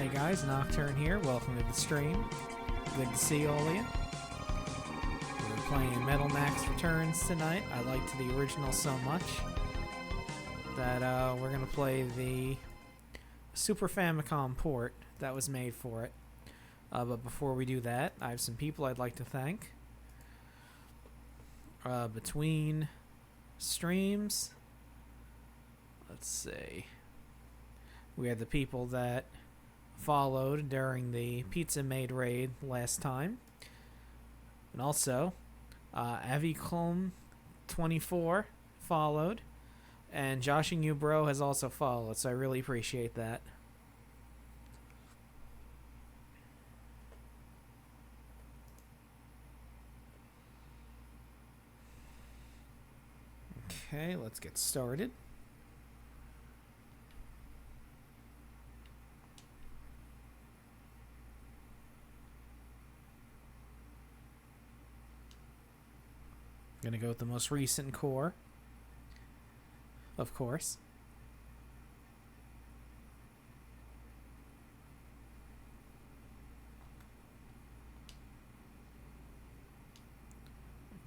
Hey guys, Nocturne here. Welcome to the stream. Good to see all of you. We're playing Metal Max Returns tonight. I liked the original so much that we're going to play the Super Famicom port that was made for it. But before we do that, I have some people I'd like to thank. Between streams, let's see. We had the people that followed during the Pizza Made raid last time. And also, Avicom24 followed. And Josh and You Bro has also followed, so I really appreciate that. Okay, let's get started. I'm gonna go with the most recent core, of course.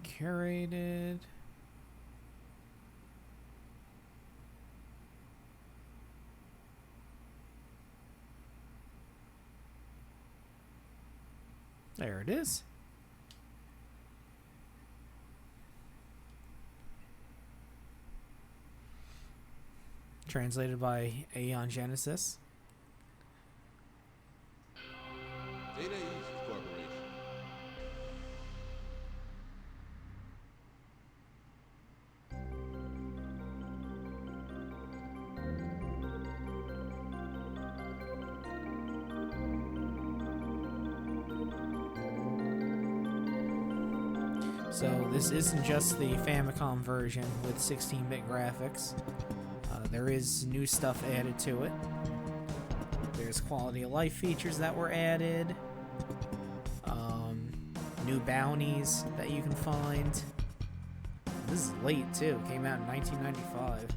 Curated. There it is. Translated by Aeon Genesis. Data East Corporation. So this isn't just the Famicom version with 16-bit graphics. There is new stuff added to it. There's quality of life features that were added. New bounties that you can find. This is late too. It came out in 1995.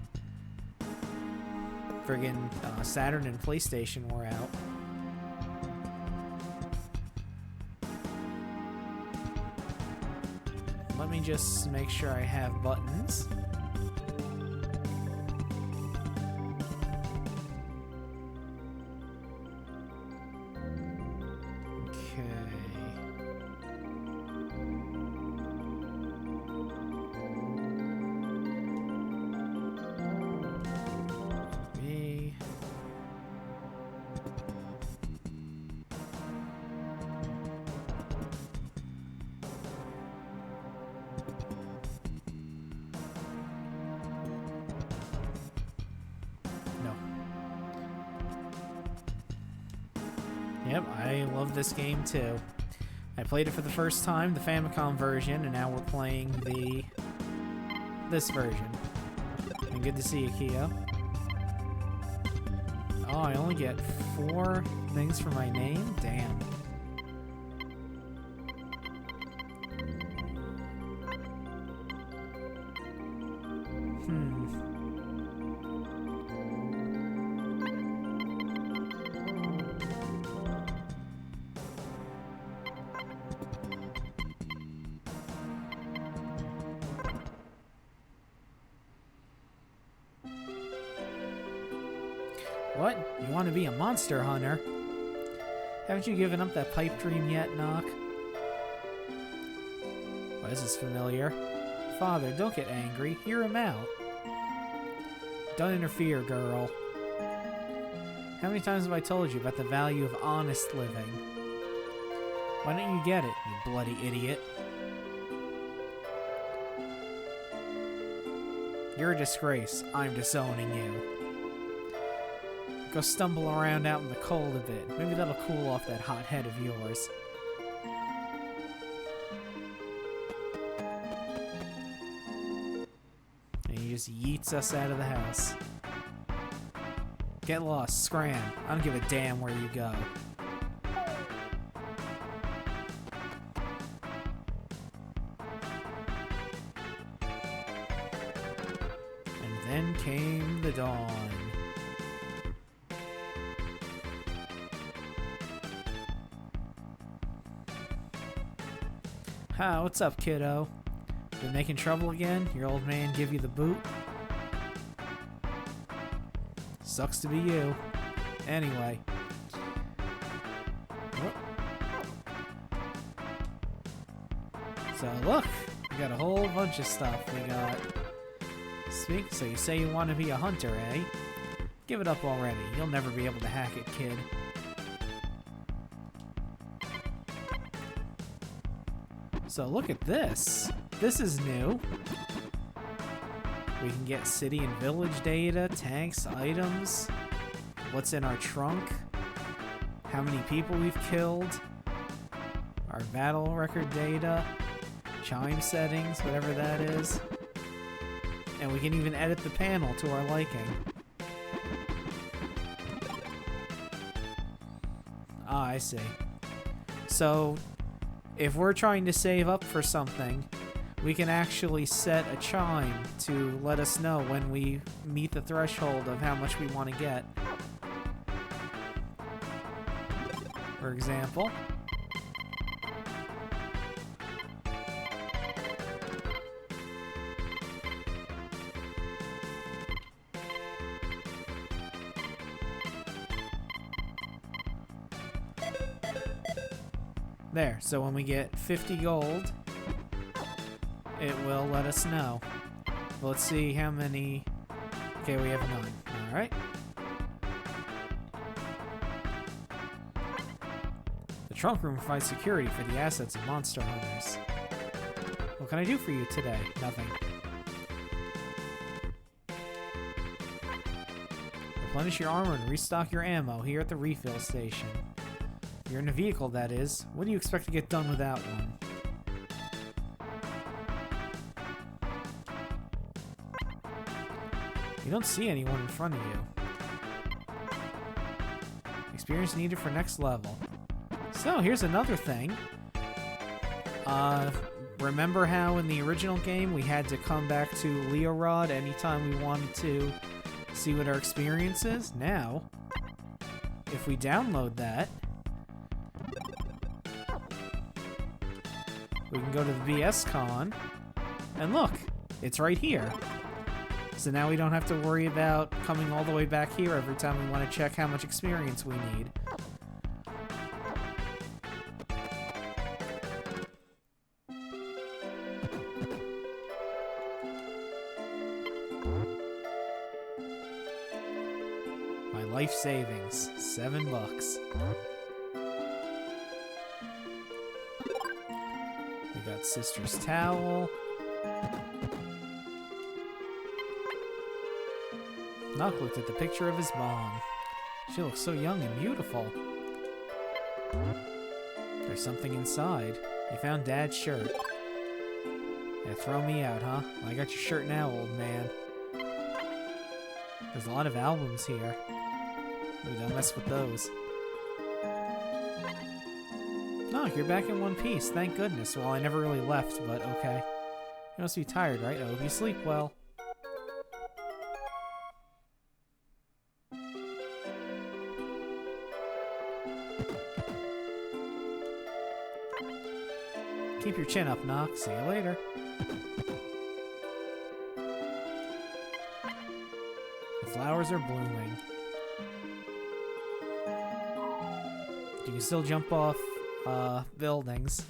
Friggin' Saturn and PlayStation were out. Let me just make sure I have buttons. Yep, I love this game too. I played it for the first time, the Famicom version, and now we're playing this version. And good to see you, Keo. Oh, I only get 4 things for my name? Damn. What? You want to be a monster hunter? Haven't you given up that pipe dream yet, Knock? Why, this is familiar. Father, don't get angry. Hear him out. Don't interfere, girl. How many times have I told you about the value of honest living? Why don't you get it, you bloody idiot? You're a disgrace. I'm disowning you. Go stumble around out in the cold a bit. Maybe that'll cool off that hot head of yours. And he just yeets us out of the house. Get lost, scram. I don't give a damn where you go. And then came the dawn. Ha, what's up, kiddo? Been making trouble again? Your old man give you the boot? Sucks to be you. Anyway. Whoop. So look, we got a whole bunch of stuff. We got... So you say you want to be a hunter, eh? Give it up already. You'll never be able to hack it, kid. So look at this. This is new. We can get city and village data, tanks, items, what's in our trunk, how many people we've killed, our battle record data, chime settings, whatever that is. And we can even edit the panel to our liking. Ah, I see. So, if we're trying to save up for something, we can actually set a chime to let us know when we meet the threshold of how much we want to get. For example, there, so when we get 50 gold, it will let us know. Let's see how many... Okay, we have none. Alright. The trunk room provides security for the assets of monster hunters. What can I do for you today? Nothing. Replenish your armor and restock your ammo here at the refill station. If you're in a vehicle, that is. What do you expect to get done without one? You don't see anyone in front of you. Experience needed for next level. So, here's another thing. Remember how in the original game we had to come back to Leorod anytime we wanted to see what our experience is? Now, if we download that, we can go to the BS Con, and look, it's right here. So now we don't have to worry about coming all the way back here every time we want to check how much experience we need. My life savings, $7. We got Sister's Towel. Knock looked at the picture of his mom. She looks so young and beautiful. There's something inside. You found Dad's shirt. Yeah, throw me out, huh? I got your shirt now, old man. There's a lot of albums here. Ooh, don't mess with those. No, you're back in one piece. Thank goodness. Well, I never really left, but okay. You must be tired, right? I hope you sleep well. Keep your chin up, Nock. See you later. The flowers are blooming. You can still jump off buildings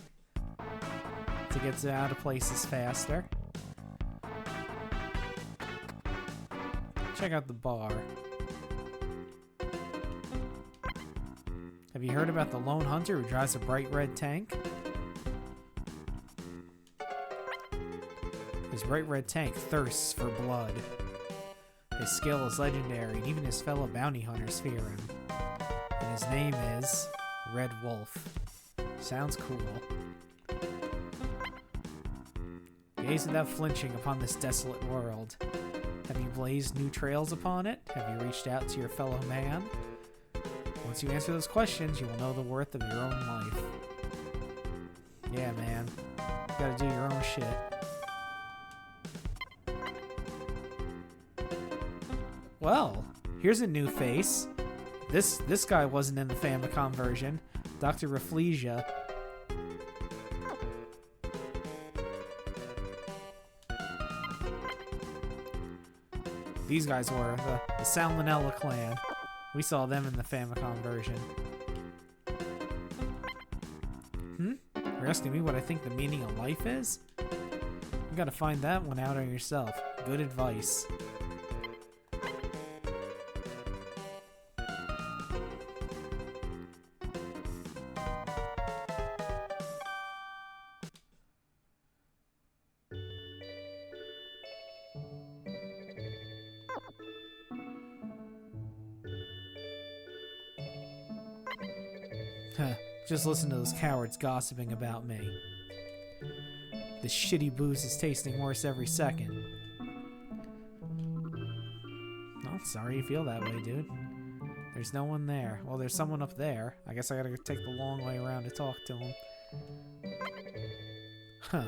to get out of places faster. Check out the bar. Have you heard about the lone hunter who drives a bright red tank? His bright red tank thirsts for blood. His skill is legendary, and even his fellow bounty hunters fear him. And his name is Red Wolf. Sounds cool. Gaze without flinching upon this desolate world. Have you blazed new trails upon it? Have you reached out to your fellow man? Once you answer those questions, you will know the worth of your own life. Yeah, man. You gotta do your own shit. Well, here's a new face. This guy wasn't in the Famicom version. Dr. Rafflesia. These guys were the Salmonella clan. We saw them in the Famicom version. You're asking me what I think the meaning of life is? You gotta find that one out on yourself. Good advice. Just listen to those cowards gossiping about me. This shitty booze is tasting worse every second. Oh, sorry you feel that way, dude. There's no one there. Well, there's someone up there. I guess I gotta take the long way around to talk to him. Huh.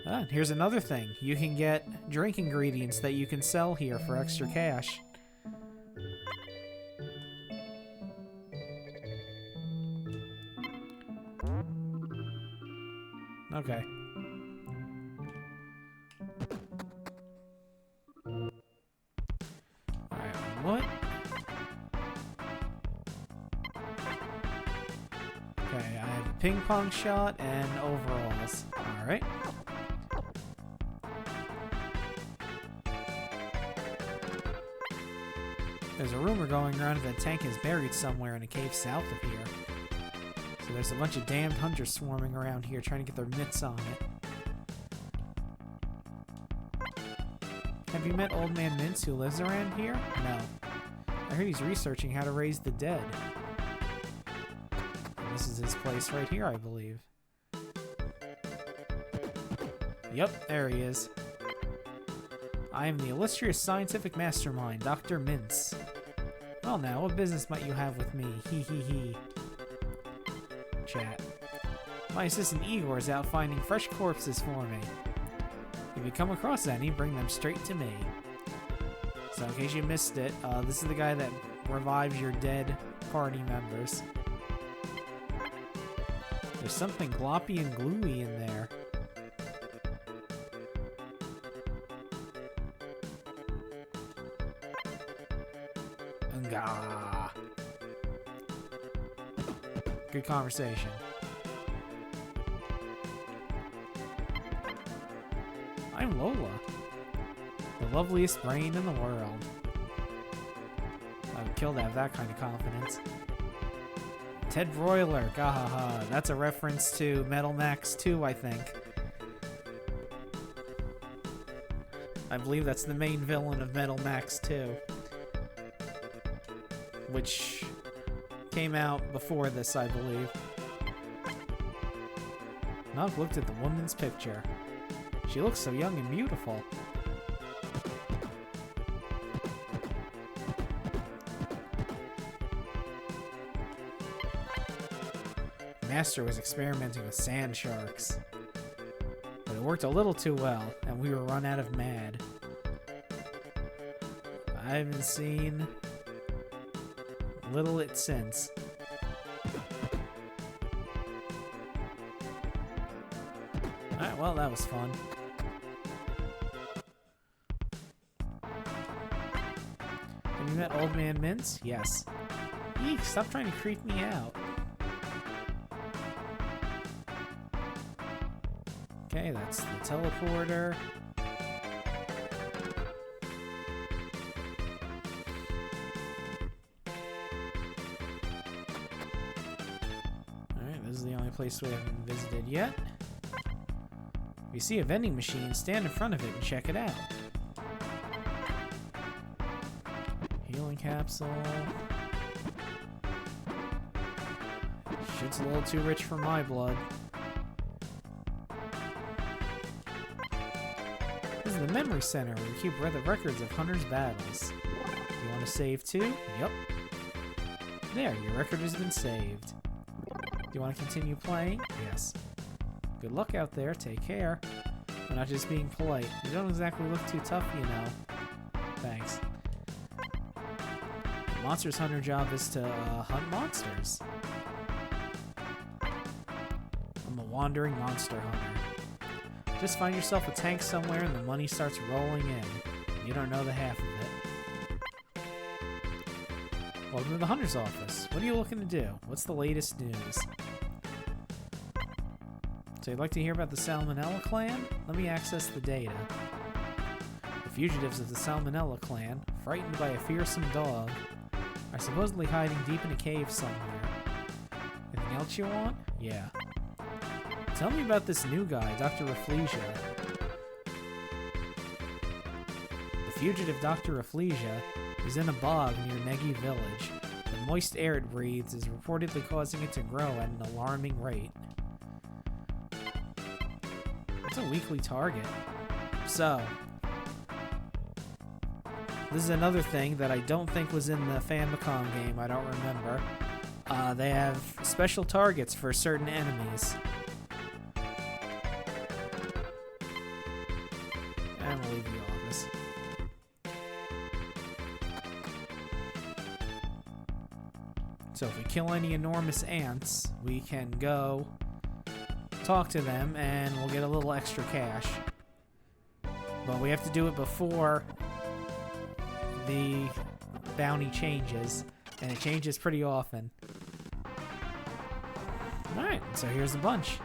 Ah, here's another thing. You can get drink ingredients that you can sell here for extra cash. Okay. Alright, what? Okay, I have a ping pong shot and overalls. Alright. There's a rumor going around that tank is buried somewhere in a cave south of here. So there's a bunch of damned hunters swarming around here trying to get their mitts on it. Have you met Old Man Mince who lives around here? No. I heard he's researching how to raise the dead. And this is his place right here, I believe. Yep, there he is. I am the illustrious scientific mastermind, Dr. Mince. Well now, what business might you have with me? Hee hee hee. Chat. My assistant Igor is out finding fresh corpses for me. If you come across any, bring them straight to me. So in case you missed it, this is the guy that revives your dead party members. There's something gloppy and gluey in there. Nga. Good conversation. I'm Lola, the loveliest brain in the world. I would kill to have that kind of confidence. Ted Broiler, gahaha. That's a reference to Metal Max 2, I think. I believe that's the main villain of Metal Max 2. Which came out before this, I believe. Now I've looked at the woman's picture. She looks so young and beautiful. Master was experimenting with sand sharks. But it worked a little too well, and we were run out of mad. I haven't seen little it since. Alright, well, that was fun. Have you met Old Man Mince? Yes. Eek, stop trying to creep me out. Okay, that's the teleporter. Alright, this is the only place we haven't visited yet. If you see a vending machine, stand in front of it and check it out. Healing capsule. Shit's a little too rich for my blood. This is the memory center where we keep the records of Hunter's battles. You want to save too? Yup. There, your record has been saved. Do you want to continue playing? Yes. Good luck out there, take care. I'm not just being polite. You don't exactly look too tough, you know. Thanks. The Monsters Hunter job is to hunt monsters. I'm a wandering monster hunter. Just find yourself a tank somewhere and the money starts rolling in. You don't know the half of it. Welcome to the Hunter's Office. What are you looking to do? What's the latest news? So you'd like to hear about the Salmonella clan? Let me access the data. The fugitives of the Salmonella clan, frightened by a fearsome dog, are supposedly hiding deep in a cave somewhere. Anything else you want? Yeah. Tell me about this new guy, Dr. Rafflesia. The fugitive Dr. Rafflesia is in a bog near Negi village. The moist air it breathes is reportedly causing it to grow at an alarming rate. What's a weekly target? So, this is another thing that I don't think was in the Famicom game, I don't remember. They have special targets for certain enemies. I'm gonna leave the office. So if we kill any enormous ants, we can go talk to them and we'll get a little extra cash. But we have to do it before the bounty changes, and it changes pretty often. Alright, so here's a bunch.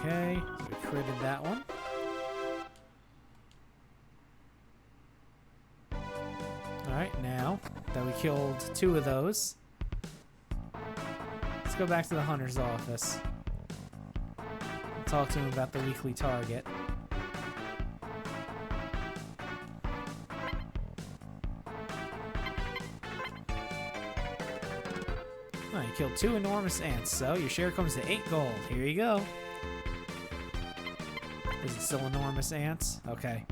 Okay, so we created that one. Alright, now that we killed 2 of those, let's go back to the Hunter's office. Talk to him about the weekly target. Oh, you killed 2 enormous ants, so your share comes to 8 gold. Here you go. Is it still enormous ants? Okay.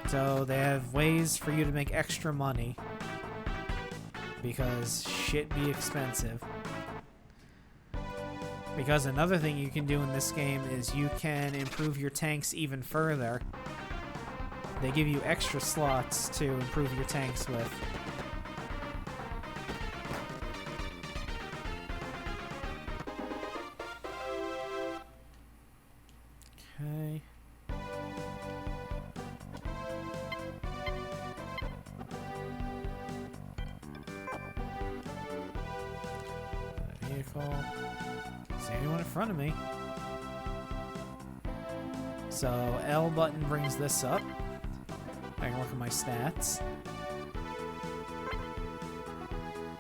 So they have ways for you to make extra money, because shit be expensive. Because another thing you can do in this game is you can improve your tanks even further. They give you extra slots to improve your tanks with. Okay. Vehicle. See anyone in front of me? So L button brings this up. I can look at my stats.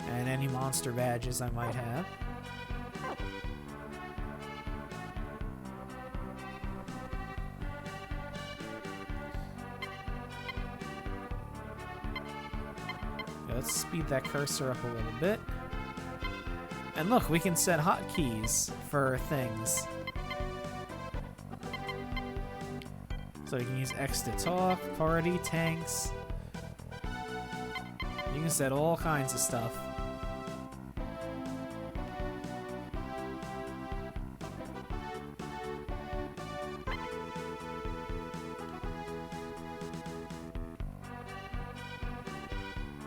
And any monster badges I might have. Let's speed that cursor up a little bit. And look, we can set hotkeys for things. So you can use X to talk, party, tanks. You can set all kinds of stuff.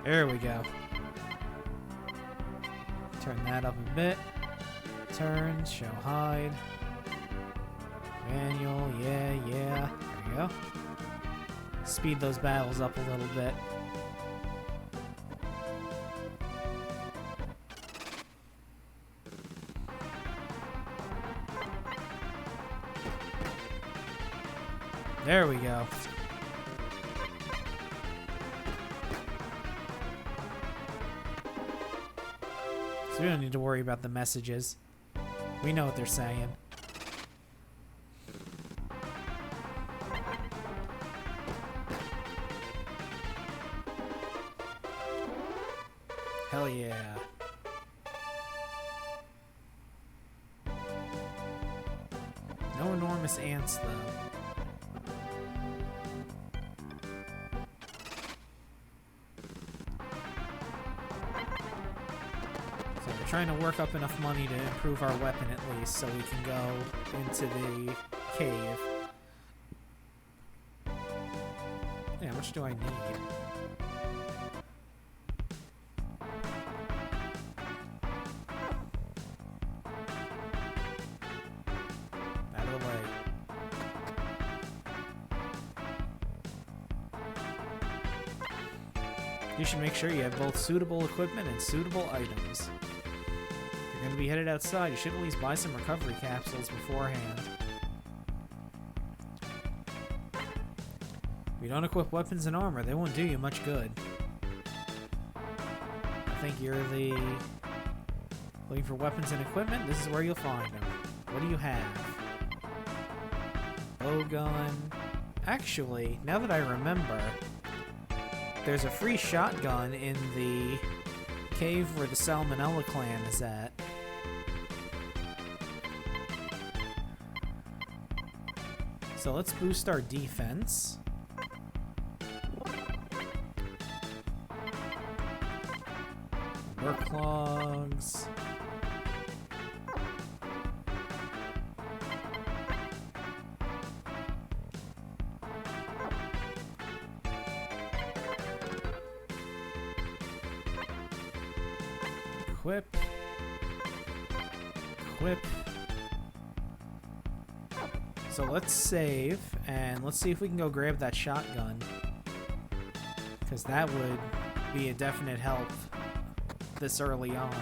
There we go. Turn that up a bit. Turn, show hide. Manual, yeah. There we go. Speed those battles up a little bit. There we go. So we don't need to worry about the messages. We know what they're saying. Hell yeah. No enormous ants, though. So we're trying to work up enough money to improve our weapon at least, so we can go into the cave. Yeah, how much do I need? Out of the way. You should make sure you have both suitable equipment and suitable items. If you're going to be headed outside, you should at least buy some recovery capsules beforehand. If you don't equip weapons and armor, they won't do you much good. I think you're looking for weapons and equipment. This is where you'll find them. What do you have? Bow gun. Actually, now that I remember, there's a free shotgun in the cave where the Salmonella clan is at. So let's boost our defense. Work logs. Equip. Equip. So let's save, and let's see if we can go grab that shotgun. Because that would be a definite help this early on.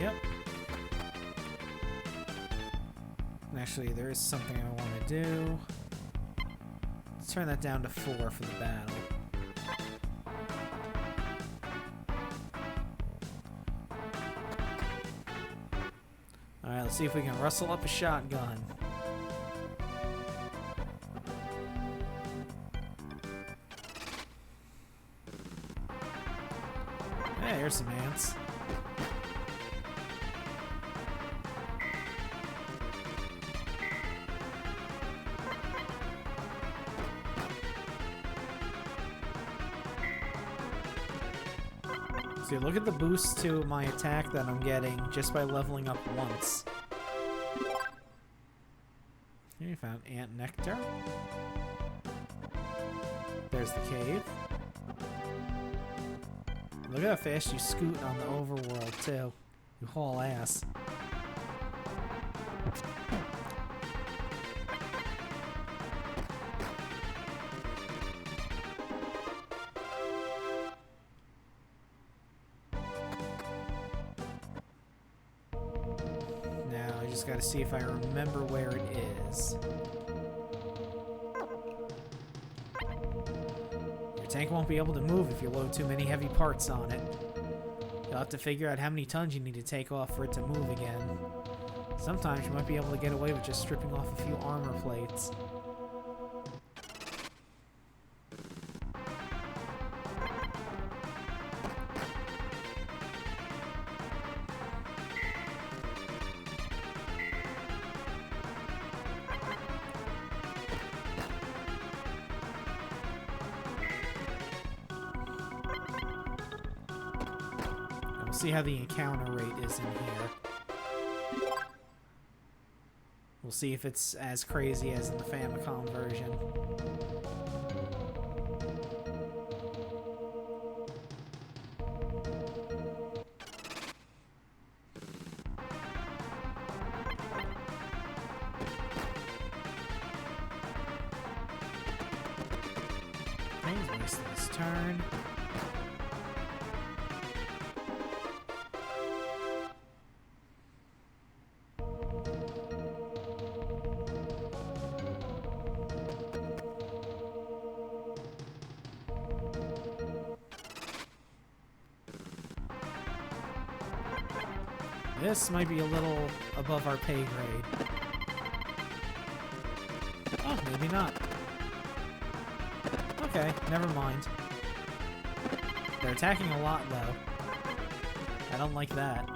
Yep. Actually, there is something I want to do. Let's turn that down to 4 for the battle. Alright, let's see if we can rustle up a shotgun. Hey, here's some ants. See, look at the boost to my attack that I'm getting just by leveling up once. Here you found ant nectar. There's the cave. Look at how fast you scoot on the overworld, too. You haul ass. Just gotta see if I remember where it is. Your tank won't be able to move if you load too many heavy parts on it. You'll have to figure out how many tons you need to take off for it to move again. Sometimes you might be able to get away with just stripping off a few armor plates. See how the encounter rate is in here. We'll see if it's as crazy as in the Famicom version. Okay, he's wasting his turn. This might be a little above our pay grade. Oh, maybe not. Okay, never mind. They're attacking a lot, though. I don't like that.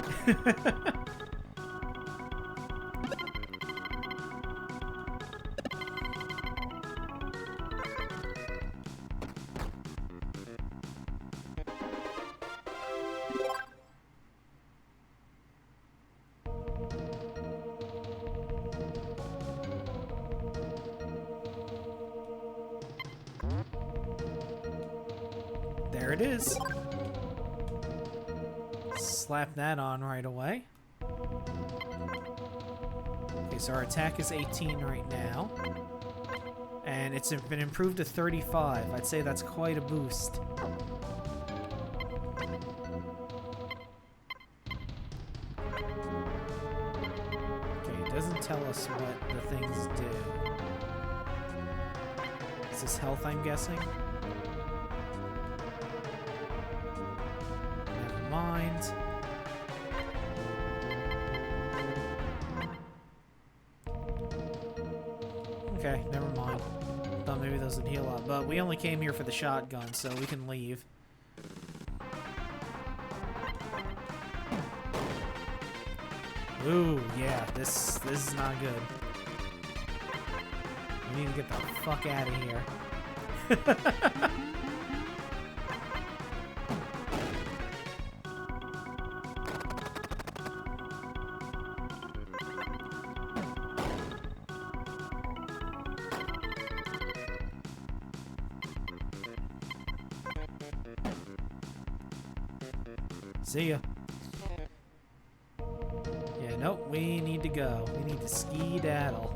There it is. Slap that on right away. Okay, so our attack is 18 right now. And it's been improved to 35. I'd say that's quite a boost. Okay, it doesn't tell us what the things do. Is this health, I'm guessing? Never mind. Okay, never mind. Thought maybe those would heal up, but we only came here for the shotgun, so we can leave. Ooh, yeah, this is not good. We need to get the fuck out of here. See ya. Yeah, nope, we need to go. We need to skedaddle.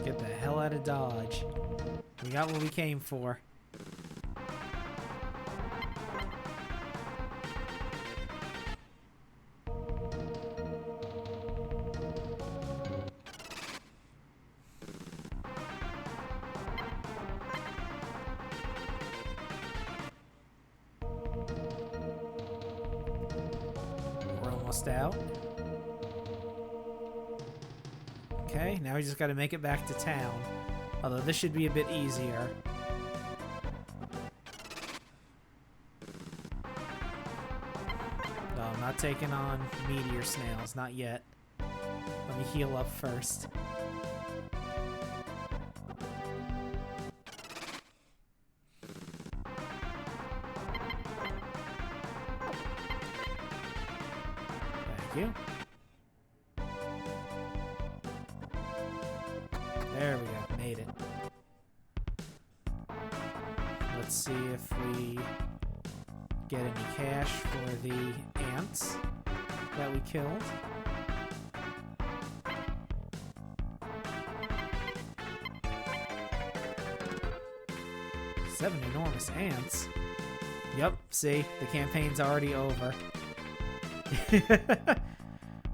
Get the hell out of Dodge. We got what we came for. Out. Okay, now we just got to make it back to town. Although this should be a bit easier. No, I'm not taking on meteor snails, not yet. Let me heal up first. You. There we go, made it. Let's see if we get any cash for the ants that we killed. Seven enormous ants. Yep, see, the campaign's already over.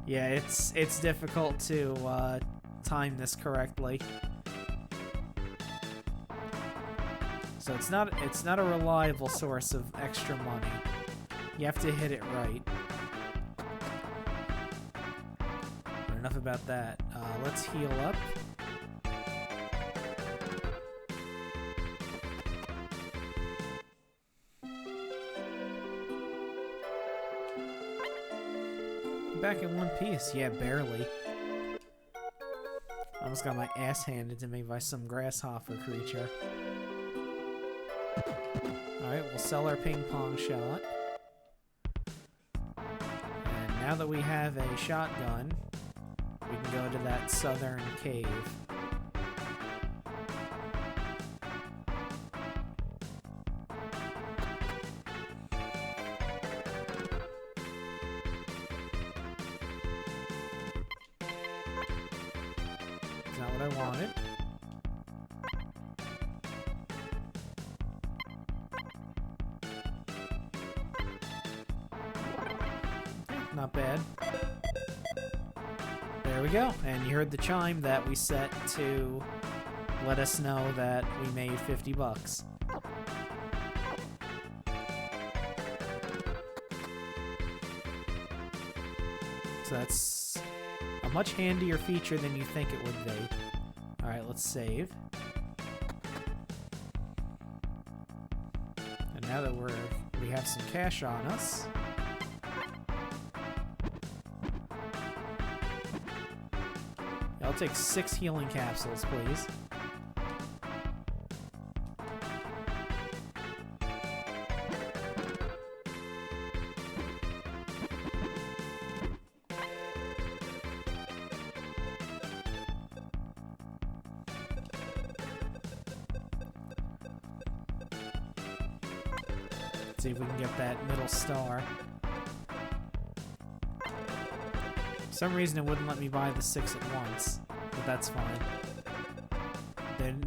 Yeah, it's difficult to time this correctly. So it's not a reliable source of extra money. You have to hit it right. But enough about that. Let's heal up. Back in one piece. Yeah, barely. Almost got my ass handed to me by some grasshopper creature. Alright, we'll sell our ping pong shot. And now that we have a shotgun, we can go to that southern cave. Not what I wanted. Not bad. There we go. And you heard the chime that we set to let us know that we made 50 bucks. So that's a much handier feature than you think it would be. Alright, let's save. And now that we have some cash on us, I'll take 6 healing capsules, please. See if we can get that middle star. For some reason it wouldn't let me buy the 6 at once, but that's fine.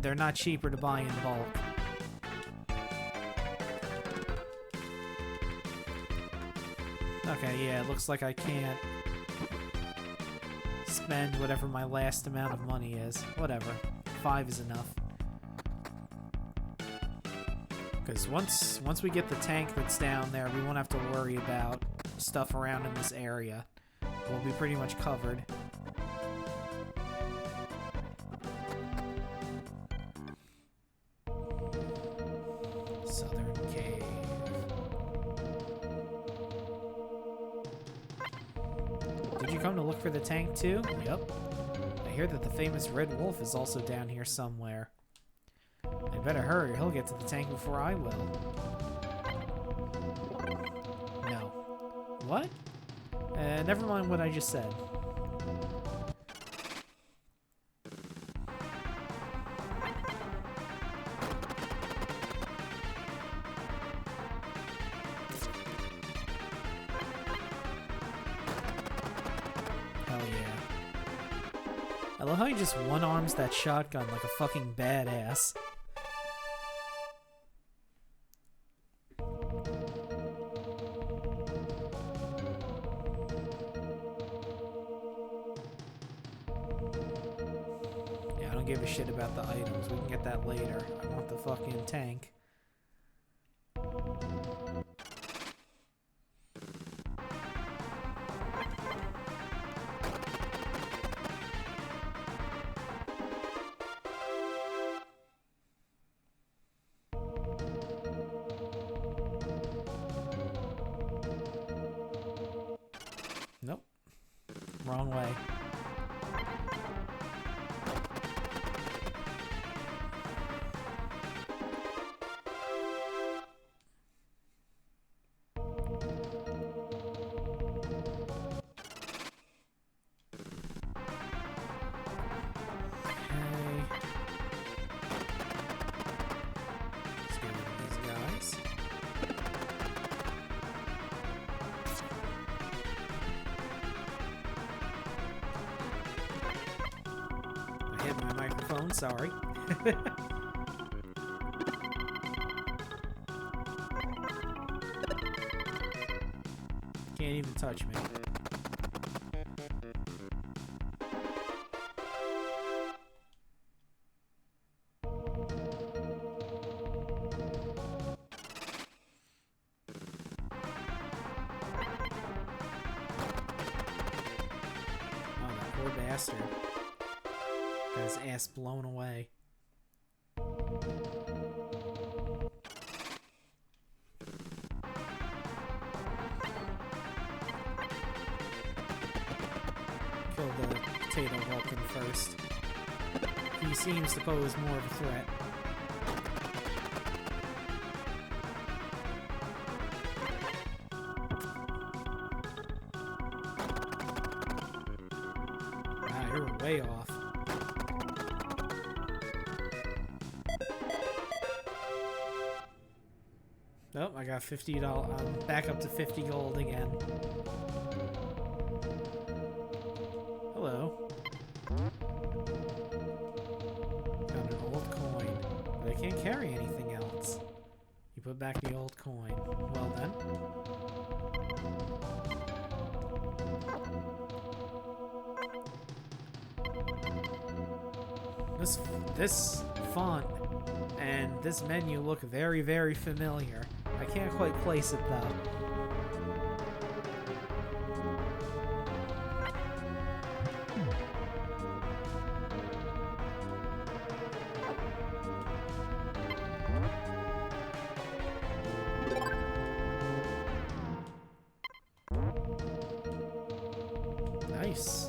They're not cheaper to buy in bulk. Okay, yeah, it looks like I can't spend whatever my last amount of money is. Whatever. 5 is enough. Because once we get the tank that's down there, we won't have to worry about stuff around in this area. We'll be pretty much covered. Southern Cave. Did you come to look for the tank too? Yep. I hear that the famous Red Wolf is also down here somewhere. I better hurry or he'll get to the tank before I will. No. What? Never mind what I just said. Hell yeah. I love how he just one-arms that shotgun like a fucking badass. I don't give a shit about the items. We can get that later. I want the fucking tank. Nope. Wrong way. My microphone, sorry. Can't even touch me. Oh, that poor bastard. Got his ass blown away. Kill the potato Vulcan first. He seems to pose more of a threat. Wow, you're way off. Oh, I got $50. I'm back up to 50 gold again. Hello. Found an old coin, but I can't carry anything else. You put back the old coin. Well then. This font and this menu look very, very familiar. I can't quite place it though. Nice.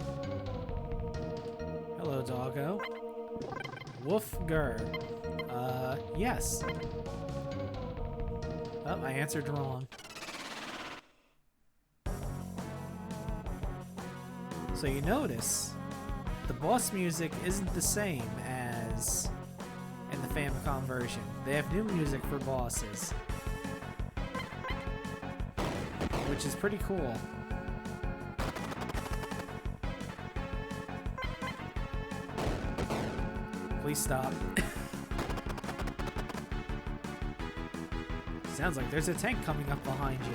Hello, doggo. Woofger. Yes. Oh, I answered wrong. So you notice, the boss music isn't the same as in the Famicom version. They have new music for bosses. which is pretty cool. Please stop. Sounds like there's a tank coming up behind you.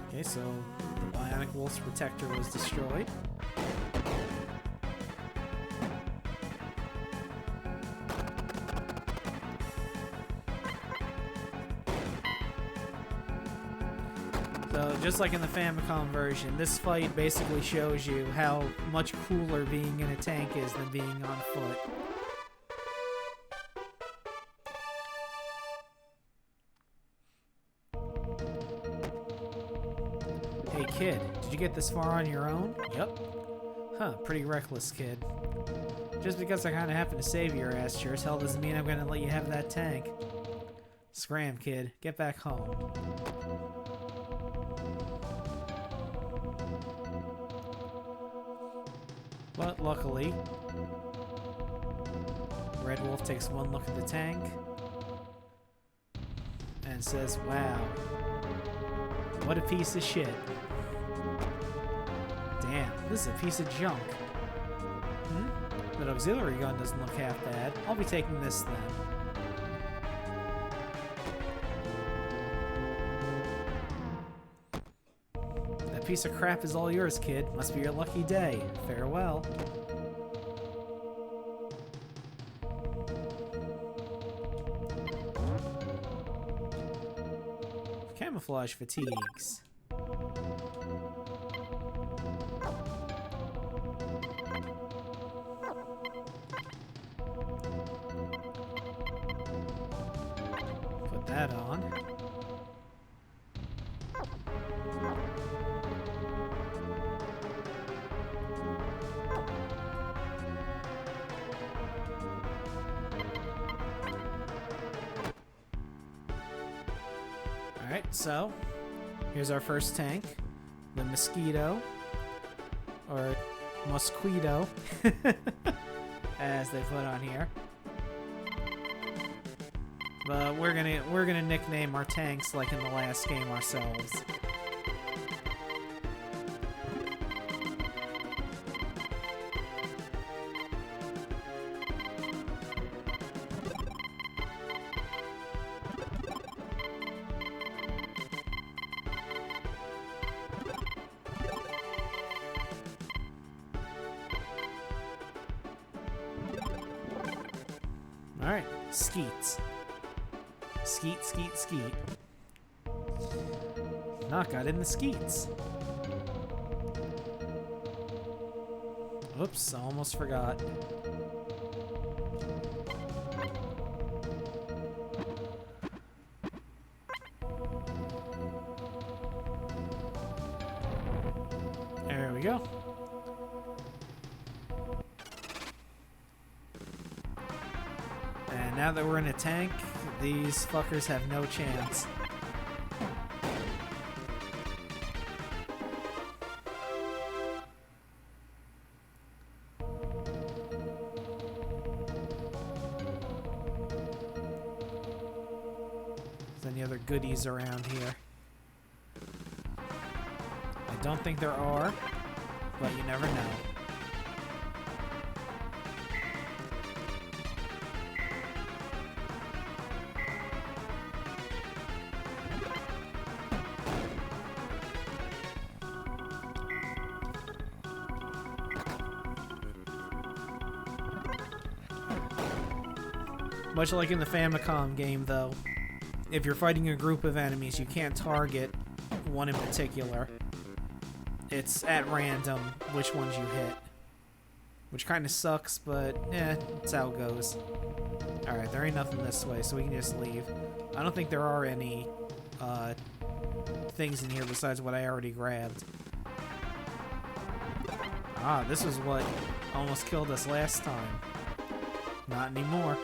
Okay, so the Bionic Wolf's protector was destroyed. So, just like in the Famicom version, this fight basically shows you how much cooler being in a tank is than being on foot. Hey kid, did you get this far on your own? Yep. Huh, pretty reckless, kid. Just because I kinda happened to save your ass sure as hell doesn't mean I'm gonna let you have that tank. Scram, kid. Get back home. But luckily, Red Wolf takes one look at the tank and says, wow, what a piece of shit. Damn, this is a piece of junk. That auxiliary gun doesn't look half bad. I'll be taking this then. That piece of crap is all yours, kid. Must be your lucky day. Farewell. Camouflage fatigues. Put that on. Alright, so here's our first tank, the Mosquito, or Mosquito, as they put on here. But we're gonna nickname our tanks like in the last game ourselves. Alright, skeets. Skeet, skeet, skeet. Not got in the skeets. Oops, I almost forgot. There we go. And now that we're in a tank, these fuckers have no chance. There's any other goodies around here? I don't think there are, but you never know. Much like in the Famicom game, though, if you're fighting a group of enemies, you can't target one in particular. It's at random which ones you hit. Which kind of sucks, but it's how it goes. Alright, there ain't nothing this way, so we can just leave. I don't think there are any things in here besides what I already grabbed. Ah, this was what almost killed us last time. Not anymore.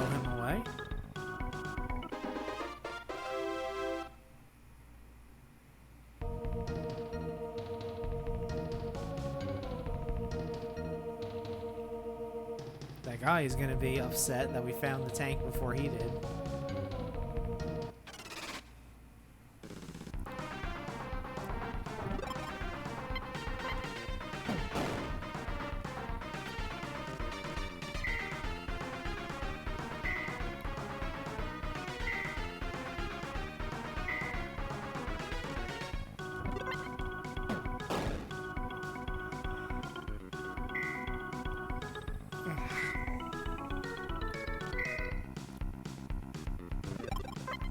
blow him away. That guy is going to be upset that we found the tank before he did.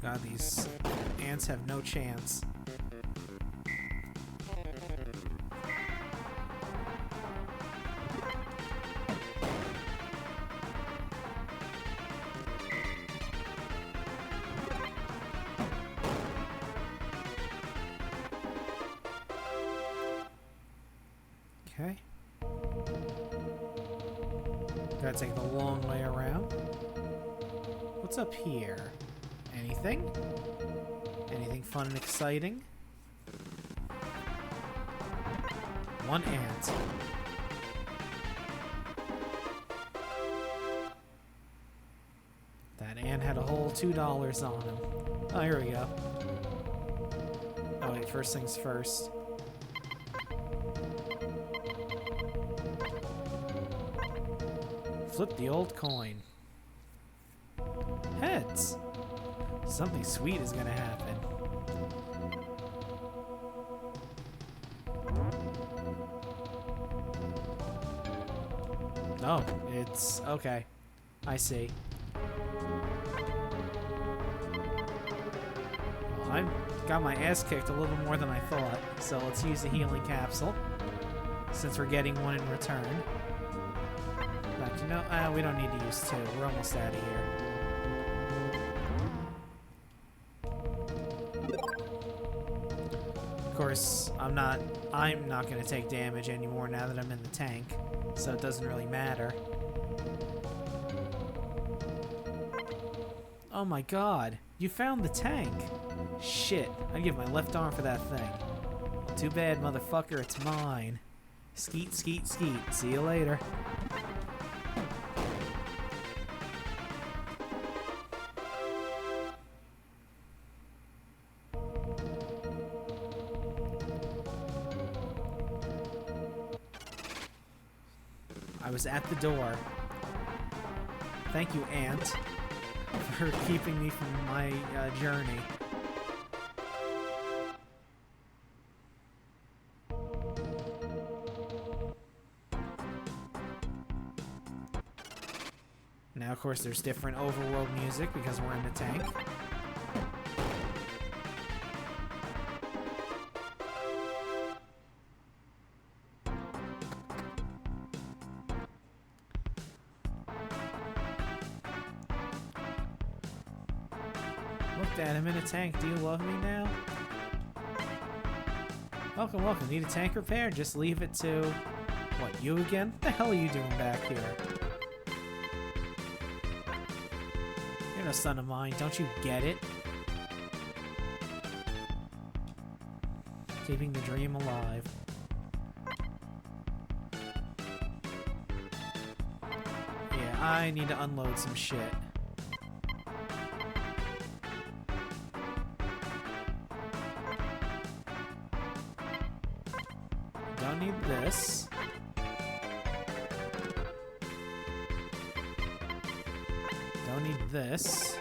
God, these ants have no chance. Okay. Gotta take the long way around. What's up here? Anything? Anything fun and exciting? One ant. That ant had a whole $2 on him. Oh, here we go. Oh wait, first things first. Flip the old coin. Heads. Something sweet is gonna happen. Oh, it's okay. I see. Well, I got my ass kicked a little more than I thought, so let's use the healing capsule since we're getting one in return. But you know, we don't need to use two. We're almost out of here. Of course, I'm not going to take damage anymore now that I'm in the tank, so it doesn't really matter. Oh my god, you found the tank! Shit, I'd give my left arm for that thing. Too bad, motherfucker, it's mine. Skeet, skeet, skeet. See you later. I was at the door. Thank you, Ant, for keeping me from my journey. Now, of course, there's different overworld music because we're in the tank. Look, Dad, I'm in a tank. Do you love me now? Welcome, welcome. Need a tank repair? Just leave it to... What, you again? What the hell are you doing back here? You're no son of mine. Don't you get it? Keeping the dream alive. Yeah, I need to unload some shit. Don't need this. Don't need this.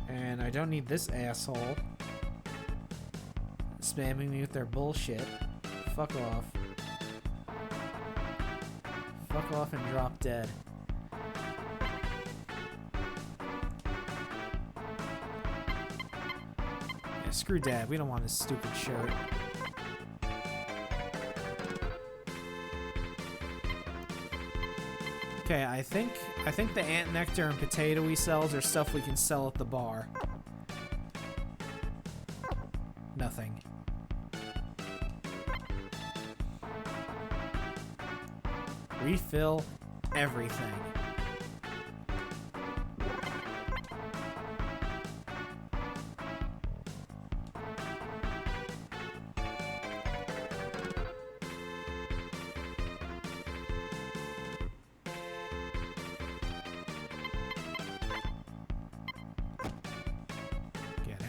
And I don't need this asshole spamming me with their bullshit. Fuck off. Fuck off and drop dead. Yeah, screw Dad. We don't want his stupid shirt. Okay, I think the ant nectar and potato he sells are stuff we can sell at the bar. Nothing. Refill everything.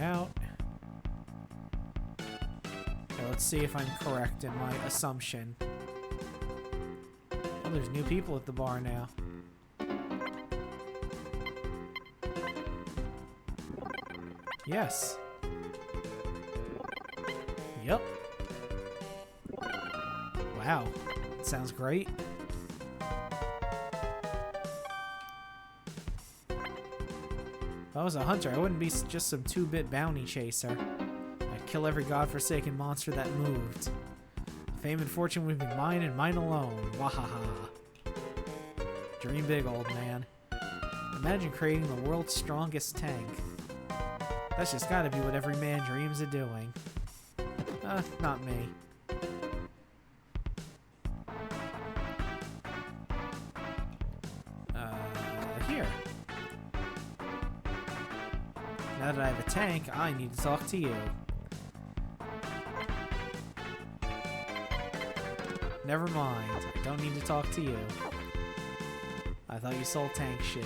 out. Okay, let's see if I'm correct in my assumption. Oh, there's new people at the bar now. Yes. Yep. Wow. That sounds great. If I was a hunter, I wouldn't be just some 2-bit bounty chaser. I'd kill every godforsaken monster that moved. Fame and fortune would be mine and mine alone. Wahaha. Dream big, old man. Imagine creating the world's strongest tank. That's just gotta be what every man dreams of doing. Not me. Here. Now that I have a tank, I need to talk to you. Never mind. I don't need to talk to you. I thought you sold tank shit.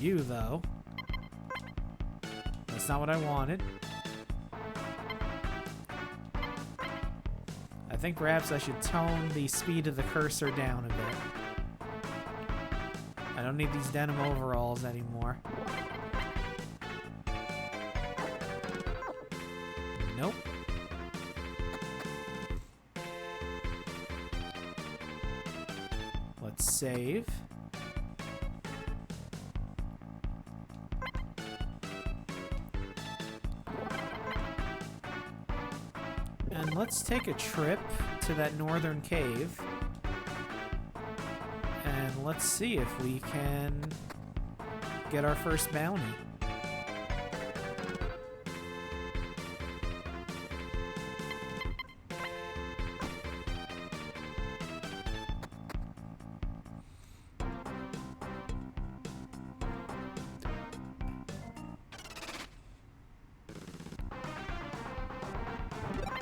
You, though. That's not what I wanted. I think perhaps I should tone the speed of the cursor down a bit. I don't need these denim overalls anymore. Nope. Let's save. And let's take a trip to that northern cave. And let's see if we can get our first bounty.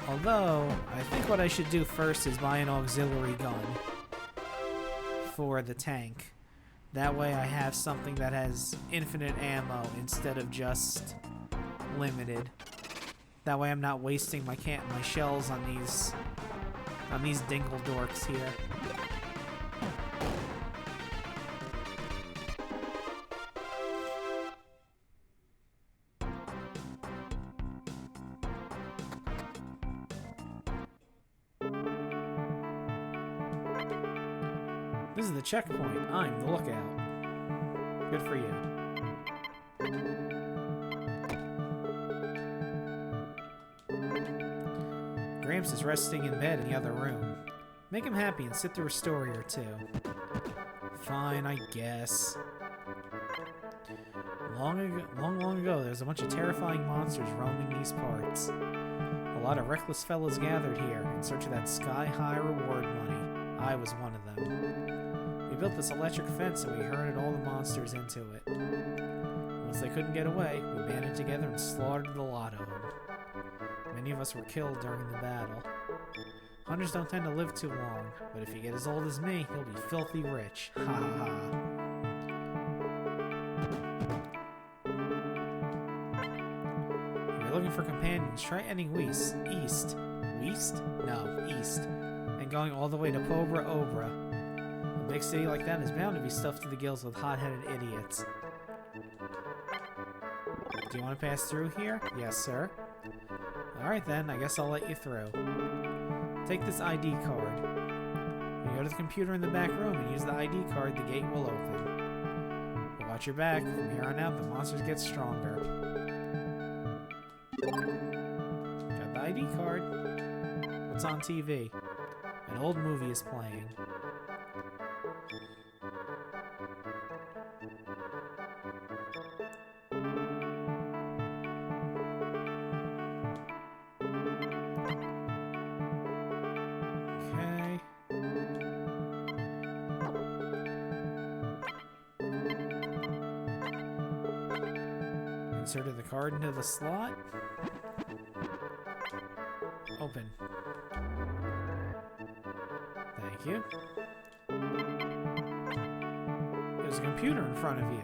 Although, I think what I should do first is buy an auxiliary gun for the tank. That way I have something that has infinite ammo instead of just limited. That way I'm not wasting my shells on these dingle dorks here. This is the checkpoint. I'm the lookout. Good for you. Gramps is resting in bed in the other room. Make him happy and sit through a story or two. Fine, I guess. Long ago, there was a bunch of terrifying monsters roaming these parts. A lot of reckless fellows gathered here in search of that sky-high reward money. I was one of them. We built this electric fence and we herded all the monsters into it. Once they couldn't get away, we banded together and slaughtered the lot of them. Many of us were killed during the battle. Hunters don't tend to live too long, but if you get as old as me, you'll be filthy rich. Ha ha ha. If you're looking for companions, try ending east. West? No, east. And going all the way to Pobra Obra. A big city like that is bound to be stuffed to the gills with hot-headed idiots. Do you want to pass through here? Yes, sir. Alright then, I guess I'll let you through. Take this ID card. When you go to the computer in the back room and use the ID card, the gate will open. But watch your back. From here on out, the monsters get stronger. Got the ID card. What's on TV? An old movie is playing. Okay. Inserted the card into the slot. Open. Thank you. It There's a computer in front of you.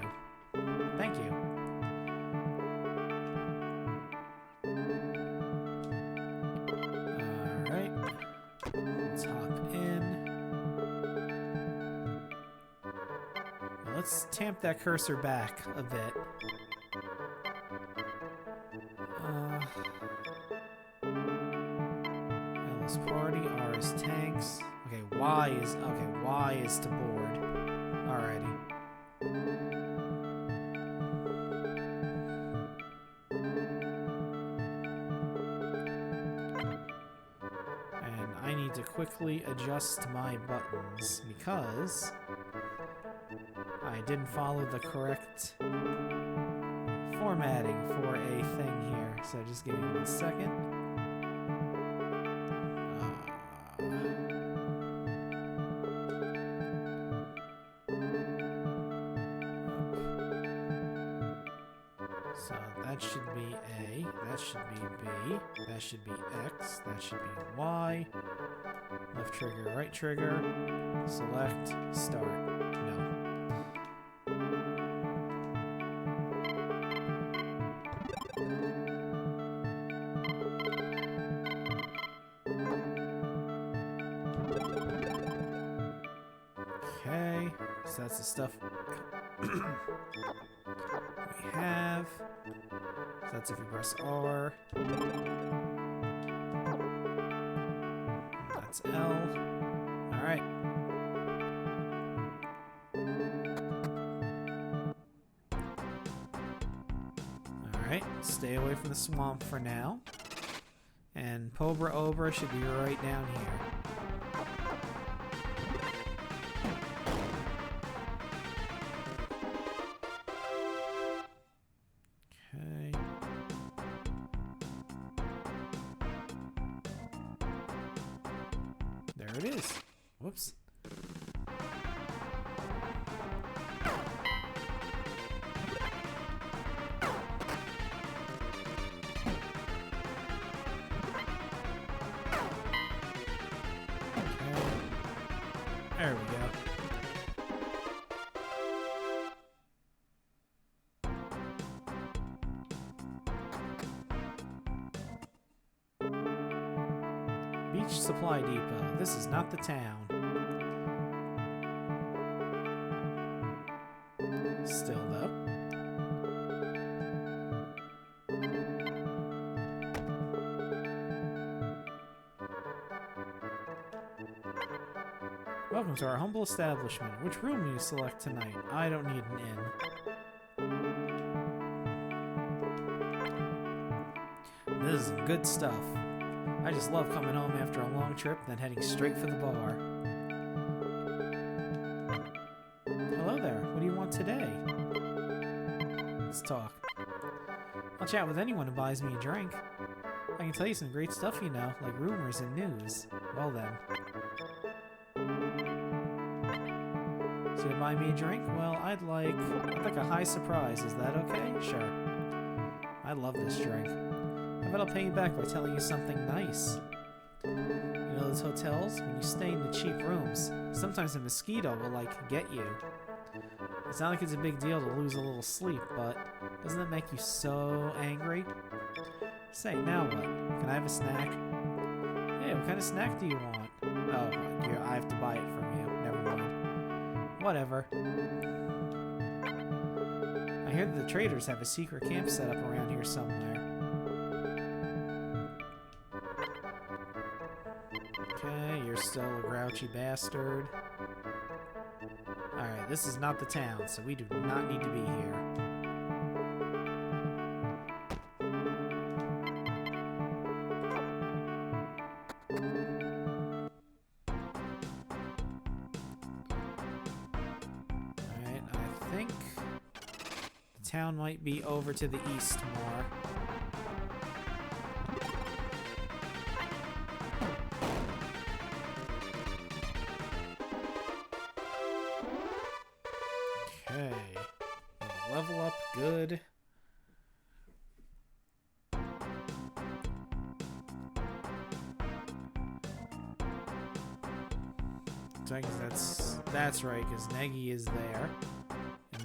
Thank you. Alright. Let's hop in. Well, let's tamp that cursor back a bit. L is party, R is tanks. Okay, Y is to board. Alrighty. And I need to quickly adjust my buttons because I didn't follow the correct formatting for a thing here. So just give me 1 second. So that should be A, that should be B, that should be X, that should be Y. Left trigger, right trigger, select, start. No. Okay, so that's the stuff we have. So that's if you press R. That's L. Alright. Alright, stay away from the swamp for now. And Pobra Obra should be right down here. There it is. Whoops. Okay. There we go. Beach Supply Depot. This is not the town. Still though. Welcome to our humble establishment. Which room will you select tonight? I don't need an inn. This is some good stuff. I just love coming home after a long trip, then heading straight for the bar. Hello there. What do you want today? Let's talk. I'll chat with anyone who buys me a drink. I can tell you some great stuff you know, like rumors and news. Well then. So you buy me a drink? Well, I'd like a high surprise. Is that okay? Sure. I love this drink. How about I'll pay you back by telling you something nice? You know those hotels? When you stay in the cheap rooms, sometimes a mosquito will, get you. It's not like it's a big deal to lose a little sleep, but doesn't that make you so angry? Say, now what? Can I have a snack? Hey, what kind of snack do you want? Oh, I have to buy it from you. Never mind. Whatever. I hear that the traders have a secret camp set up around here somewhere. Okay, you're still a grouchy bastard. Alright, this is not the town, so we do not need to be here. Alright, I think the town might be over to the east more. Okay, level up good. So I guess that's right, because Negi is there.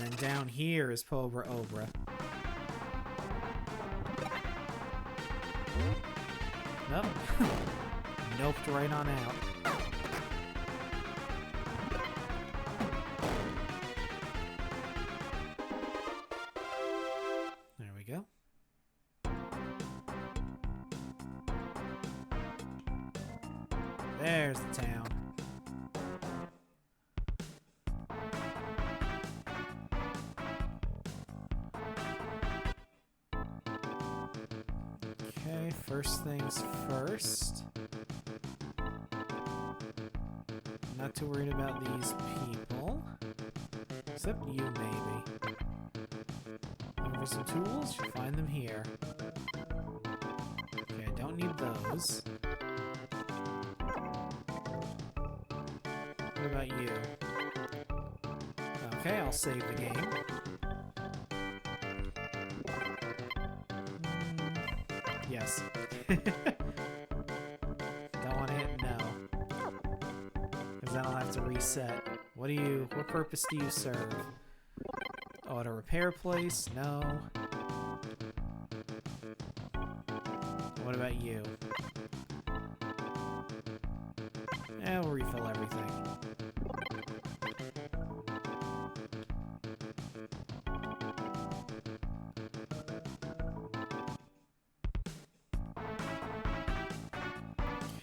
then down here is Pobra Obra. Nope. Noped right on out. There we go. There's the town. Okay, first things first. Not too worried about these people. Except you, maybe. Looking for some tools? You'll find them here. Okay, I don't need those. What about you? Okay, I'll save the game. Yes. Don't want to hit no. Because then I'll have to reset. What purpose do you serve? Auto repair place? No. What about you? We'll refill everything.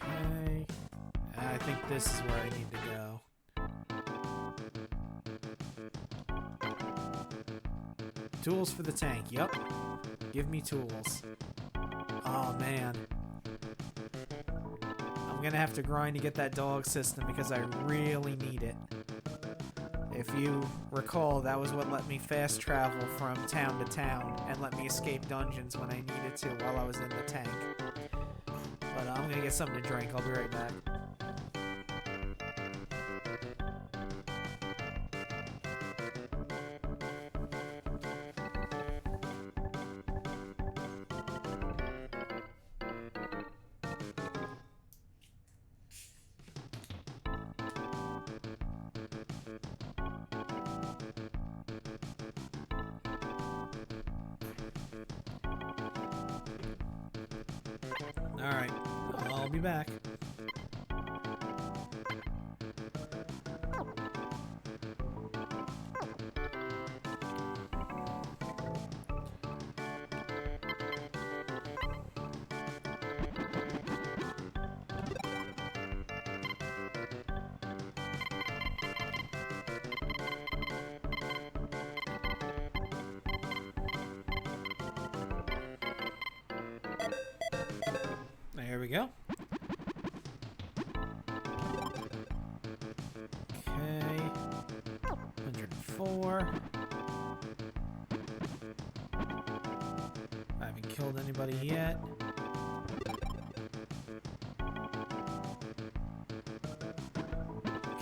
Okay. I think this is where I need to go. Tools for the tank. Yup. Give me tools. Oh, man. I'm gonna have to grind to get that dog system because I really need it. If you recall, that was what let me fast travel from town to town and let me escape dungeons when I needed to while I was in the tank. But I'm gonna get something to drink. I'll be right back. Alright, I'll be back. There we go. Okay. 104. I haven't killed anybody yet.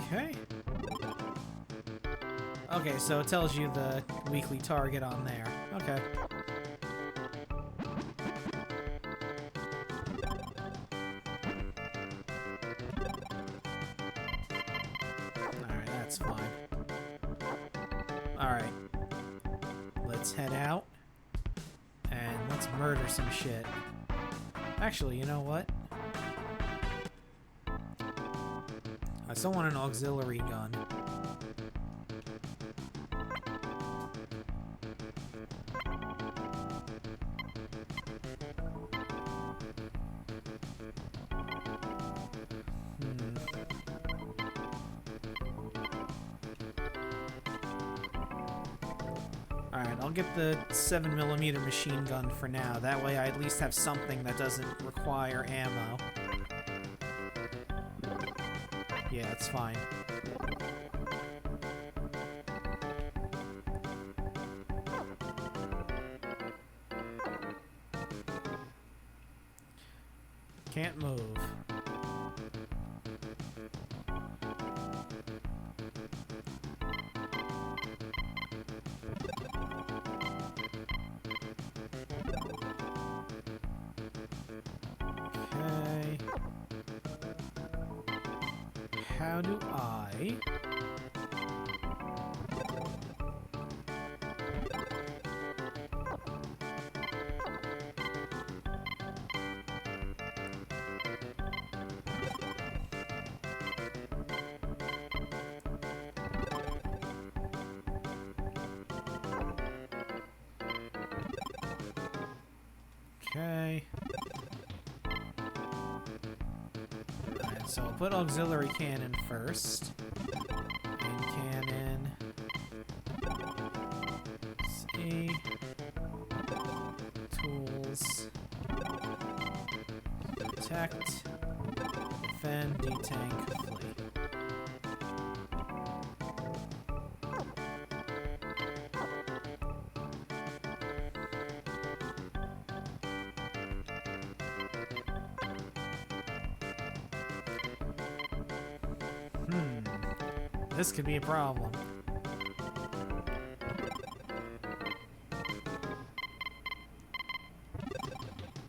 Okay. Okay, so it tells you the weekly target on there. Okay. That's fine. Alright. Let's head out. And let's murder some shit. Actually, you know what? I still want an auxiliary gun. Alright, I'll get the 7mm machine gun for now. That way I at least have something that doesn't require ammo. Yeah, it's fine. Can't move. Okay. How do I So I'll put auxiliary cannon first. And cannon. C. Tools. Protect. Defend. Detank. Flee. This could be a problem.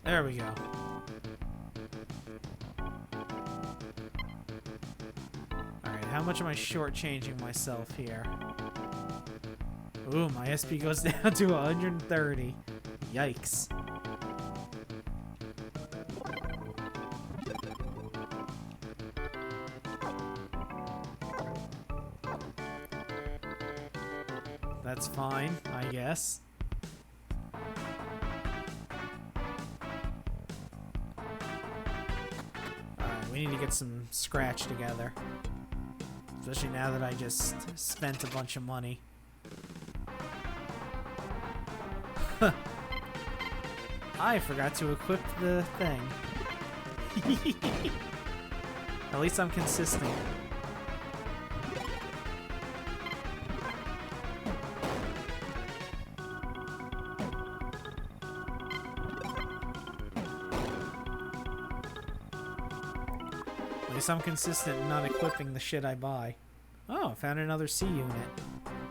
There we go. Alright, how much am I shortchanging myself here? Ooh, my SP goes down to 130. Yikes. That's fine, I guess. Alright, we need to get some scratch together. Especially now that I just spent a bunch of money. I forgot to equip the thing. At least I'm consistent. At least I'm consistent in not equipping the shit I buy. Oh, I found another C unit.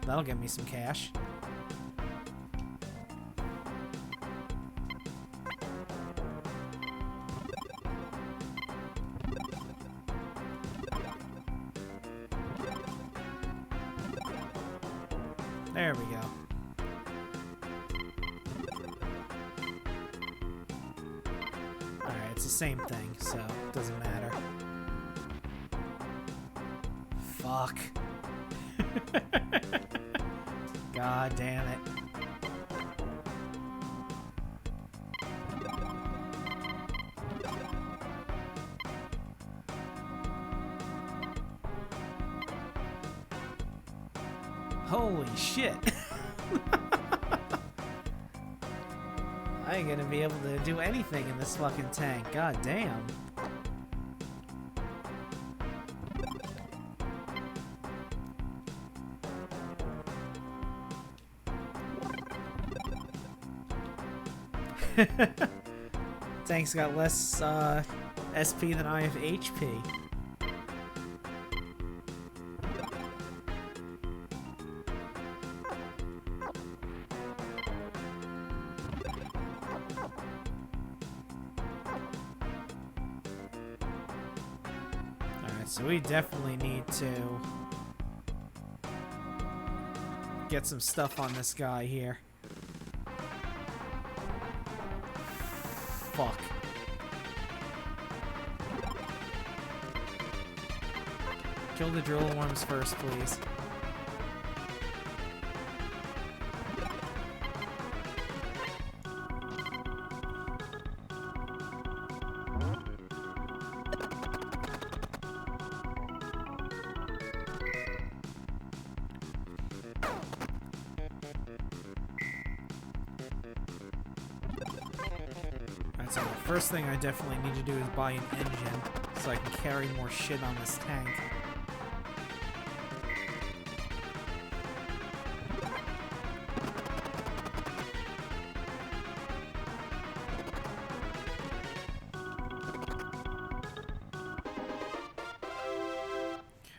That'll get me some cash. There we go. Alright, it's the same thing, so it doesn't matter. Fuck. God damn it. Holy shit. I ain't gonna be able to do anything in this fucking tank. God damn. Tank's got less SP than I have HP. Alright, so we definitely need to get some stuff on this guy here. Fuck. Kill the drill worms first, please. So the first thing I definitely need to do is buy an engine so I can carry more shit on this tank.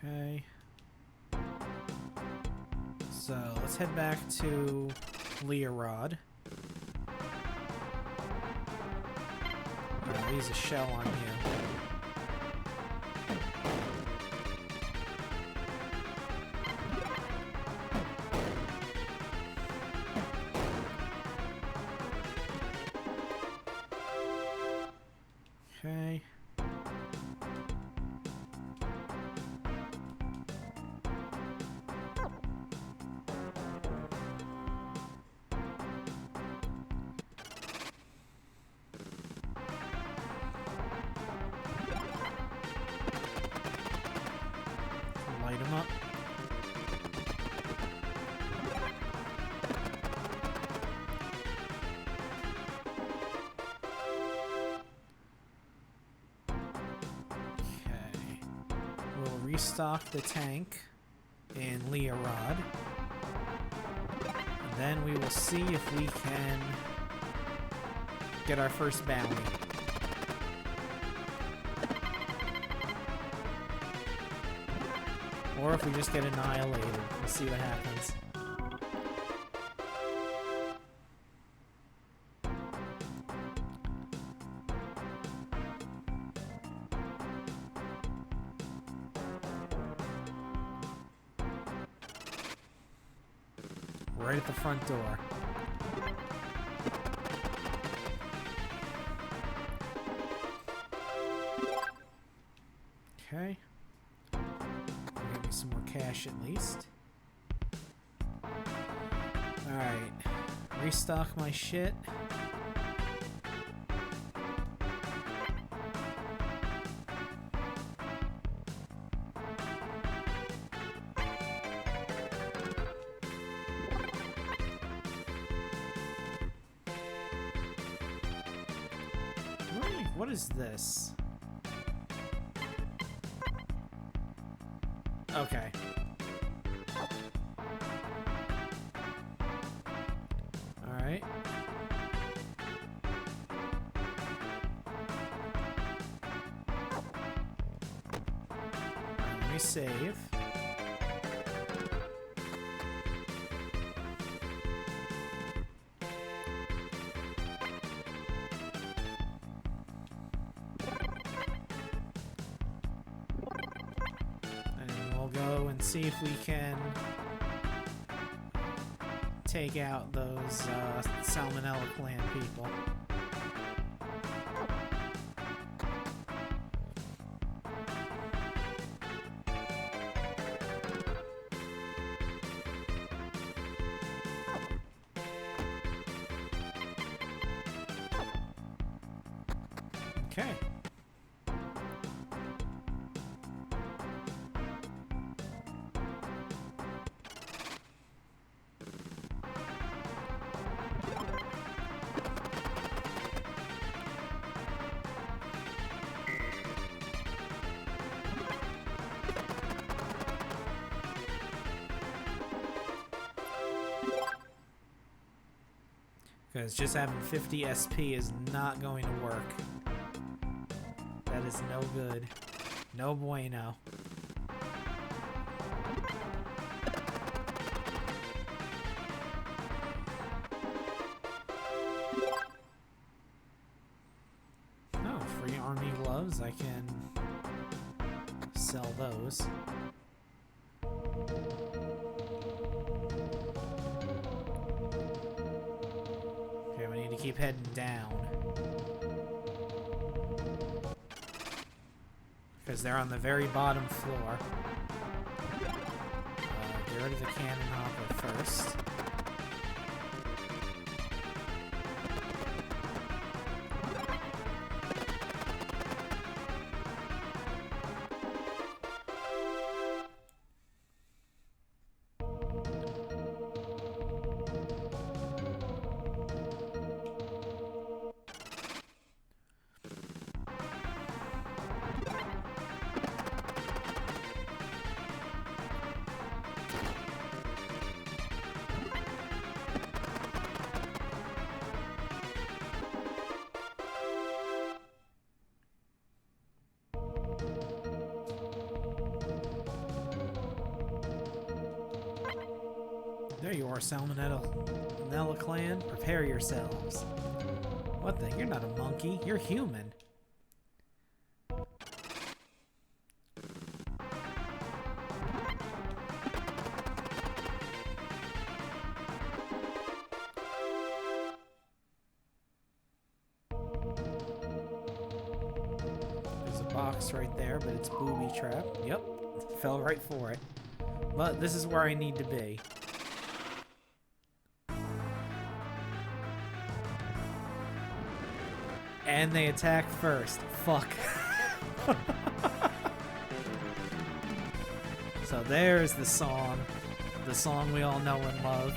Okay. So let's head back to Leorod. I'll use a shell on you. Okay. restock the tank in Leorod. And then we will see if we can get our first bounty. Or if we just get annihilated. We'll see what happens. Right at the front door. Okay. Give me some more cash at least. Alright. Restock my shit. What is this? Okay. Alright. Let me save. See if we can take out those Salmonella clan people. Okay. Because just having 50 SP is not going to work. That is no good. No bueno. Oh, free army gloves. I can sell those. Keep heading down because they're on the very bottom floor. Get rid of the cannon hopper first. There you are, Salmonella clan. Prepare yourselves. What the? You're not a monkey. You're human. There's a box right there, but it's booby trap. Yep. Fell right for it. But this is where I need to be. And they attack first. Fuck. So there's the song we all know and love.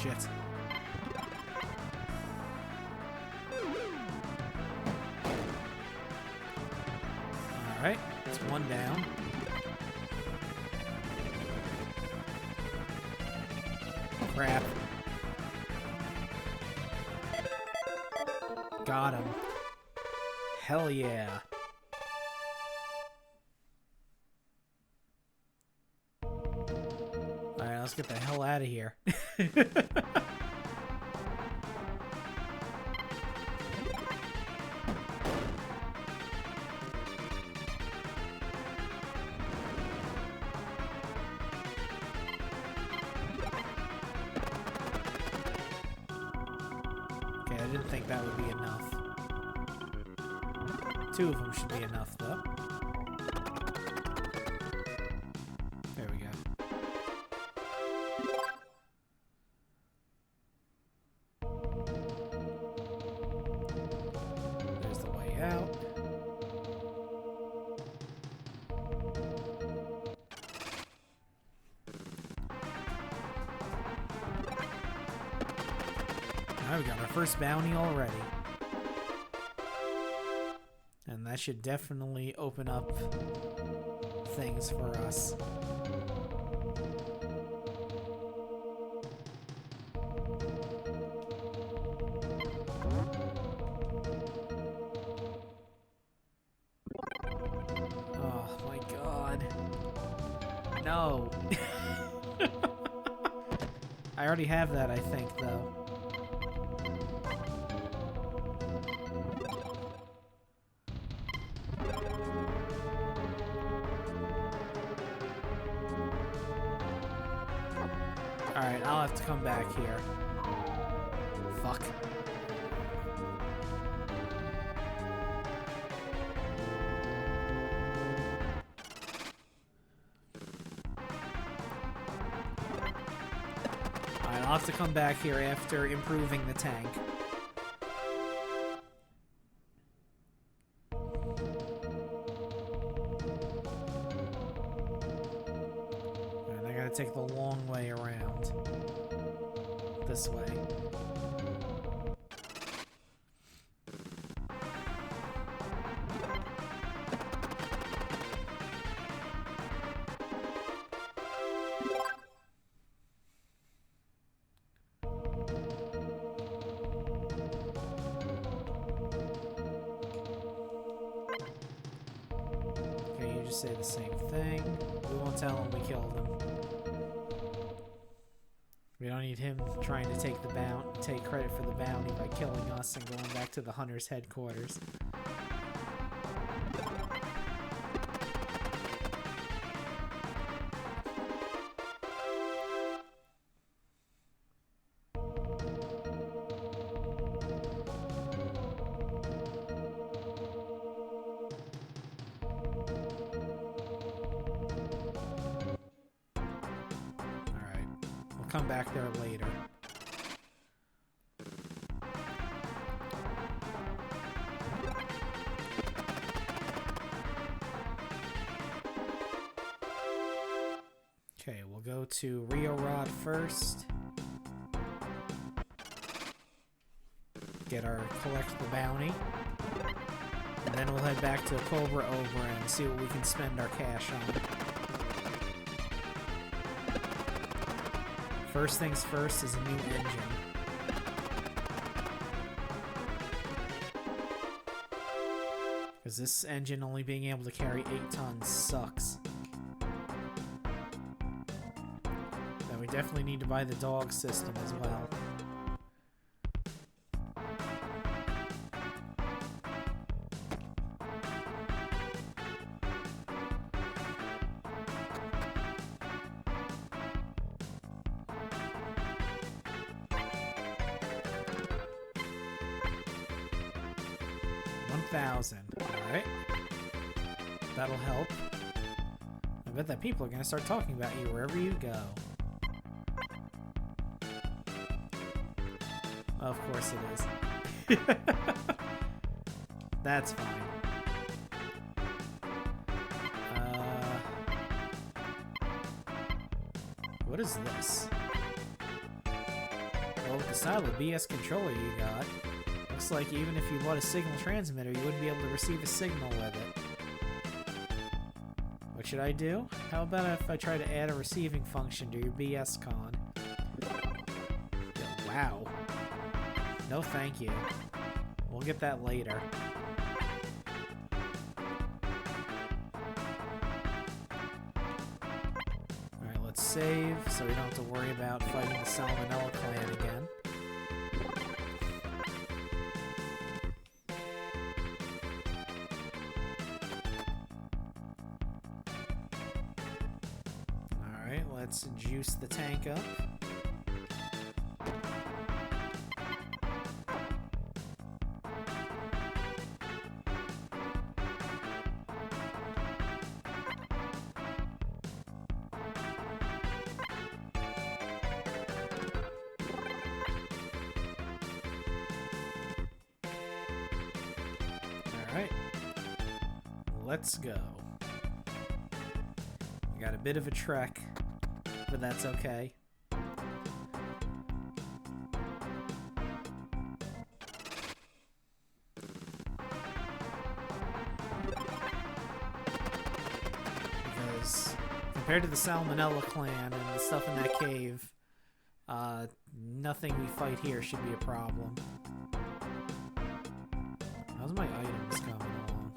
Shit. Alright, it's one down. Crap. Got him. Hell yeah. Alright, let's get the hell out of here. Okay, I didn't think that would be enough. 2 of them should be enough, though. There we go. There's the way out. Now we got our first bounty already. And that should definitely open up things for us. Oh my god. No. I already have that, I think, though. Alright, I'll have to come back here. Fuck. Alright, I'll have to come back here after improving the tank. And I gotta take the long way around. This way. Okay, you just say the same thing. We won't tell him we killed him. We don't need him trying to take credit for the bounty by killing us and going back to the hunter's headquarters. Alright, we'll come back there later. Okay, we'll go to Rio Rod first. Collect the bounty. And then we'll head back to Cobra Obra and see what we can spend our cash on. First things first is a new engine. Because this engine only being able to carry 8 tons sucks. Then we definitely need to buy the dog system as well. Alright. That'll help. I bet that people are going to start talking about you wherever you go. Of course it is. That's fine. What is this? The style of BS controller you got. Looks like even if you bought a signal transmitter, you wouldn't be able to receive a signal with it. What should I do? How about if I try to add a receiving function to your BS con? Wow. No thank you. We'll get that later. Alright, let's save so we don't have to worry about fighting the Salmonella clan again. Alright, let's juice the tank up. Alright, let's go. We got a bit of a trek, but that's okay. Because compared to the Salmonella clan and the stuff in that cave, nothing we fight here should be a problem. How's my items coming along?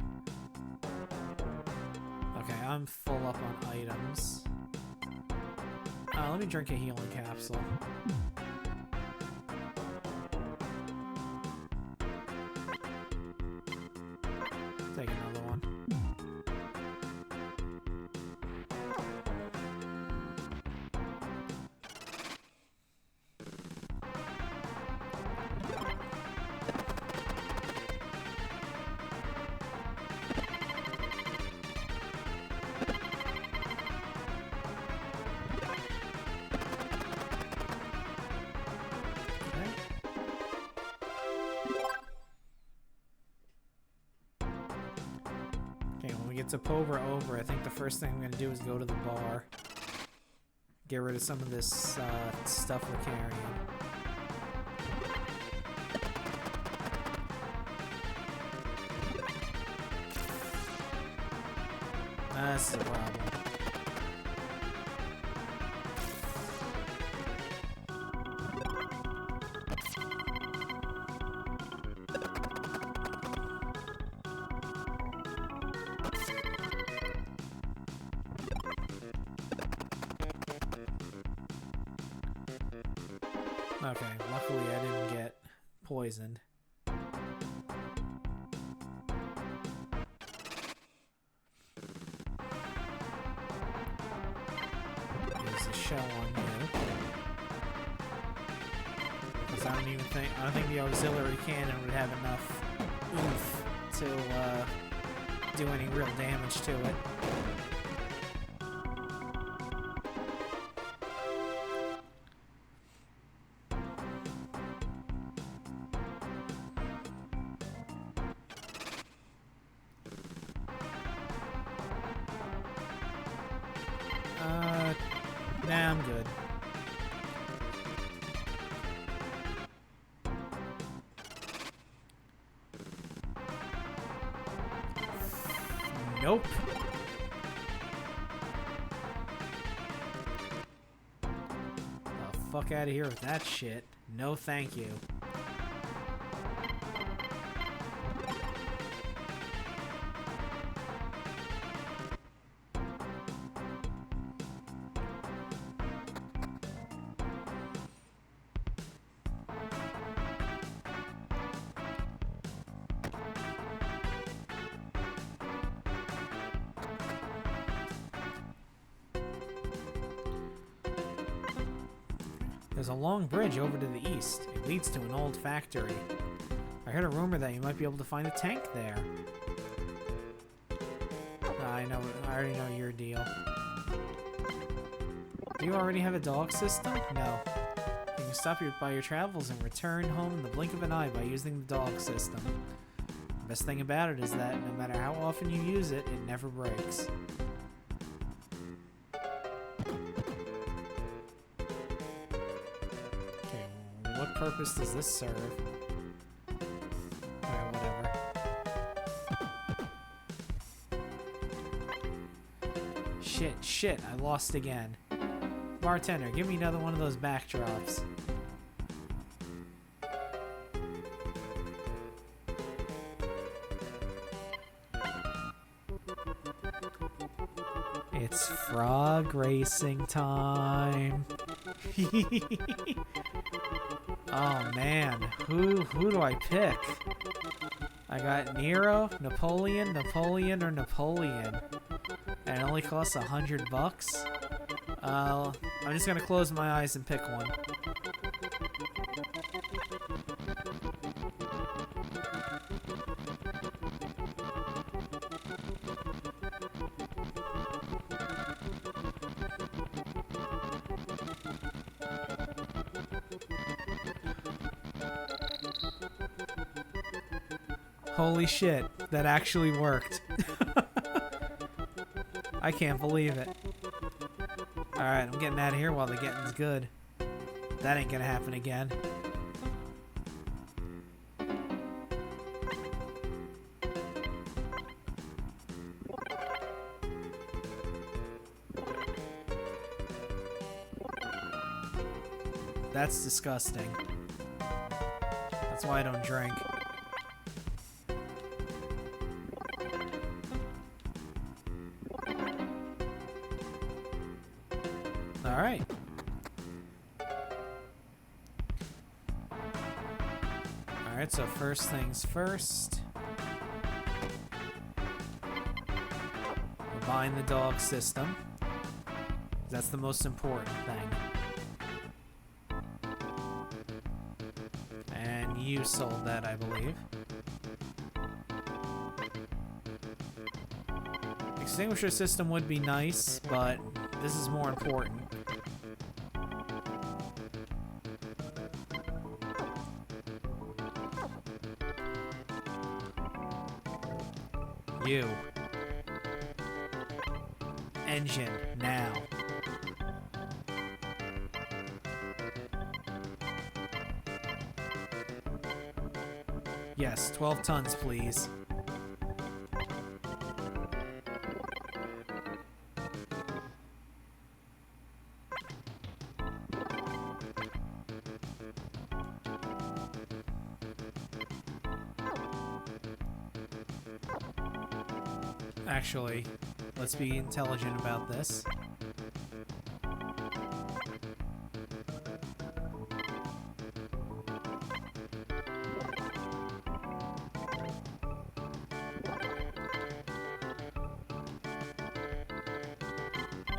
Okay, I'm full up on items. Let me drink a healing capsule. Take another one. Okay, when we get to Pover over, I think the first thing I'm going to do is go to the bar. Get rid of some of this stuff we're carrying. That's the problem. Okay, luckily I didn't get poisoned. There's a shell on you. Because I don't think the auxiliary cannon would have enough oomph to do any real damage to it. Nah, I'm good. Nope. The fuck out of here with that shit. No thank you. There's a long bridge over to the east. It leads to an old factory. I heard a rumor that you might be able to find a tank there. I already know your deal. Do you already have a dog system? No. You can stop by your travels and return home in the blink of an eye by using the dog system. The best thing about it is that no matter how often you use it, it never breaks. purpose does this serve? Alright, whatever. Shit, I lost again. Bartender, give me another one of those backdrops. It's frog racing time. Oh man, who do I pick? I got Nero, Napoleon, or Napoleon. And it only costs $100. I'm just gonna close my eyes and pick one. Holy shit, that actually worked. I can't believe it. Alright, I'm getting out of here while the getting's good. That ain't gonna happen again. That's disgusting. That's why I don't drink. Alright. Alright, so first things first. We're buying the dog system. That's the most important thing. And you sold that, I believe. Extinguisher system would be nice, but this is more important. You. Engine, now. Yes, 12 tons, please. Actually, let's be intelligent about this.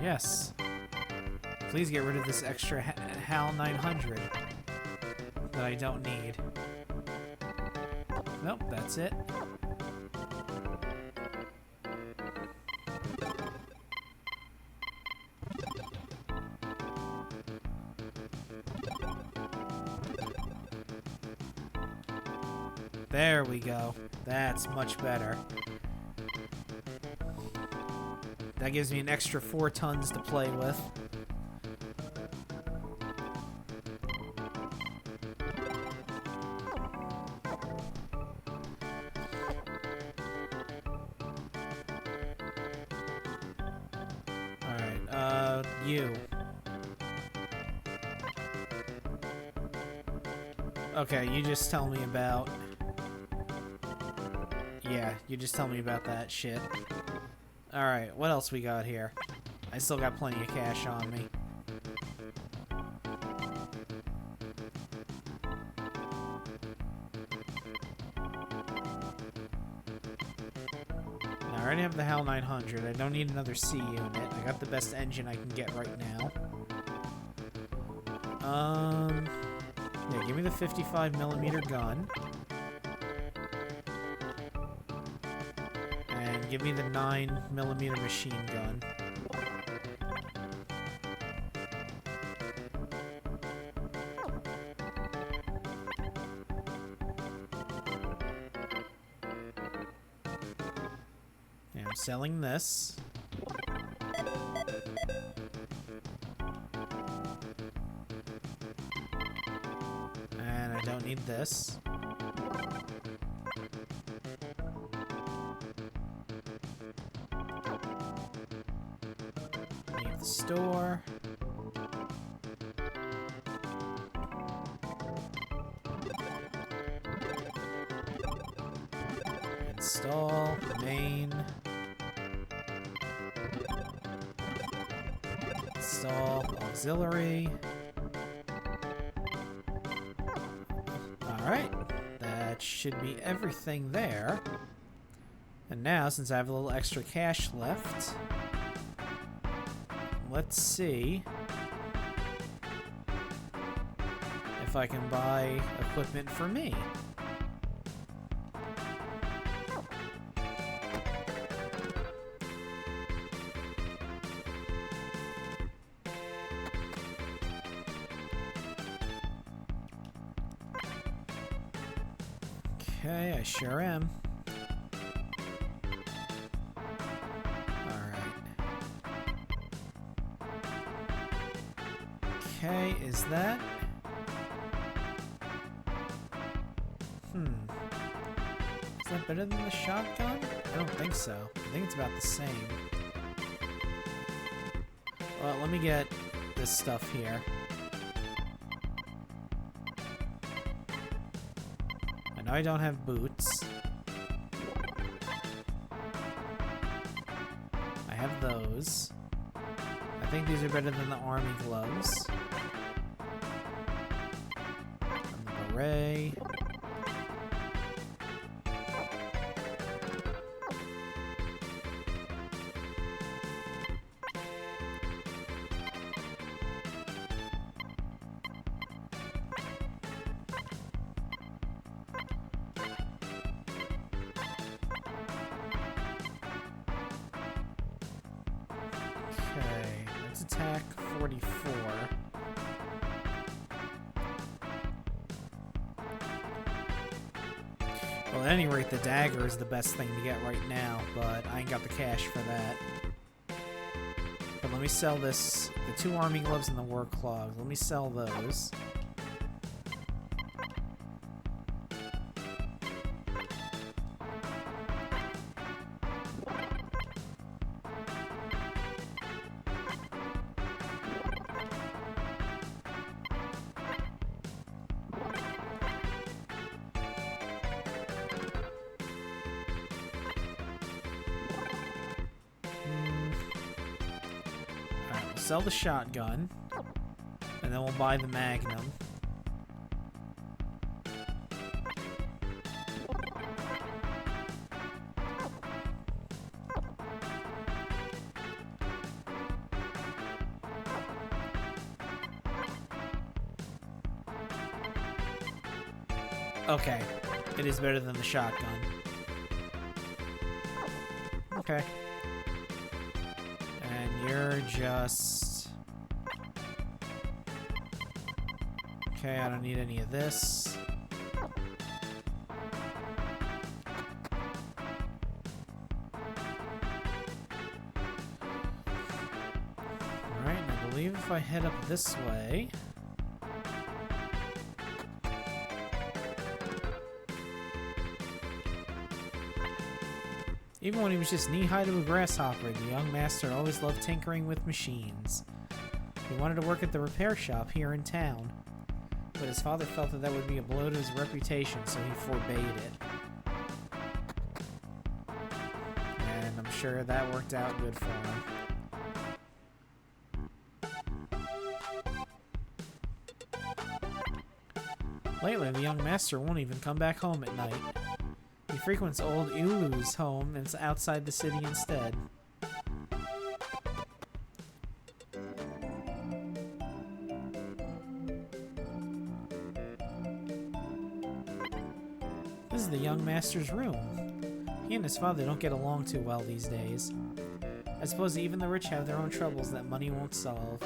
Yes. Please get rid of this extra HAL 900 that I don't need. Nope, that's it. There we go. That's much better. That gives me an extra 4 tons to play with. Alright, you. Okay, you just tell me about... Yeah, you just tell me about that shit. Alright, what else we got here? I still got plenty of cash on me. I already have the HAL 900. I don't need another C unit. I got the best engine I can get right now. Yeah, give me the 55mm gun. And give me the 9mm machine gun. And I'm selling this. don't need this. Leave the store. Install main. Install auxiliary. Alright, that should be everything there. And now, since I have a little extra cash left, let's see if I can buy equipment for me. Okay, I sure am. Alright. Okay, is that? Is that better than the shotgun? I don't think so. I think it's about the same. Well, let me get this stuff here. I don't have boots. I have those. I think these are better than the army gloves. And the beret. Okay, let's attack 44. Well, at any rate, the dagger is the best thing to get right now, but I ain't got the cash for that. But let me sell this, the 2 army gloves and the work clogs. Let me sell those. Sell the shotgun, and then we'll buy the Magnum. Okay, it is better than the shotgun. Okay. And you're just... Okay, I don't need any of this. Alright, and I believe if I head up this way... Even when he was just knee-high to a grasshopper, the young master always loved tinkering with machines. He wanted to work at the repair shop here in town, but his father felt that that would be a blow to his reputation, so he forbade it. And I'm sure that worked out good for him. Lately, the young master won't even come back home at night. He frequents old Ulu's home and is outside the city instead. This is the young master's room. He and his father don't get along too well these days. I suppose even the rich have their own troubles that money won't solve.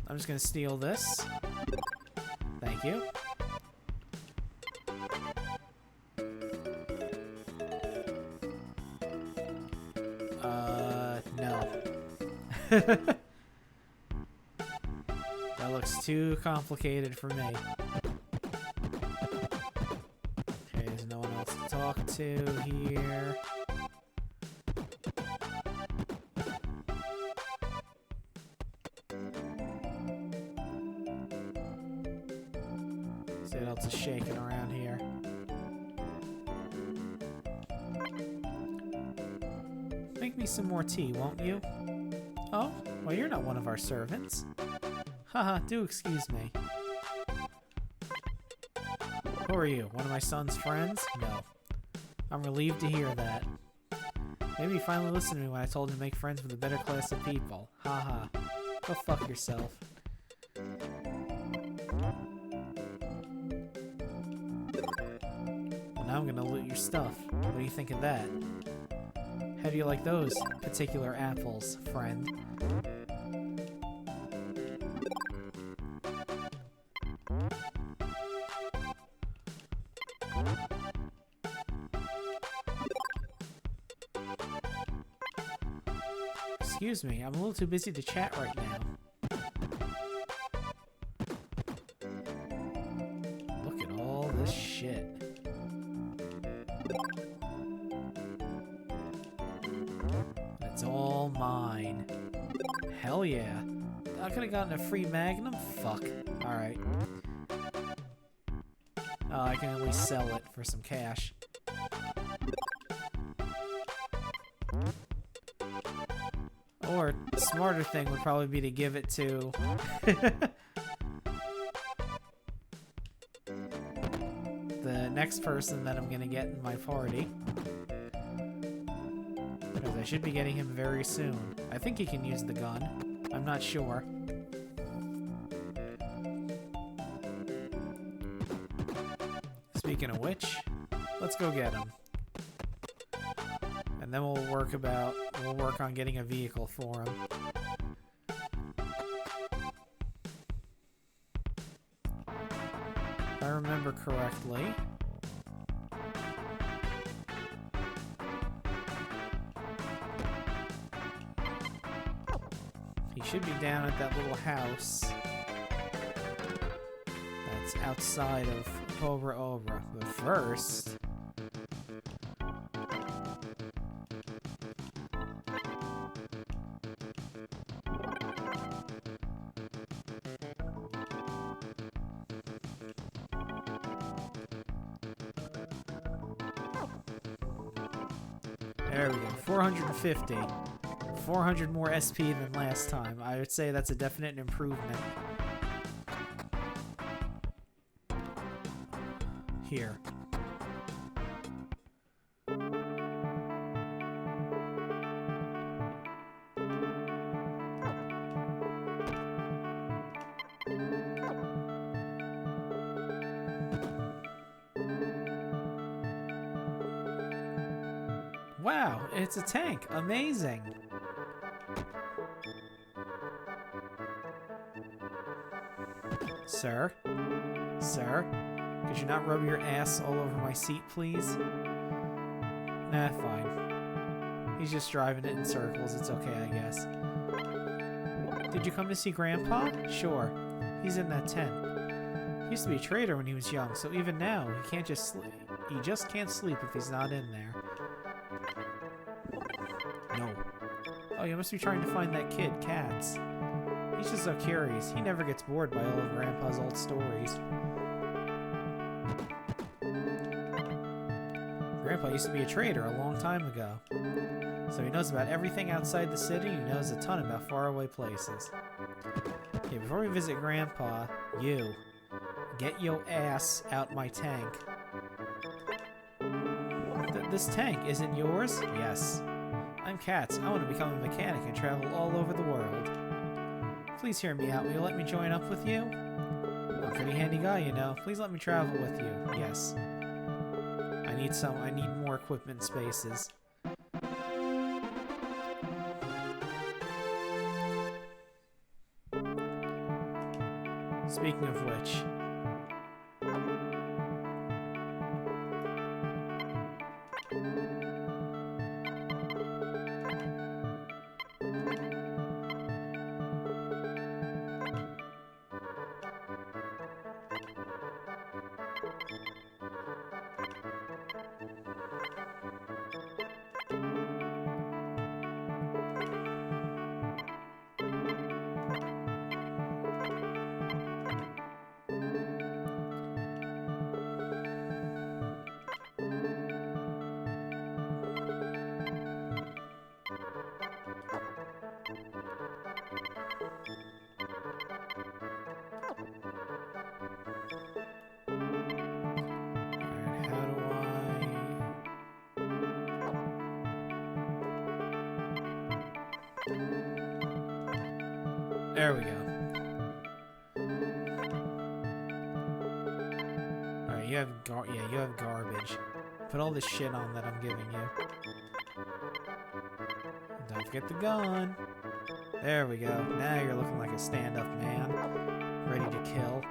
I'm just gonna steal this. Thank you. No. That looks too complicated for me. Okay, there's no one else to talk to here. See what else is shaking around here. Make me some more tea, won't you? Oh, well, you're not one of our servants. Haha, do excuse me. Who are you? One of my son's friends? No. I'm relieved to hear that. Maybe you finally listened to me when I told you to make friends with a better class of people. Haha. Go fuck yourself. Well, now I'm gonna loot your stuff. What do you think of that? How do you like those particular apples, friend? Excuse me, I'm a little too busy to chat right now. Look at all this shit. It's all mine. Hell yeah. I could have gotten a free Magnum? Fuck. Alright. Oh, I can at least sell it for some cash. Or, the smarter thing would probably be to give it to... the next person that I'm gonna get in my party. Because I should be getting him very soon. I think he can use the gun. I'm not sure. Speaking of which, let's go get him. And then we'll work on getting a vehicle for him. If I remember correctly. He should be down at that little house that's outside of Cobra Obra. But first... There we go, 450. 400 more SP than last time. I would say that's a definite improvement. Here. Wow, it's a tank. Amazing. Sir? Sir? Could you not rub your ass all over my seat, please? Nah, fine. He's just driving it in circles. It's okay, I guess. Did you come to see Grandpa? Sure. He's in that tent. He used to be a trader when he was young, so even now, he can't just sleep. He just can't sleep if he's not in there. No. Oh, you must be trying to find that kid, Katz. He's just so curious. He never gets bored by all of Grandpa's old stories. Grandpa used to be a trader a long time ago. So he knows about everything outside the city, and he knows a ton about faraway places. Okay, before we visit Grandpa, you, get your ass out my tank. This tank isn't yours? Yes. I'm Katz. I want to become a mechanic and travel all over the world. Please hear me out. Will you let me join up with you? I'm a pretty handy guy, you know. Please let me travel with you. Yes. I need more equipment spaces. Speaking of which... There we go. Alright, you have you have garbage. Put all this shit on that I'm giving you. And don't forget the gun. There we go. Now you're looking like a stand-up man. Ready to kill.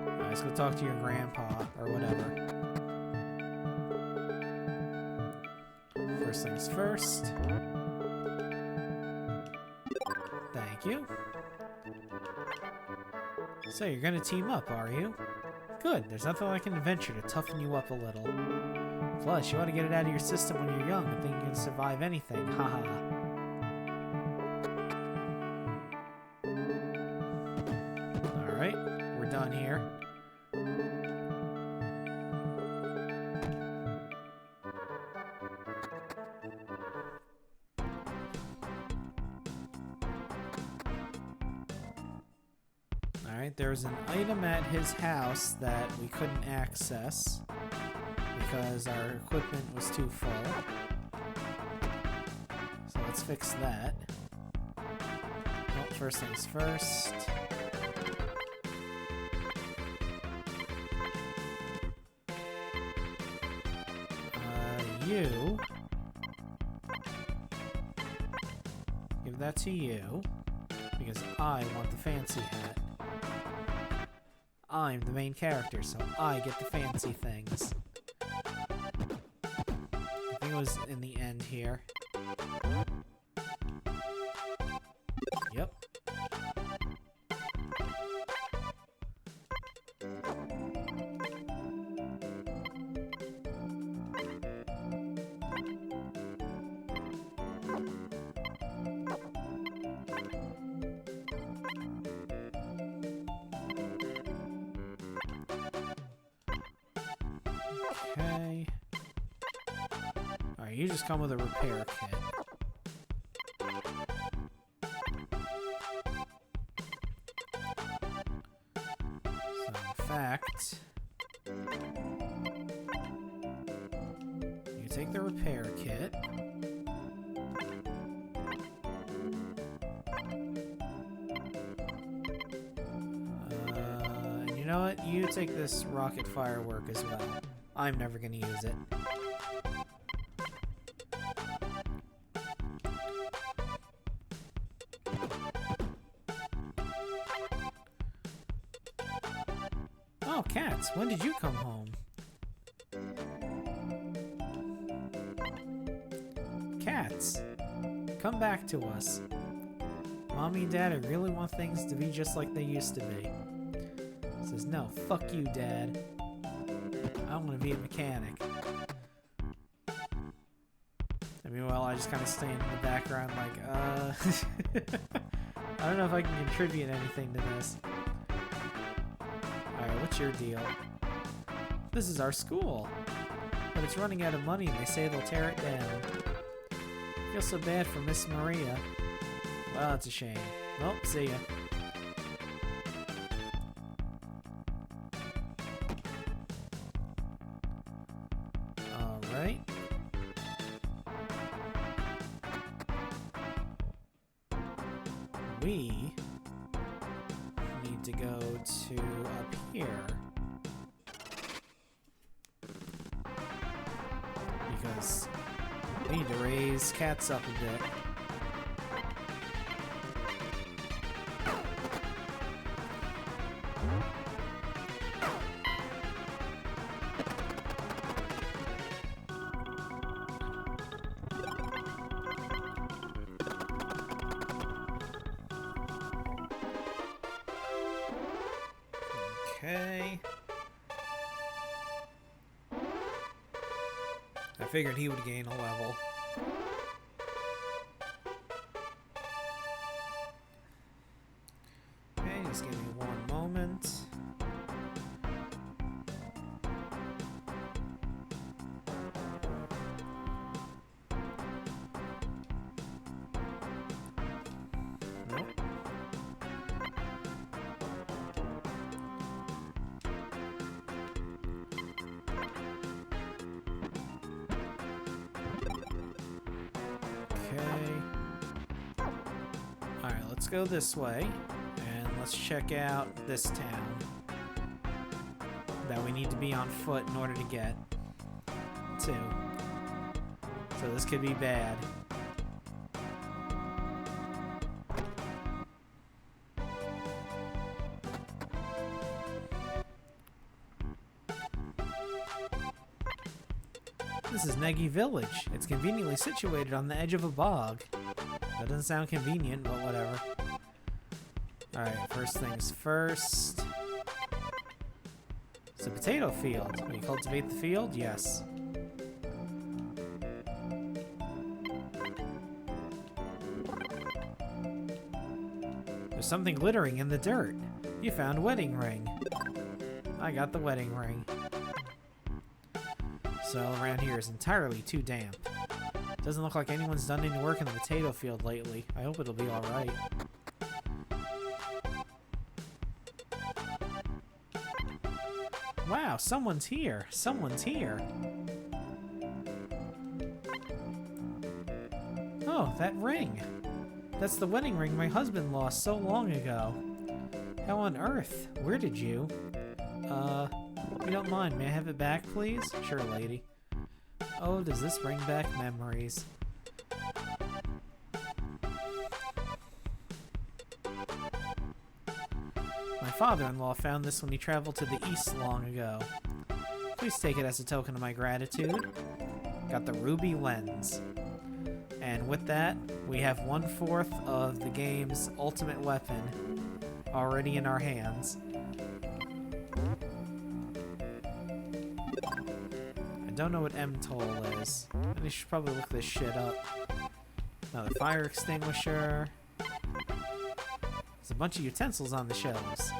Alright, let's go talk to your grandpa, or whatever. First things first. Thank you. So you're gonna team up, are you? Good, there's nothing like an adventure to toughen you up a little. Plus, you want to get it out of your system when you're young and think you can survive anything, haha. Alright, we're done here. Alright, there's an item at his house that we couldn't access because our equipment was too full. So let's fix that. Well, first things first. You. Give that to you. Because I want the fancy hat. I'm the main character, so I get the fancy things. I think it was in the end here. Yep. Okay. Alright, you just come with a repair kit. So, in fact, you take the repair kit. And you know what? You take this rocket firework as well. I'm never gonna use it. Oh, Cats, when did you come home? Cats, come back to us. Mommy and Dad really want things to be just like they used to be. Says, no, fuck you, Dad. I want to be a mechanic. And meanwhile, I just kind of stand in the background like, I don't know if I can contribute anything to this. Alright, what's your deal? This is our school. But it's running out of money and they say they'll tear it down. I feel so bad for Miss Maria. Well, it's a shame. Well, see ya. Alright. We need to go to up here. Because we need to raise Cats up a bit. Okay. I figured he would gain a level. Okay, just give me one moment. Nope. let's go this way, and let's check out this town that we need to be on foot in order to get to. So this could be bad. This is Negi Village. It's conveniently situated on the edge of a bog. That doesn't sound convenient, but whatever. Alright, first things first. It's a potato field. Can you cultivate the field? Yes. There's something glittering in the dirt. You found wedding ring. I got the wedding ring. So around here is entirely too damp. Doesn't look like anyone's done any work in the potato field lately. I hope it'll be alright. Wow, someone's here. Someone's here. Oh, that ring. That's the wedding ring my husband lost so long ago. How on earth? Where did you? If you don't mind, may I have it back, please? Sure, lady. Oh, does this bring back memories? My father-in-law found this when he traveled to the east long ago. Please take it as a token of my gratitude. Got the ruby lens. And with that, we have 1/4 of the game's ultimate weapon already in our hands. I don't know what M-Toll is. I should probably look this shit up. Another fire extinguisher. There's a bunch of utensils on the shelves.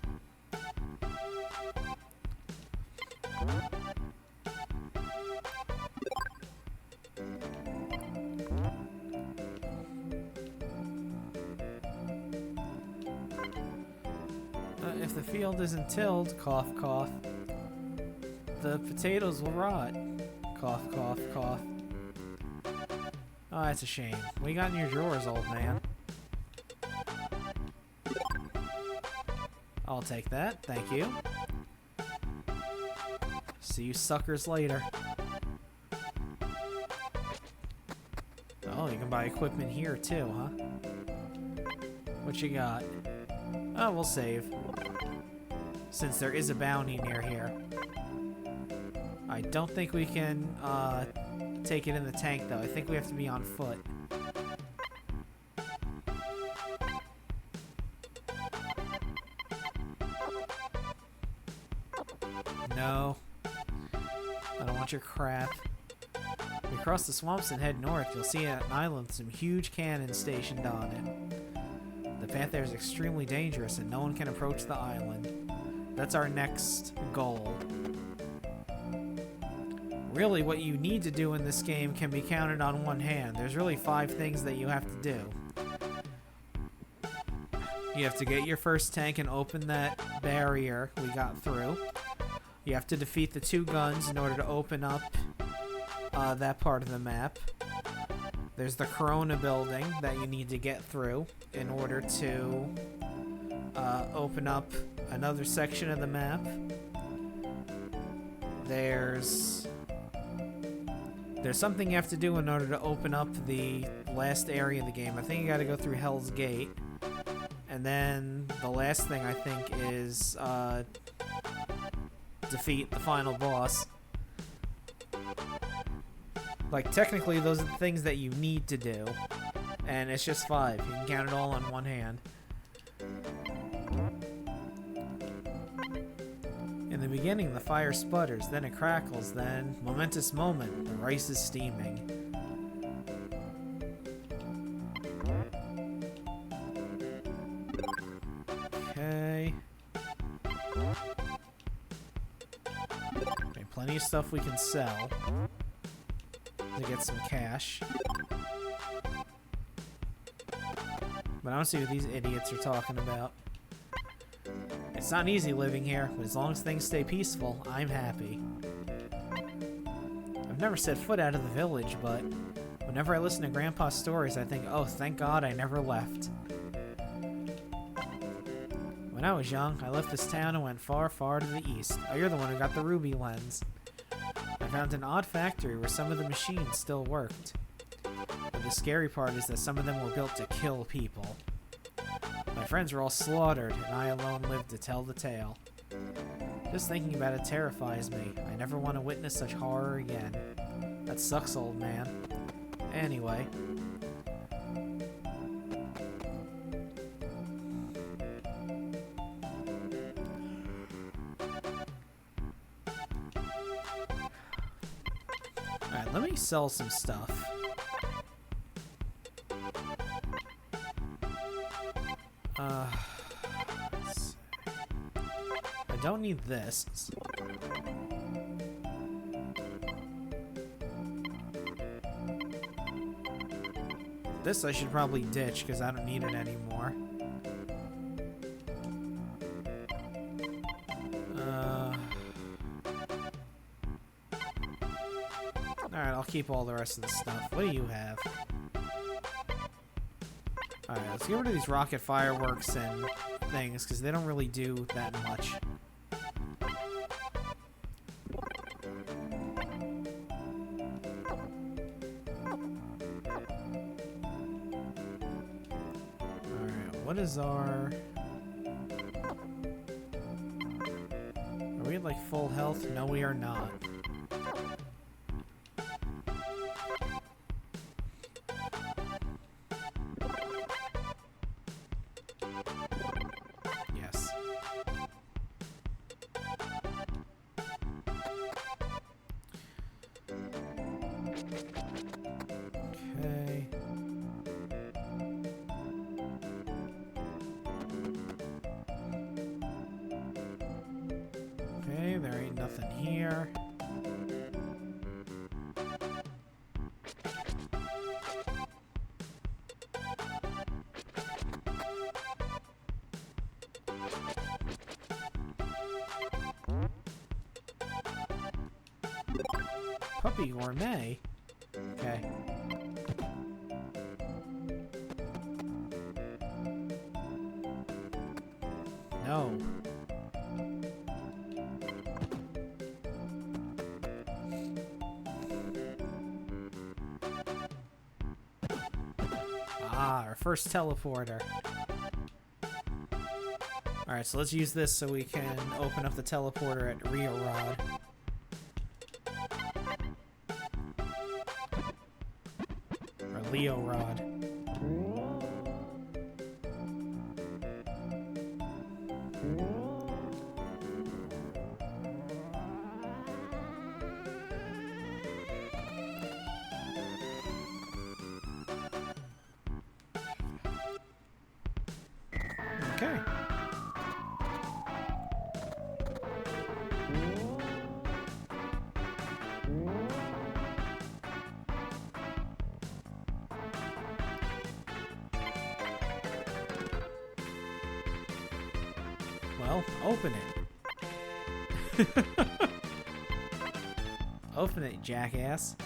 If the field isn't tilled, cough, cough, the potatoes will rot. Cough, cough, cough. Oh, that's a shame. What you got in your drawers, old man? I'll take that, thank you. See you suckers later. Oh, you can buy equipment here too, huh? What you got? Oh, we'll save. Since there is a bounty near here. I don't think we can take it in the tank, though. I think we have to be on foot. No. I don't want your crap. If you cross the swamps and head north, you'll see an island with some huge cannons stationed on it. The path there is extremely dangerous and no one can approach the island. That's our next goal. Really, what you need to do in this game can be counted on one hand. There's really 5 things that you have to do. You have to get your first tank and open that barrier we got through. You have to defeat the 2 guns in order to open up that part of the map. There's the Corona building that you need to get through in order to open up another section of the map. There's something you have to do in order to open up the last area of the game. I think you gotta go through Hell's Gate. And then the last thing I think is defeat the final boss. Like, technically those are the things that you need to do. And it's just 5. You can count it all on one hand. In the beginning, the fire sputters, then it crackles, then momentous moment, the rice is steaming. Okay. Okay, plenty of stuff we can sell to get some cash. But I don't see what these idiots are talking about. It's not easy living here, but as long as things stay peaceful, I'm happy. I've never set foot out of the village, but whenever I listen to Grandpa's stories, I think, oh, thank God I never left. When I was young, I left this town and went far, far to the east. Oh, you're the one who got the ruby lens. I found an odd factory where some of the machines still worked. But the scary part is that some of them were built to kill people. My friends were all slaughtered, and I alone lived to tell the tale. Just thinking about it terrifies me. I never want to witness such horror again. That sucks, old man. Anyway. Alright, let me sell some stuff. I don't need this. This I should probably ditch because I don't need it anymore. Alright, I'll keep all the rest of the stuff. What do you have? Alright, let's get rid of these rocket fireworks and things because they don't really do that much. What is our... Are we at like full health? No, we are not. Yes. Okay. There ain't nothing here. Puppy gourmet? Okay. No. Ah, our first teleporter. Alright, so let's use this so we can open up the teleporter at Rio Rod. Or Leo Rod. Okay. Well, open it. Open it, jackass.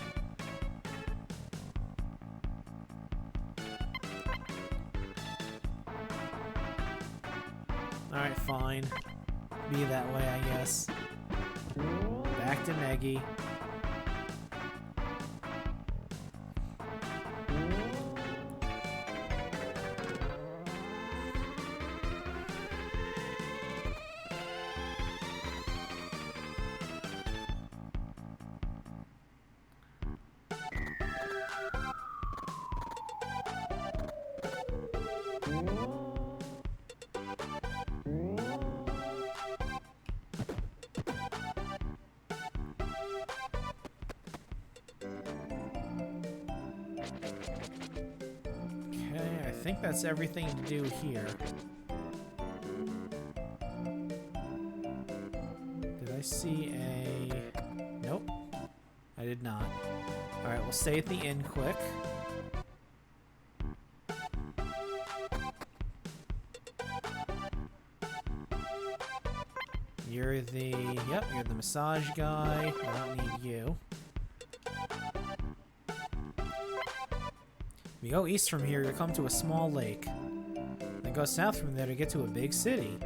Alright, fine. Be that way, I guess. Back to Meggy. Okay, I think that's everything to do here. Did I see a... Nope. I did not. Alright, we'll stay at the inn quick. You're the... Yep, you're the massage guy. I don't need you. If you go east from here, you'll come to a small lake. Then go south from there to get to a big city.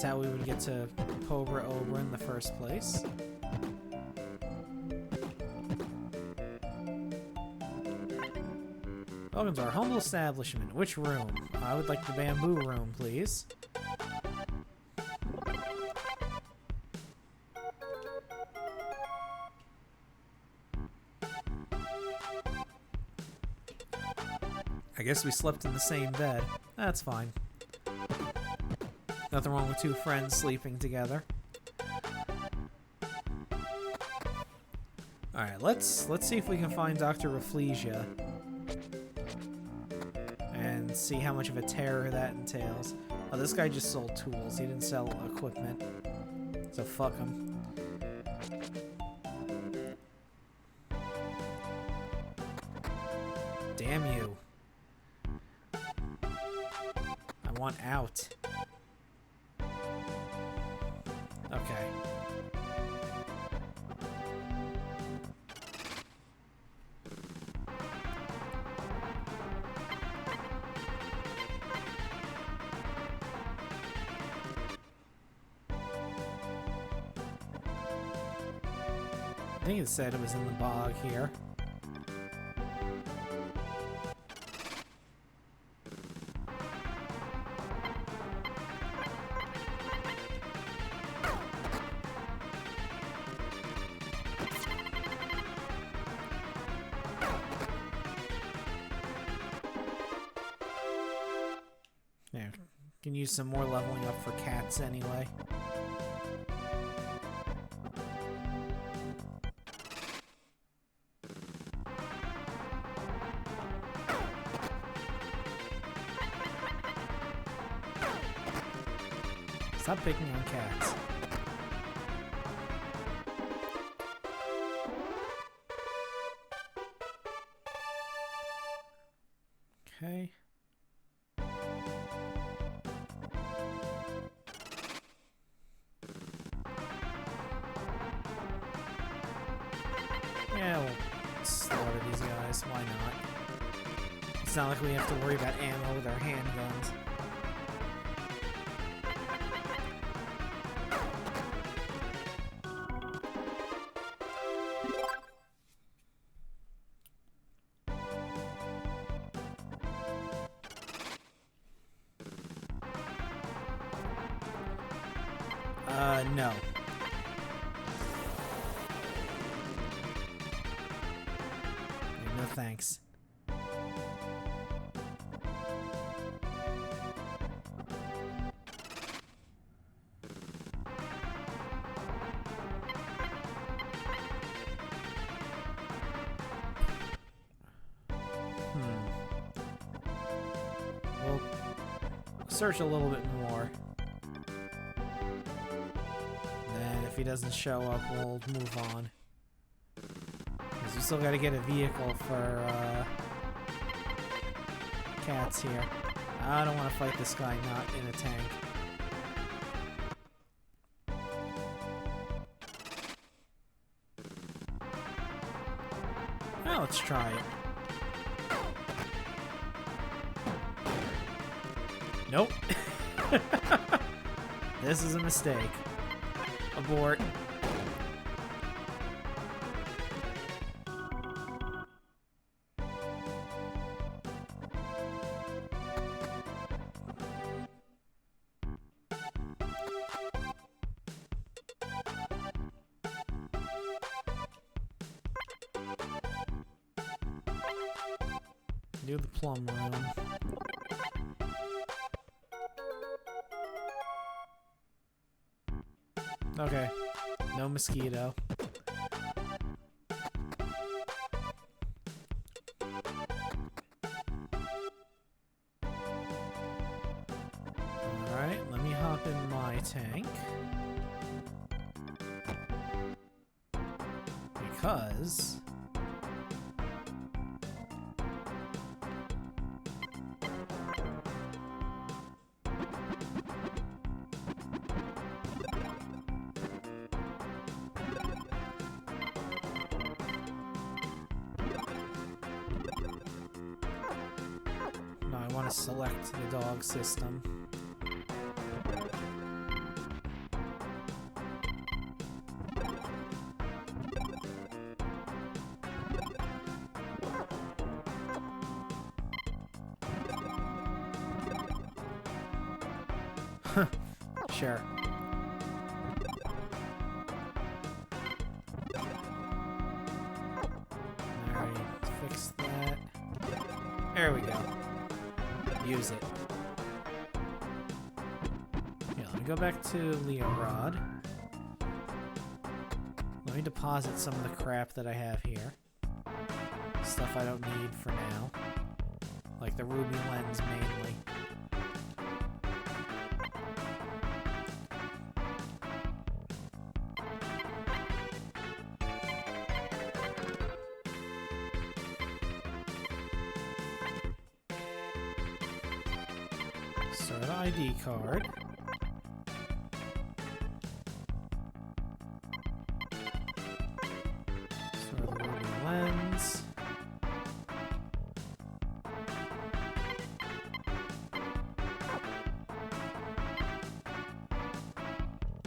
That's how we would get to Cobra Obra in the first place. Welcome to our humble establishment. Which room? I would like the bamboo room, please. I guess we slept in the same bed. That's fine. Nothing wrong with two friends sleeping together. Alright, let's see if we can find Dr. Rafflesia. And see how much of a terror that entails. Oh, this guy just sold tools. He didn't sell equipment. So fuck him. Damn you. I want out. Okay. I think it said it was in the bog here. Yeah, can use some more leveling up for cats anyway. Stop picking on cats. Okay. Yeah, we'll slaughter these guys. Why not? It's not like we have to worry about ammo with our handguns. No. No thanks. We'll search a little bit more. If he doesn't show up, we'll move on. Because we still gotta get a vehicle for, cats here. I don't want to fight this guy not in a tank. Now let's try it. Nope. This is a mistake. Abort. Do the plum room. Okay. No mosquito. Alright, let me hop in my tank. Because... I want to select the dog system. Sure. Alright, fix that. There we go. Use it. Yeah, let me go back to Leorod. Let me deposit some of the crap that I have here. Stuff I don't need for now. Like the ruby lens mainly. Start ID card. Start the ruby lens.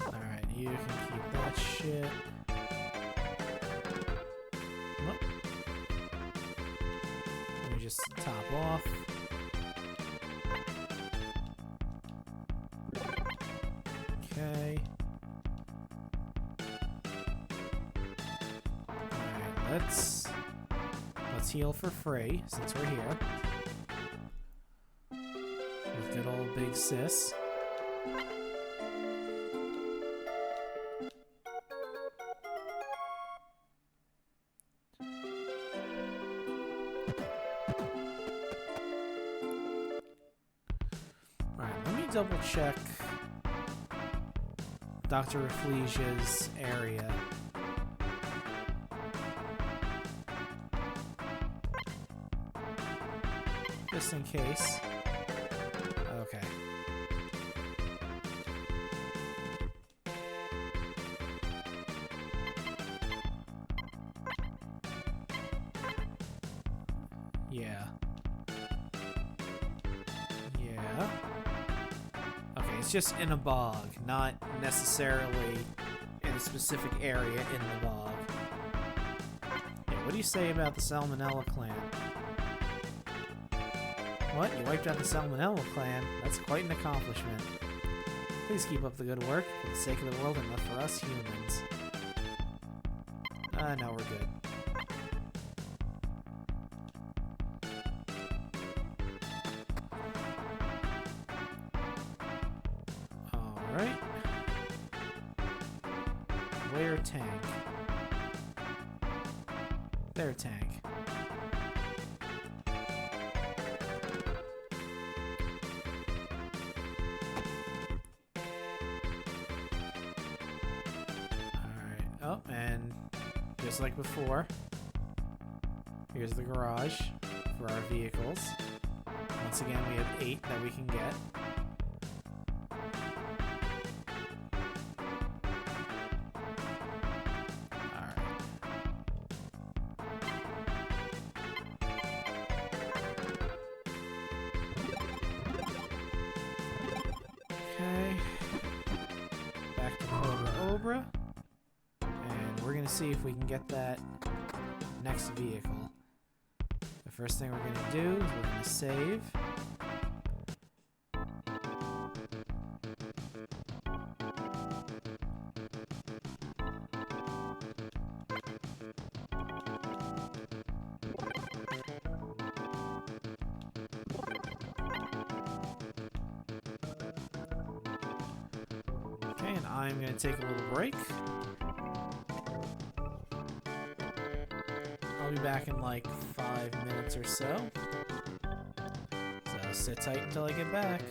Alright, you can keep that shit. Whoop. Let me just top off. Okay. Alright, let's heal for free since we're here. With good old Big Sis. Alright, let me double check Dr. Rafflesia's area. Just in case. Okay. Yeah. Yeah. Okay, it's just in a bog, not necessarily in a specific area in the bog. Yeah, what do you say about the Salmonella clan? What? You wiped out the Salmonella clan? That's quite an accomplishment. Please keep up the good work, for the sake of the world and not for us humans. No, we're good. Alright. Where tank? There tank. Oh, and just like before, here's the garage for our vehicles. Once again, we have 8 that we can get. Alright. Okay. Back to Cobra Obra. We're gonna see if we can get that next vehicle. The first thing we're gonna do is we're gonna save. Okay, and I'm gonna take a little break. I'll be back in like 5 minutes or so. So sit tight until I get back.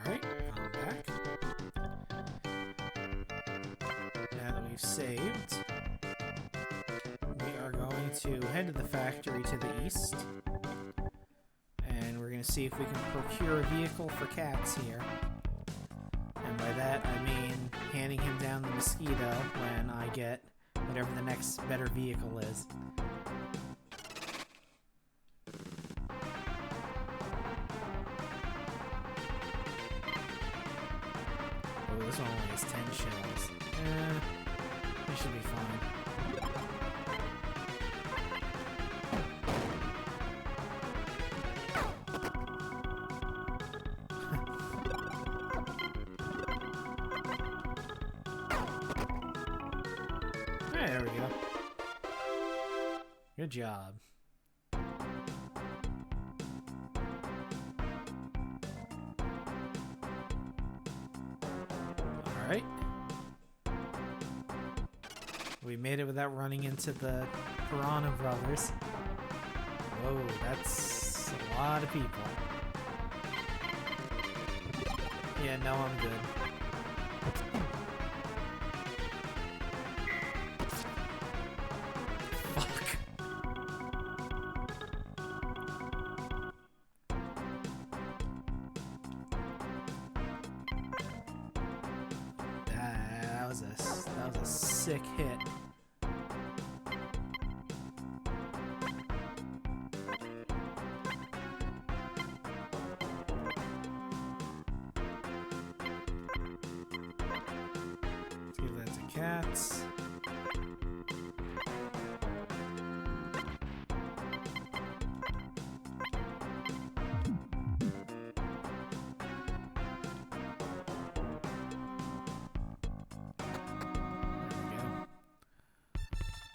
Alright, I'm back. Now that we've saved, we are going to head to the factory to the east. And we're going to see if we can procure a vehicle for Cats here. And by that, I mean handing him down the Mosquito when I get whatever the next better vehicle is. Oh, this one only has 10 shells. It should be fine. Alright, there we go. Good job. Alright. We made it without running into the Piranha Brothers. Whoa, that's a lot of people. Yeah, no, I'm good. Fuck. That was a sick hit. Let's give that to Cats.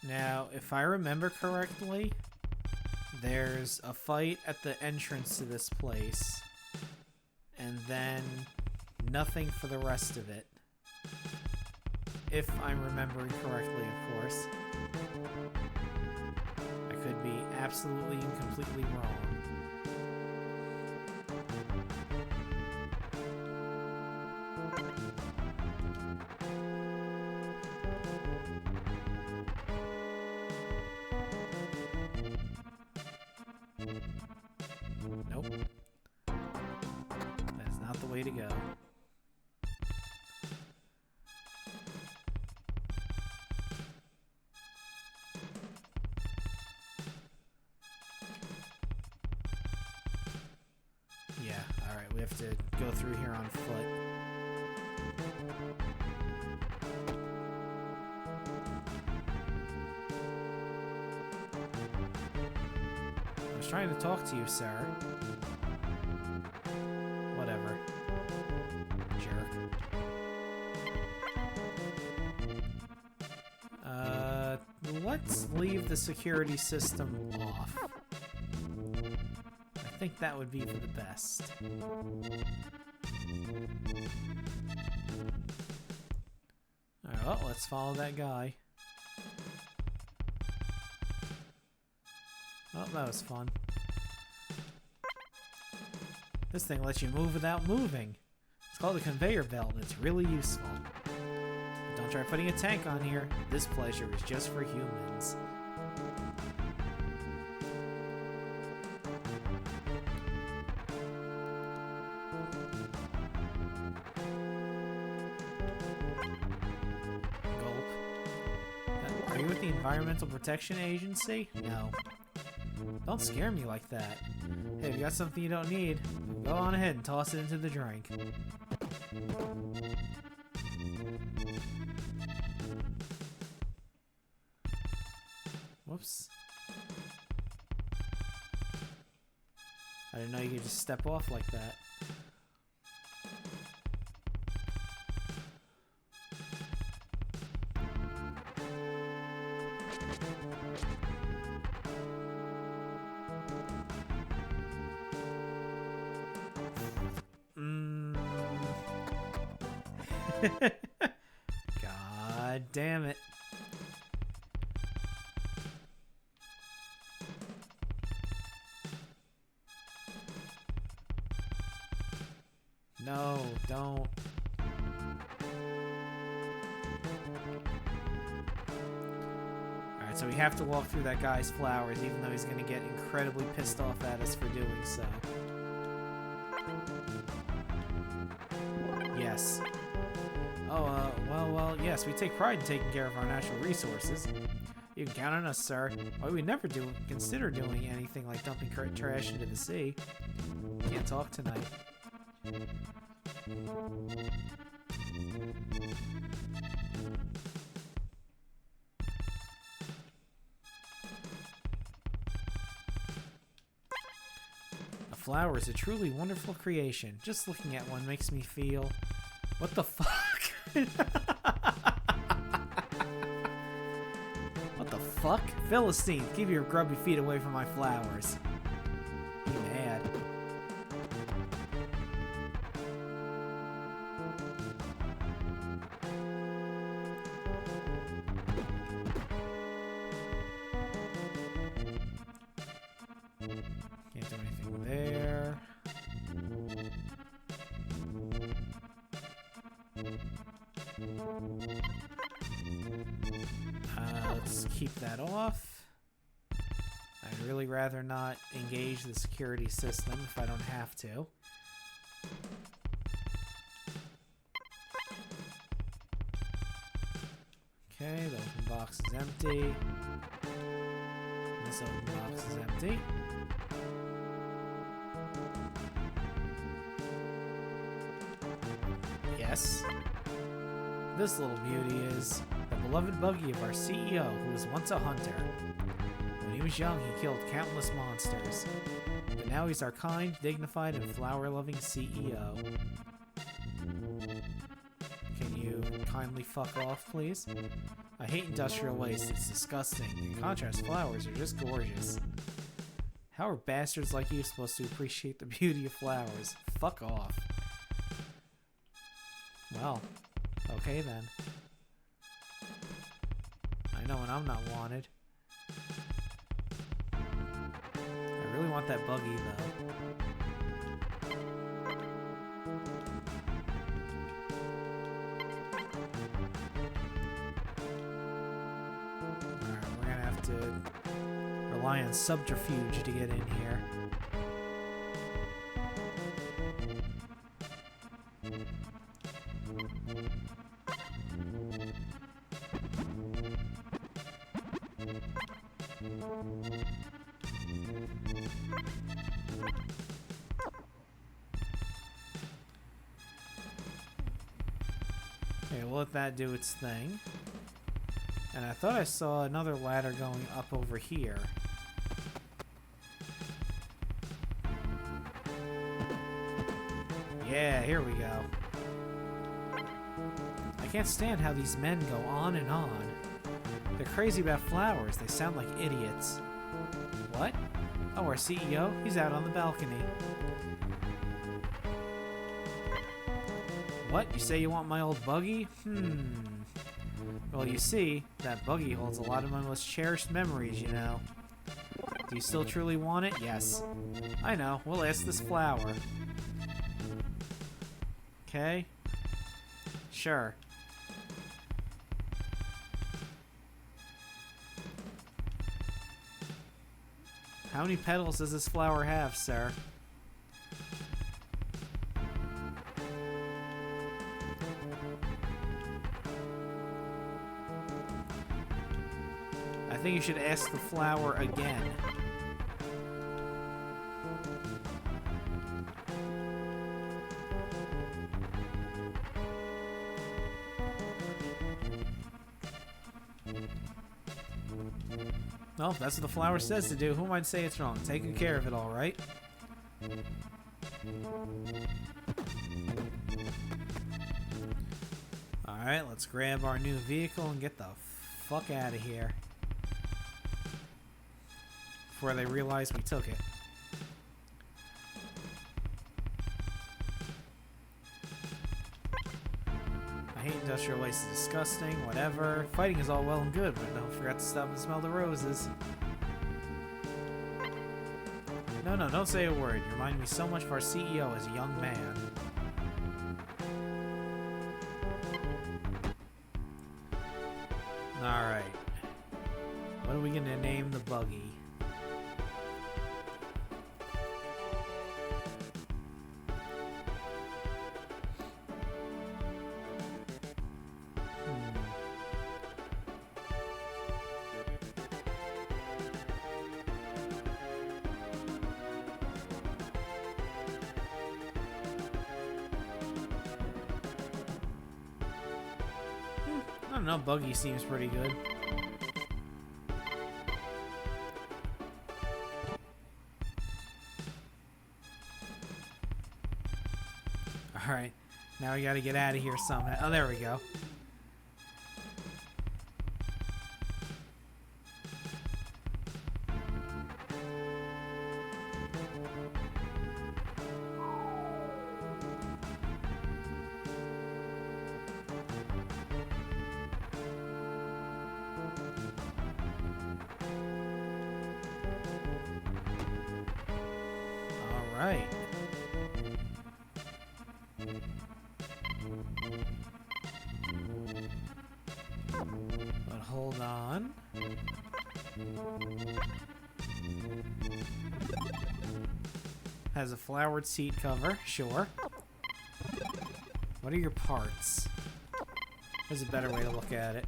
Now, if I remember correctly, there's a fight at the entrance to this place, and then nothing for the rest of it. If I'm remembering correctly, of course. I could be absolutely and completely wrong. Nope. That's not the way to go. Yeah, alright, we have to go through here on foot. I was trying to talk to you, sir. Whatever. Jerk. Let's leave the security system off. I think that would be for the best. Alright, well, let's follow that guy. Oh, that was fun. This thing lets you move without moving. It's called a conveyor belt, and it's really useful. But don't try putting a tank on here. This pleasure is just for humans. Gulp. Are you with the Environmental Protection Agency? No. Don't scare me like that. Hey, if you got something you don't need, go on ahead and toss it into the drink. Whoops. I didn't know you could just step off like that. God damn it. No, don't. Alright, so we have to walk through that guy's flowers, even though he's gonna get incredibly pissed off at us for doing so. Yes. Oh, well, yes, we take pride in taking care of our natural resources. You can count on us, sir. Why we never consider doing anything like dumping trash into the sea. Can't talk tonight. A flower is a truly wonderful creation. Just looking at one makes me feel... What the fuck? What the fuck? Philistine, keep your grubby feet away from my flowers. Be mad. Can't do anything there. Let's keep that off. I'd really rather not engage the security system if I don't have to. Okay, the open box is empty. This open box is empty. Yes. This little beauty is the beloved buggy of our CEO, who was once a hunter. When he was young, he killed countless monsters. But now he's our kind, dignified, and flower-loving CEO. Can you kindly fuck off, please? I hate industrial waste. It's disgusting. In contrast, flowers are just gorgeous. How are bastards like you supposed to appreciate the beauty of flowers? Fuck off. Well, okay then. I know when I'm not wanted. want that buggy, though. Alright, we're gonna have to rely on subterfuge to get in here. Okay, we'll let that do its thing. And I thought I saw another ladder going up over here. Yeah, here we go. I can't stand how these men go on and on. They're crazy about flowers. They sound like idiots. What? Oh, our CEO? He's out on the balcony. What? You say you want my old buggy? Well, you see, that buggy holds a lot of my most cherished memories, you know. Do you still truly want it? Yes. I know. We'll ask this flower. Okay? Sure. How many petals does this flower have, sir? I think you should ask the flower again. Well, that's what the flower says to do. Who might say it's wrong? Taking care of it, all right? Alright, let's grab our new vehicle and get the fuck out of here. Before they realize we took it. I hate industrial waste, is disgusting, whatever. Fighting is all well and good, but don't forget to stop and smell the roses. No, don't say a word. You remind me so much of our CEO as a young man. Alright. What are we gonna name the buggy? I don't know, buggy seems pretty good. Alright, now we gotta get out of here somehow. Oh, there we go. Alright. But hold on. Has a flowered seat cover, sure. What are your parts? There's a better way to look at it.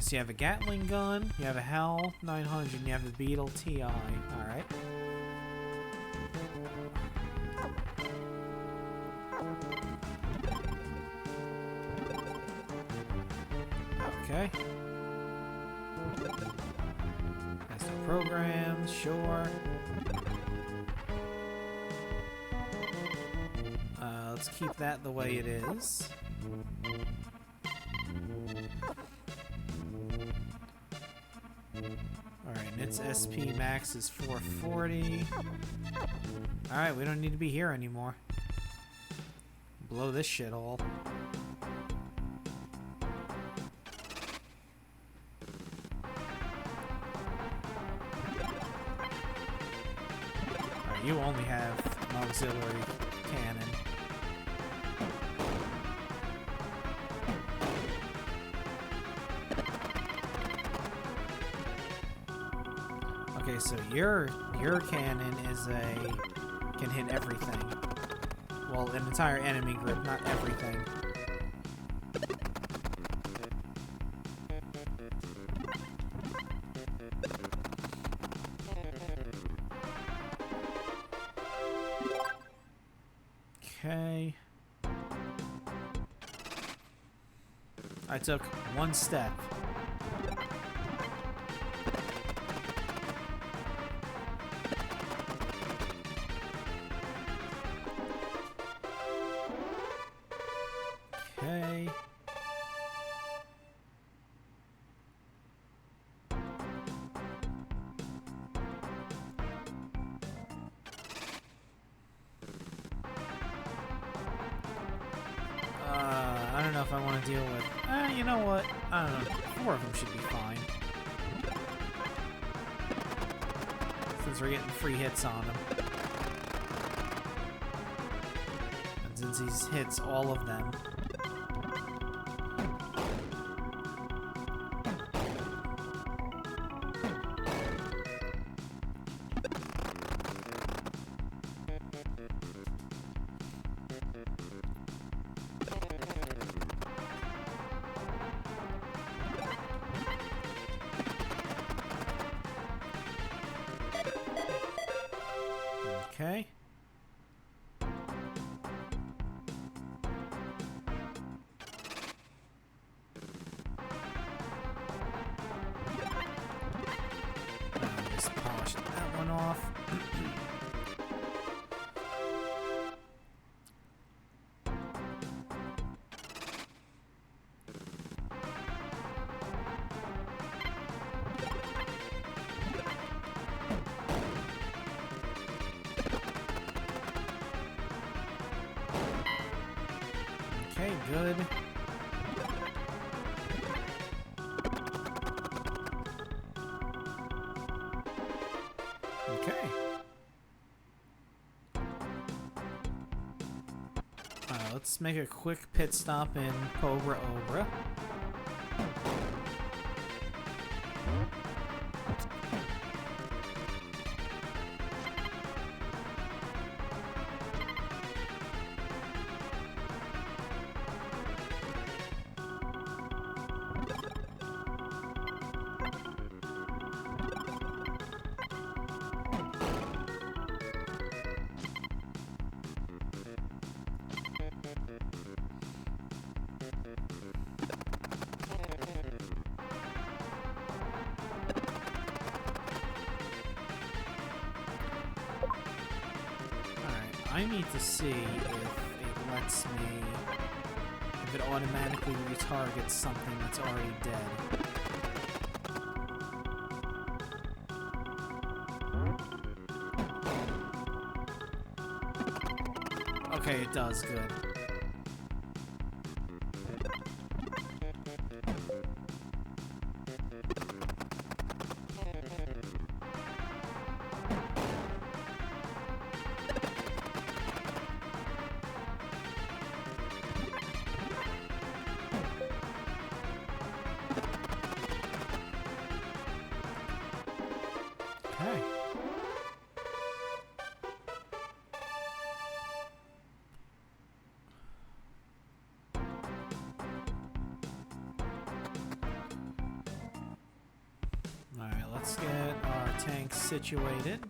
So you have a Gatling gun, you have a HAL 900, and you have a Beetle TI. Alright. Okay. Has no programs, sure. Let's keep that the way it is. Alright, and its SP max is 440. Alright, we don't need to be here anymore. Blow this shithole. Alright, you only have an auxiliary cannon. Okay, so your cannon is can hit everything. Well, an entire enemy group, not everything. Okay. I took one step. Okay. I don't know if I want to deal with... you know what? I don't know. 4 of them should be fine. Since we're getting free hits on them. And since he hits all of them. Okay. Just polish that one off. Okay, good. Okay. Let's make a quick pit stop in Cobra Obra. I need to see if it lets me... if it automatically retargets something that's already dead. Okay, it does. Good. Okay. Alright, let's get our tanks situated.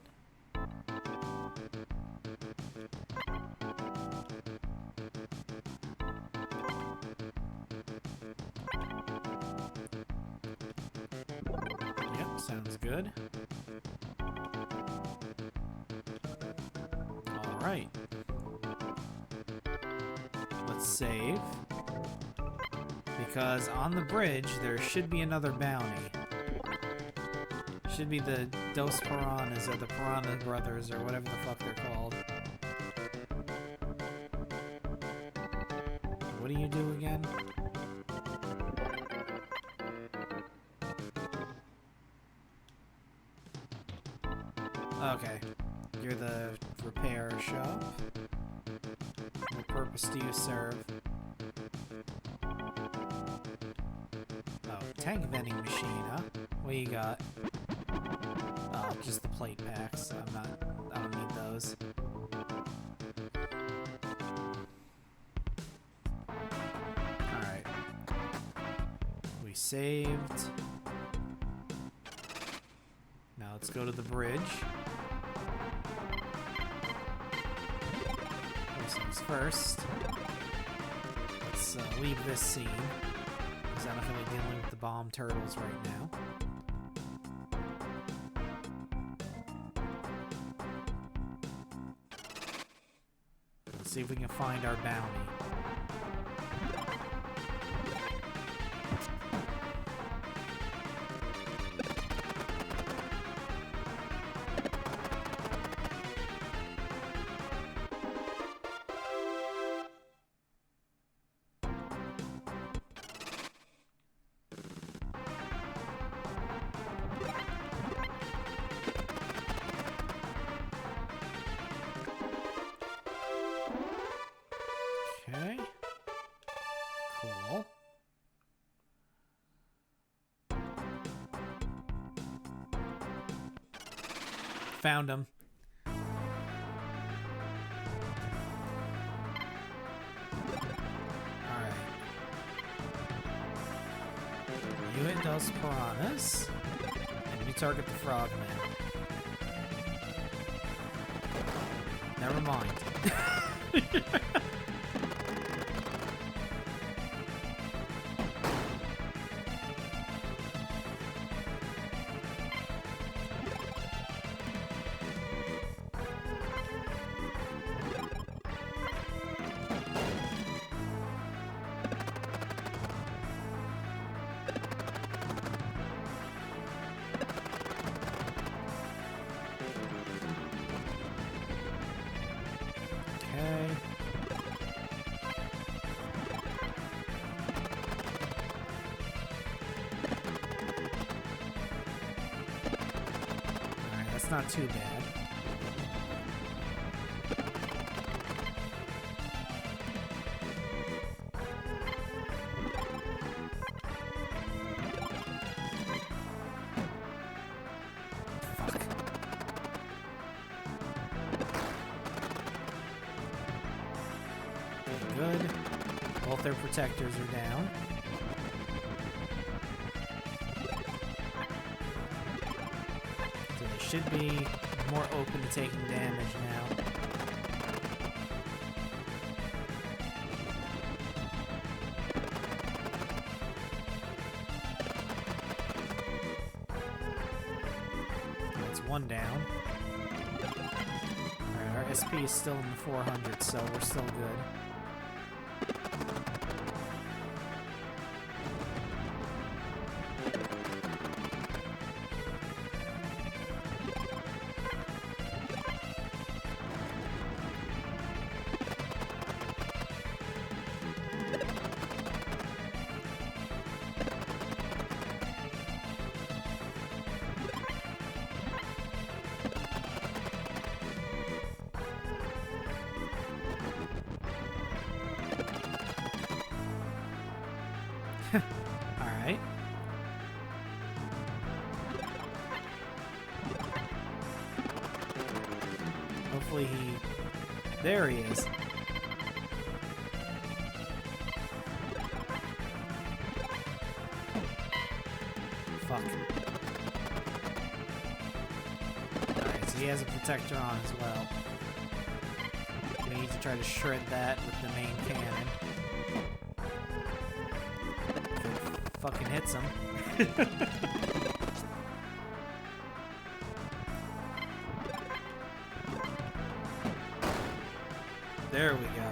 Yep, sounds good. Alright. Let's save. Because on the bridge, there should be another bounty. Should be the Dos Piranhas or the Piranha Brothers or whatever the fuck they're called. What do you do again? Okay. You're the repair shop. What purpose do you serve? Oh, tank vending machine, huh? What you got? Oh, just the plate packs. I don't need those. Alright. We saved. Now let's go to the bridge. First things first. Let's leave this scene, because I don't feel like dealing with the bomb turtles right now. Let's see if we can find our bounty. Okay. Cool. Found him. Alright. You hit those piranhas, and you target the frogman. Never mind. Okay. Alright, that's not too bad. Fuck. Good. Both their protectors are down. So they should be more open to taking damage now. That's one down. Alright, our SP is still in the 400s, so we're still good. Alright. Hopefully he... There he is. Fuck. Alright, so he has a protector on as well. We need to try to shred that with the main cannon. Fucking hits him. There we go.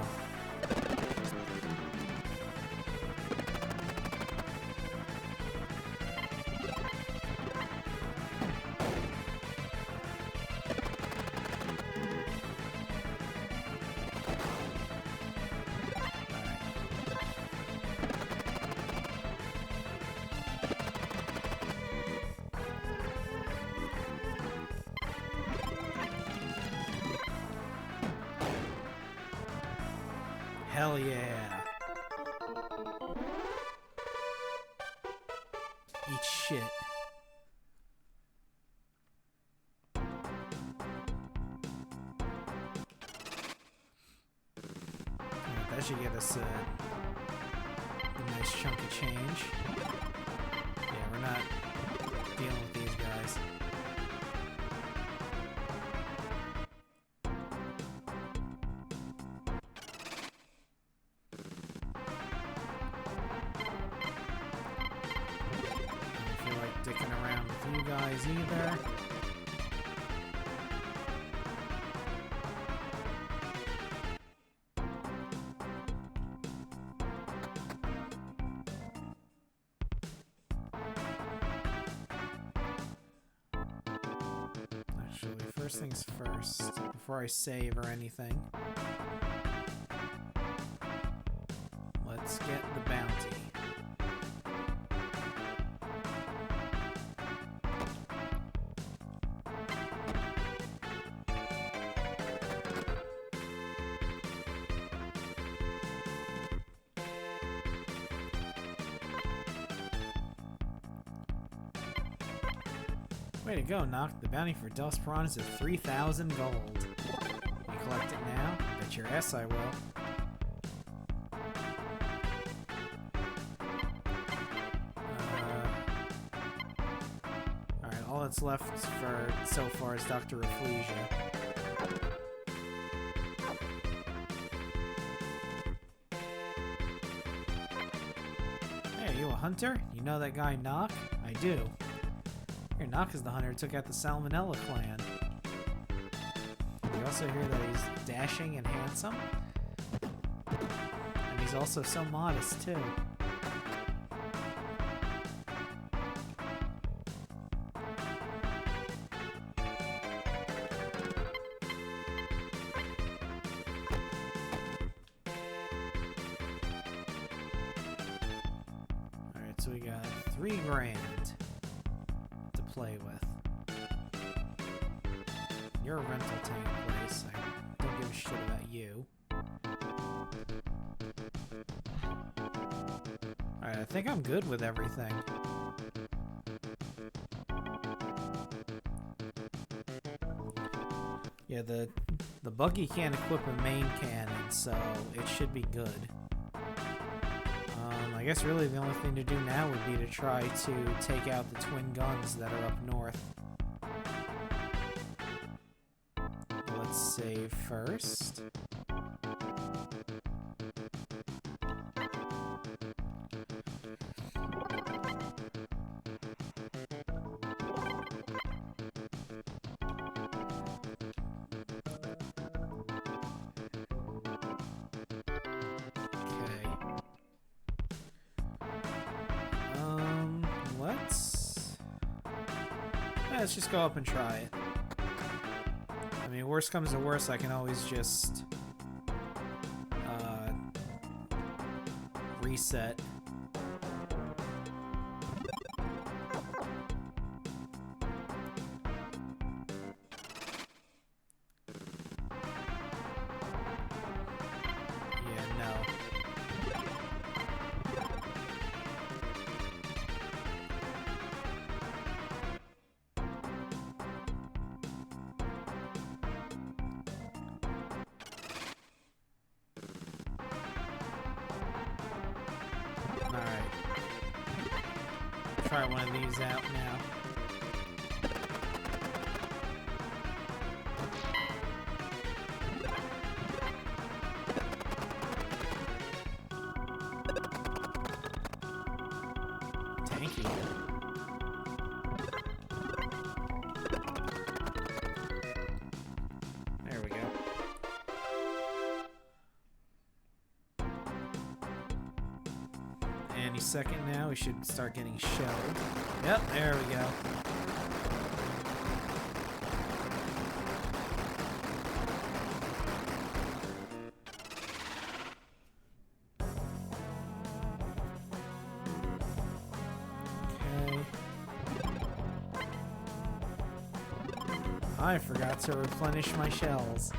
Hell yeah. Eat shit. Alright, that should get us a nice chunk of change. Yeah, we're not dealing with these guys. Dicking around with you guys either. Actually, first things first, before I save or anything, let's get the bounty. Way to go, Nock. The bounty for Dust Prawn is at 3,000 gold. You collect it now? Bet your ass I will. Alright, all that's left for so far is Dr. Rafflesia. Hey, are you a hunter? You know that guy Nock? I do. Here, Nock is the hunter who took out the Salmonella clan. You also hear that he's dashing and handsome? And he's also so modest, too. Alright, so we got 3 grand. Play with. You're a rental tank place. I don't give a shit about you. Alright, I think I'm good with everything. Yeah, the buggy can't equip a main cannon, so it should be good. I guess really the only thing to do now would be to try to take out the twin guns that are up north. Let's save first. Let's just go up and try it. I mean, worst comes to worst, I can always just reset. Yeah, no. Try one of these out now. Tanky. There we go. Any second now, we should start getting shelled. Yep, there we go. Okay. I forgot to replenish my shells.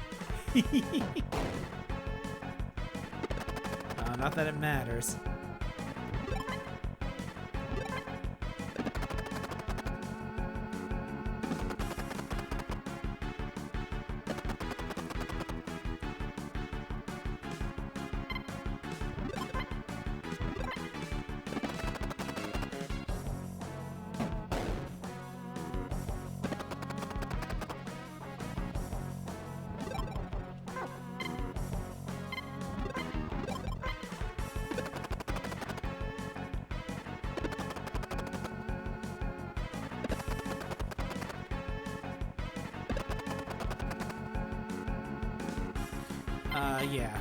Not that it matters. Yeah.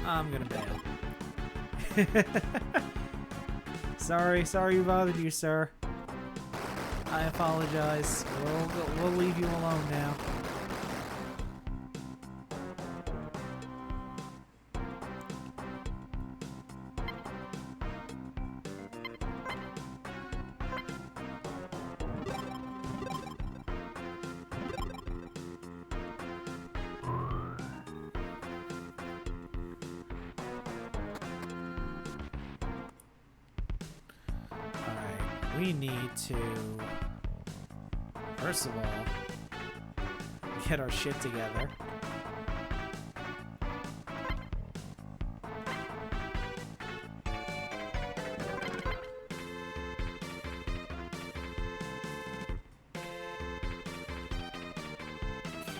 I'm gonna bail. Sorry we bothered you, sir. I apologize. We'll leave you alone now. We need to, first of all, get our shit together.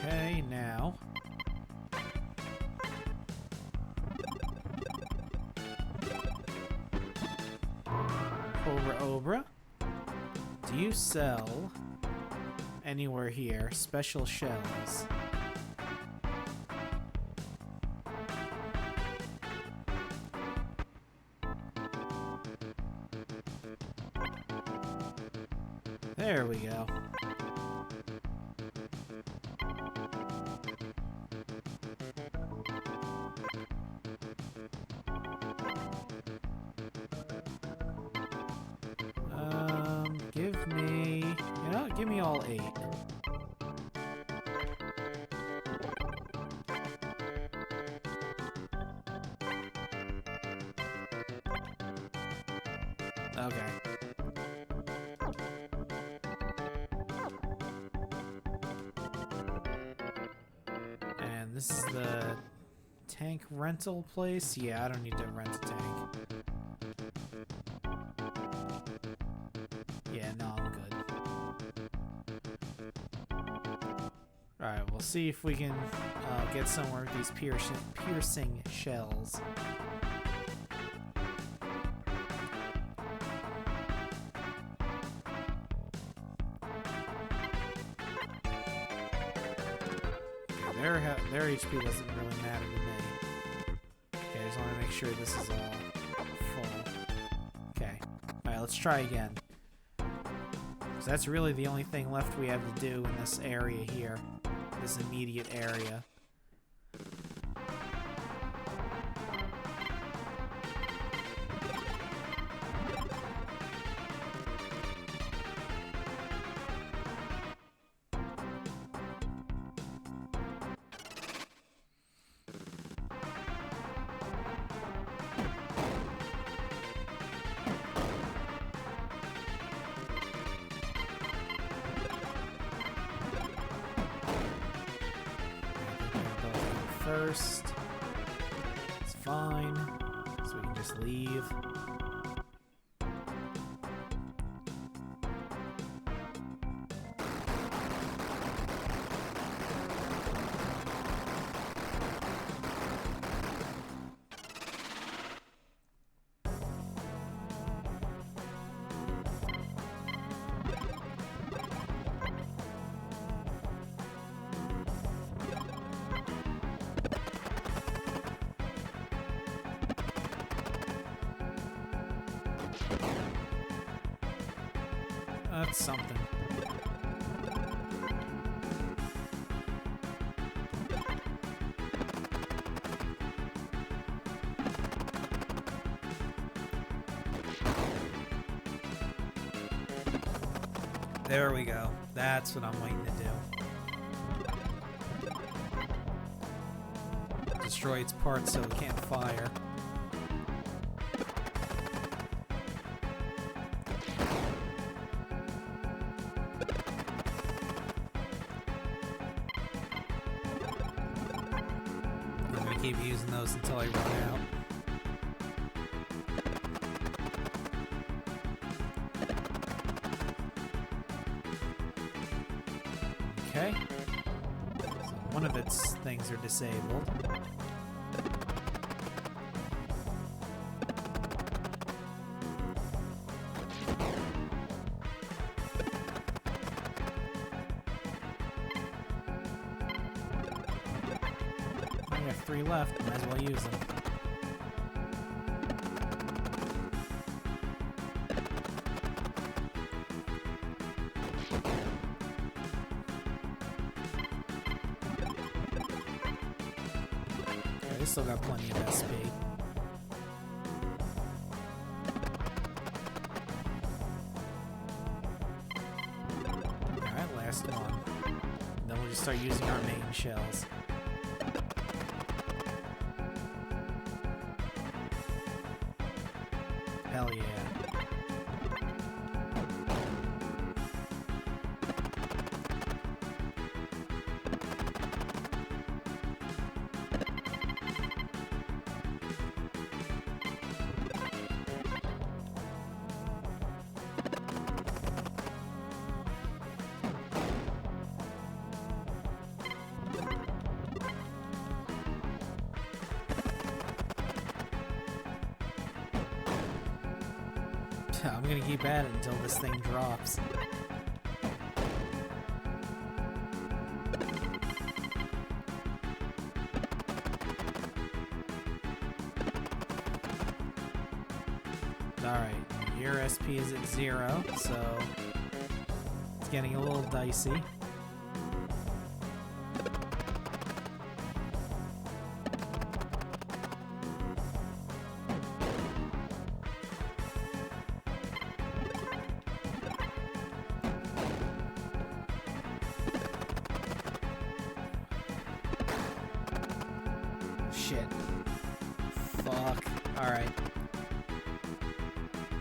Okay, now. Obra. Do you sell anywhere here special shells? There we go. Give me all 8. Okay. And this is the tank rental place? Yeah, I don't need to rent a tank. Yeah, no, I'm good. Alright, we'll see if we can get somewhere with these piercing shells. Okay, their HP doesn't really matter to me. Okay, I just want to make sure this is all full. Okay, alright, let's try again. So that's really the only thing left we have to do in this area here. This immediate area. First, it's fine, so we can just leave. That's something. There we go. That's what I'm waiting to do. destroy its parts so it can't fire. I'm gonna keep using those until I run out. Okay. So one of its things are disabled. I got 3 left, might as well use them. Okay, they still got plenty of SP. Alright, last one. Then we'll just start using our main shells. Hell yeah. I'm gonna keep at it until this thing drops. Alright, your SP is at 0, so it's getting a little dicey. Shit. Fuck. Alright.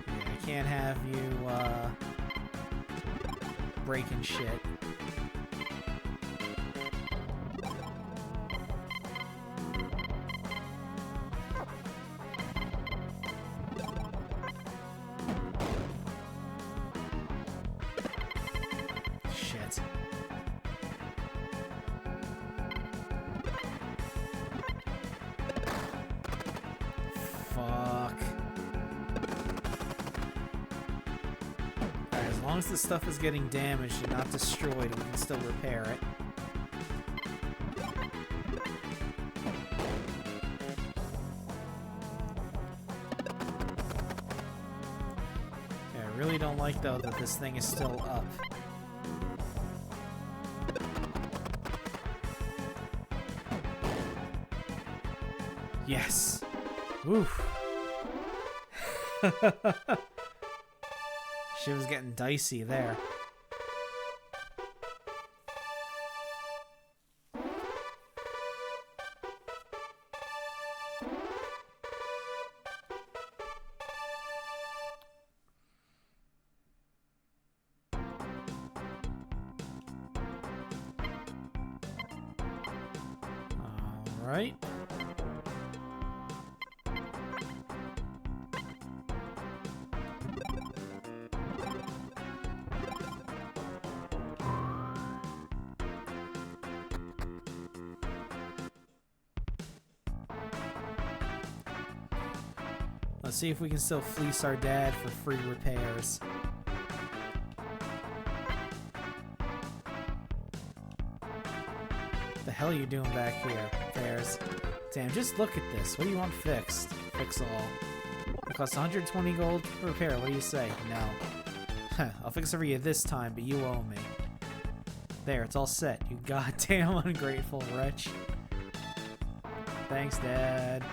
Yeah, I can't have you, breaking shit. Shit. Fuck. Alright, as long as the stuff is getting damaged and not destroyed, we can still repair it. Yeah, I really don't like, though, that this thing is still up. Yes! Oof. Shit was getting dicey there. All right. Let's see if we can still fleece our dad for free repairs. The hell are you doing back here? There's... Damn, just look at this. What do you want fixed? Fix all. It costs 120 gold per repair. What do you say? No. I'll fix it for you this time, but you owe me. There, it's all set. You goddamn ungrateful wretch. Thanks, Dad.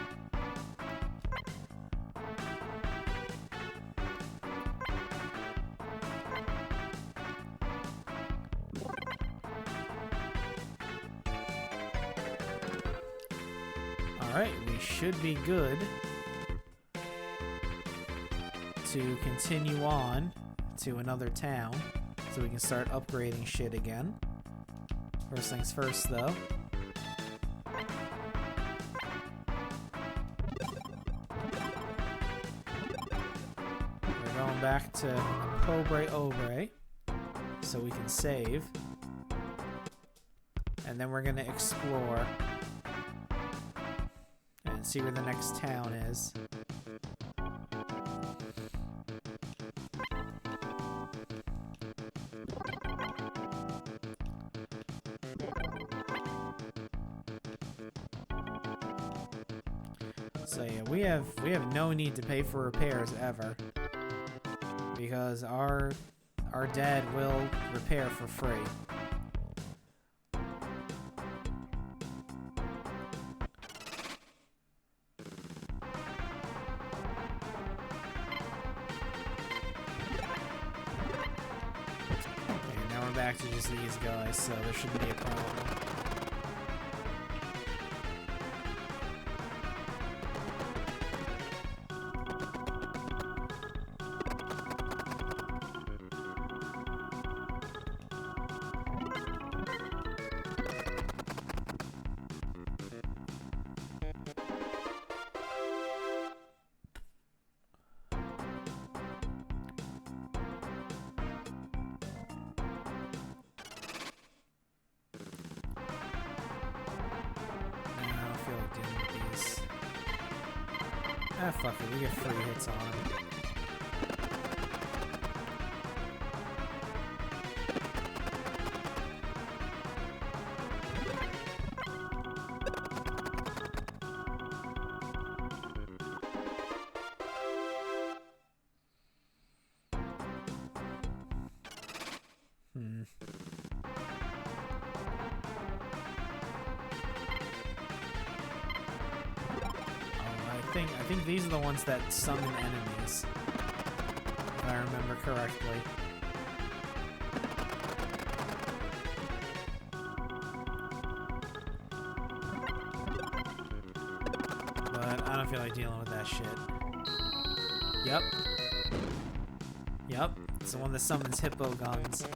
Alright, we should be good to continue on to another town so we can start upgrading shit again. First things first, though. We're going back to Pobre Obre so we can save. And then we're going to explore and see where the next town is. So yeah, we have no need to pay for repairs ever, because our dad will repair for free. Okay, now we're back to just these guys, so there shouldn't be a problem. Ah, fuck it, we get free hits on him. I think these are the ones that summon enemies, if I remember correctly. But I don't feel like dealing with that shit. Yep. Yep, it's the one that summons hippo guns.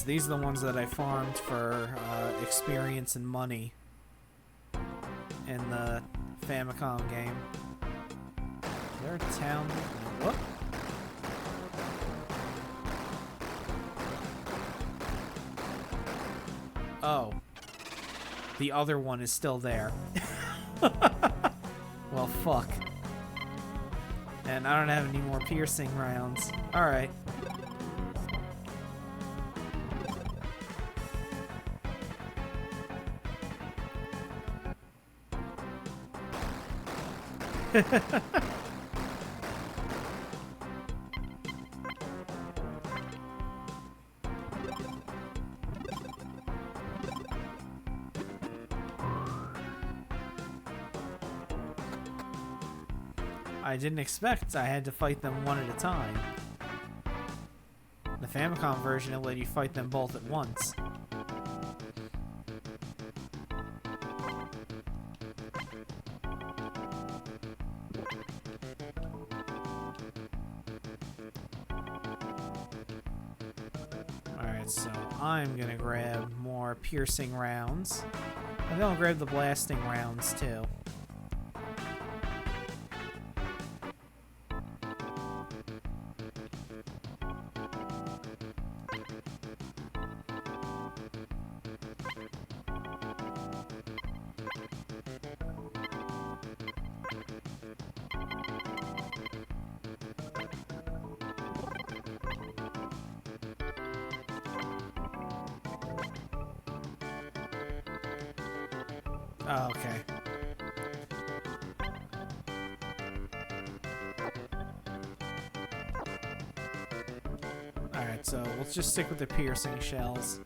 These are the ones that I farmed for experience and money in the Famicom game. Is there a town? Whoop. Oh. The other one is still there. Well, fuck. And I don't have any more piercing rounds. Alright. I didn't expect I had to fight them one at a time. The Famicom version, it let you fight them both at once. So I'm gonna grab more piercing rounds. And then I'll grab the blasting rounds too. Oh, okay. Alright, so we'll just stick with the piercing shells.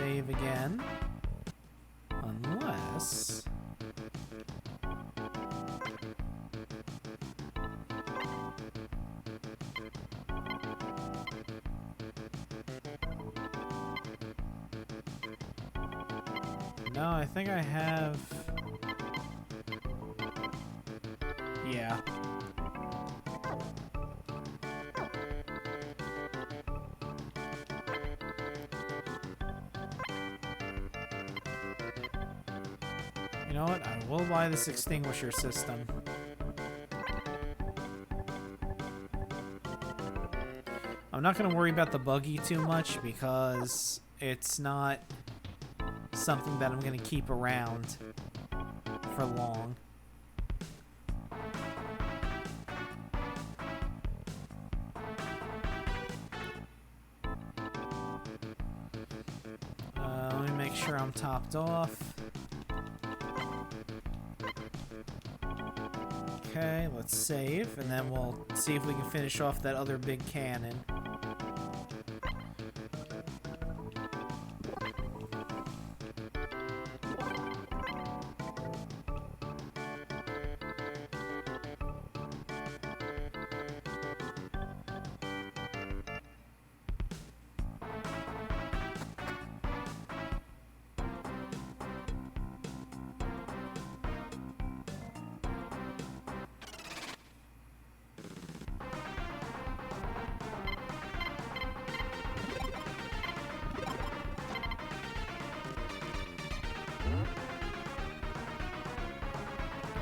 save again. Unless... No, I think I have... Yeah. You know what? I will buy this extinguisher system. I'm not going to worry about the buggy too much because it's not something that I'm going to keep around for long. Let me make sure I'm topped off. Okay, let's save, and then we'll see if we can finish off that other big cannon.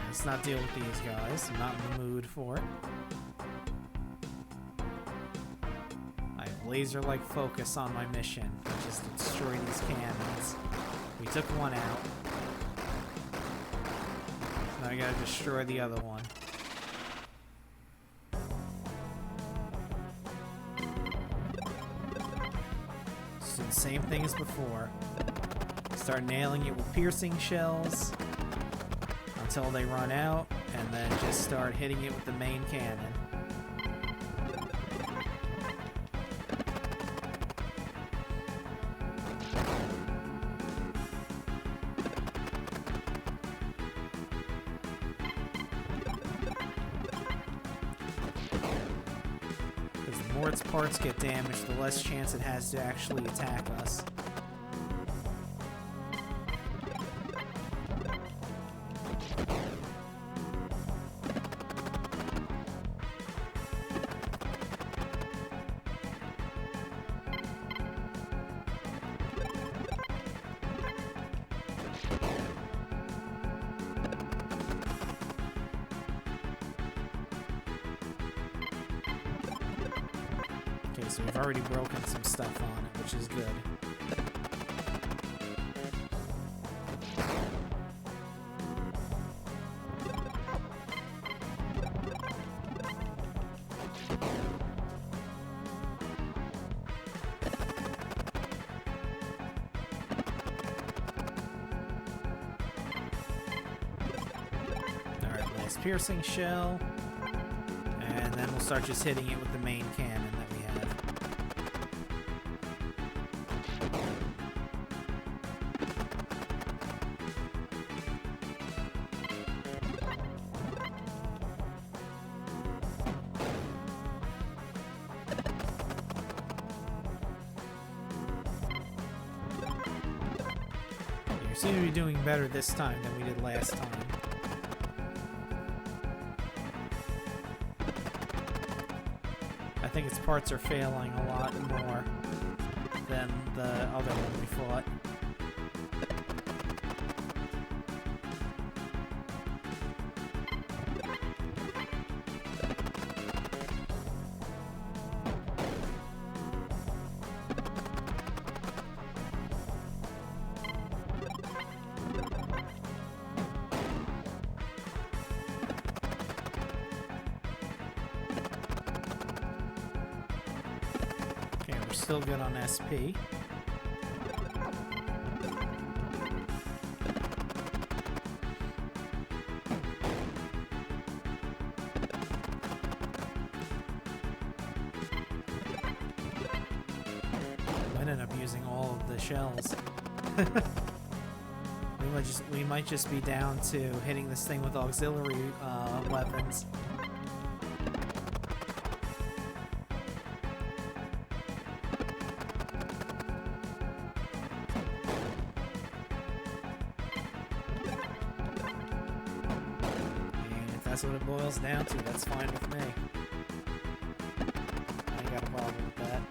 Let's not deal with these guys. I'm not in the mood for it. I have laser-like focus on my mission, which is to destroy these cannons. We took one out. Now I gotta destroy the other one. Just do the same thing as before. Start nailing it with piercing shells until they run out, and then just start hitting it with the main cannon. Because the more its parts get damaged, the less chance it has to actually attack us. So we've already broken some stuff on it, which is good. Alright, last piercing shell. And then we'll start just hitting it with the main cannon that we have. We seem to be doing better this time than we did last time. I think its parts are failing a lot more than the other one we fought. We're still good on SP. Might end up using all of the shells. We might just be down to hitting this thing with auxiliary weapons. And if that's what it boils down to, that's fine with me. I ain't got a problem with that.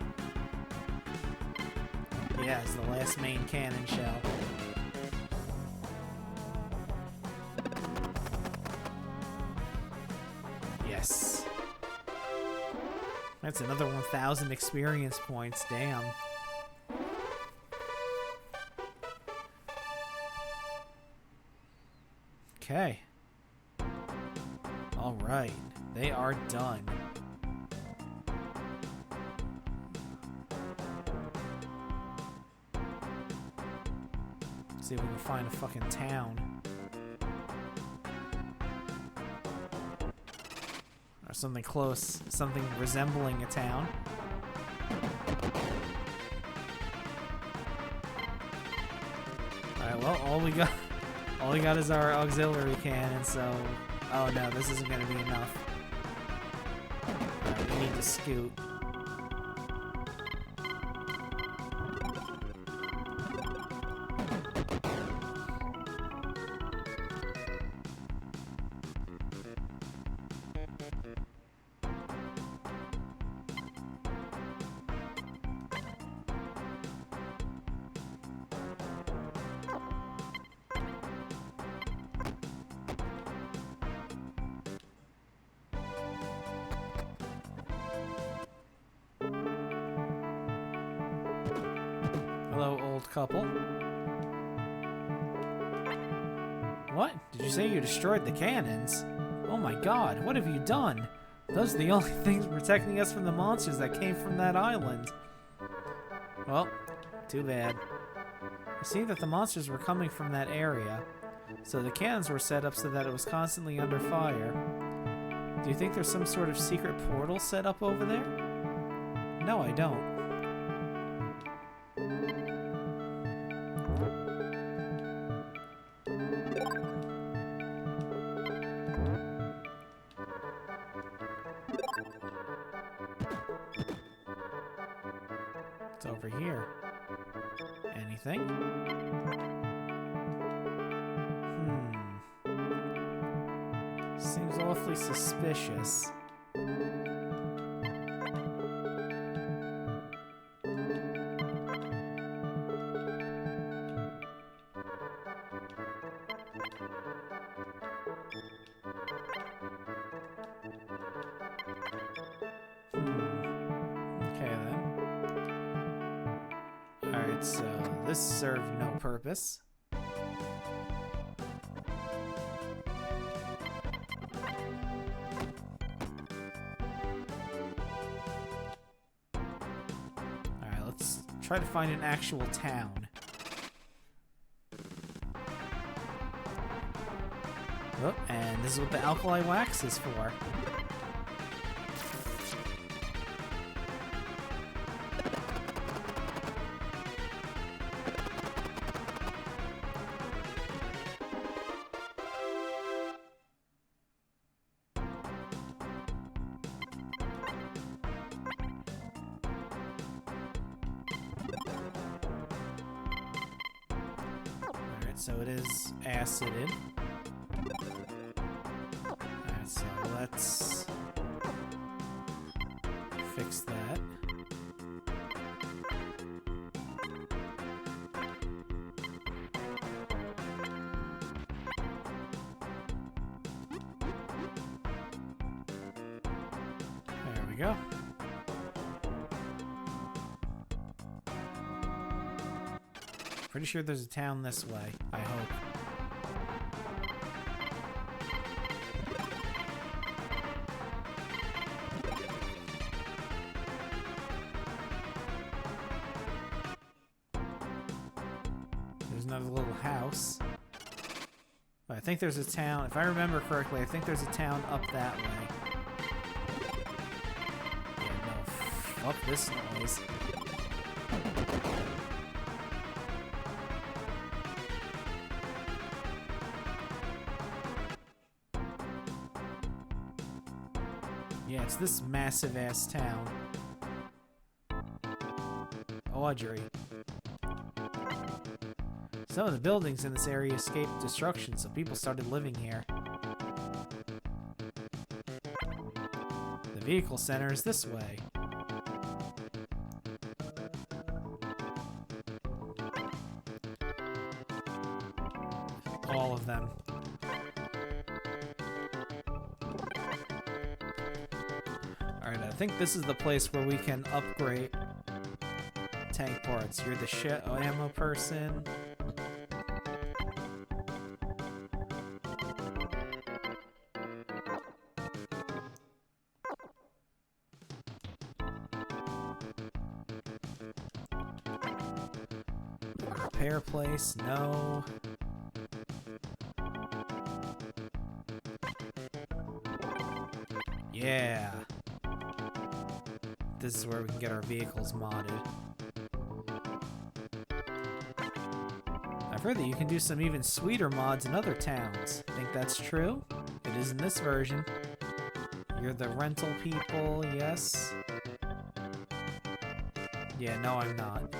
Yeah, it's the last main cannon shell. Yes. That's another 1,000 experience points. Damn. Okay. All right. They are done. See if we can find a fucking town. Or something close, something resembling a town. Alright, well, all we got is our auxiliary cannon, so... Oh no, this isn't gonna be enough. Alright, we need to scoot. Hello, old couple. What? Did you say you destroyed the cannons? Oh my god, what have you done? Those are the only things protecting us from the monsters that came from that island. Well, too bad. It seemed that the monsters were coming from that area, so the cannons were set up so that it was constantly under fire. Do you think there's some sort of secret portal set up over there? No, I don't. It's over here. Anything? Seems awfully suspicious. Okay then. Alright, so this served no purpose. Alright, let's try to find an actual town. Oh, and this is what the alkali wax is for. Alright, so it is acided. Alright, so let's fix that. There we go. Pretty sure there's a town this way, I hope. There's another little house. But I think there's a town, if I remember correctly, I think there's a town up that way. Yeah, no, fuck this noise. Yeah, it's this massive-ass town. Audrey. Some of the buildings in this area escaped destruction, so people started living here. The vehicle center is this way. All of them. Alright, I think this is the place where we can upgrade tank parts. You're the ammo person. Repair place, no. Yeah. This is where we can get our vehicles modded. I've heard that you can do some even sweeter mods in other towns. Think that's true? It is in this version. You're the rental people, yes? Yeah, no, I'm not.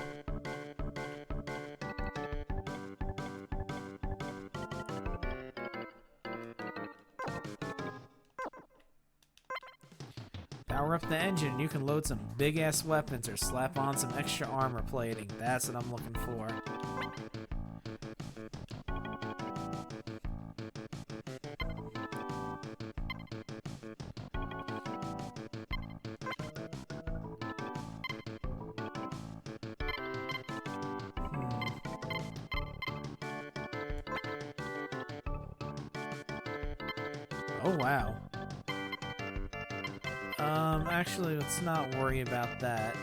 Power up the engine and you can load some big-ass weapons or slap on some extra armor plating. That's what I'm looking for. Oh, wow. Actually, let's not worry about that.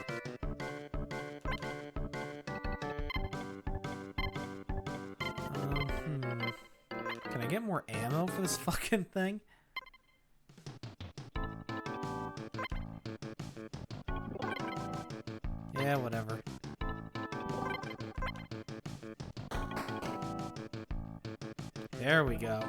Can I get more ammo for this fucking thing? Yeah, whatever. There we go.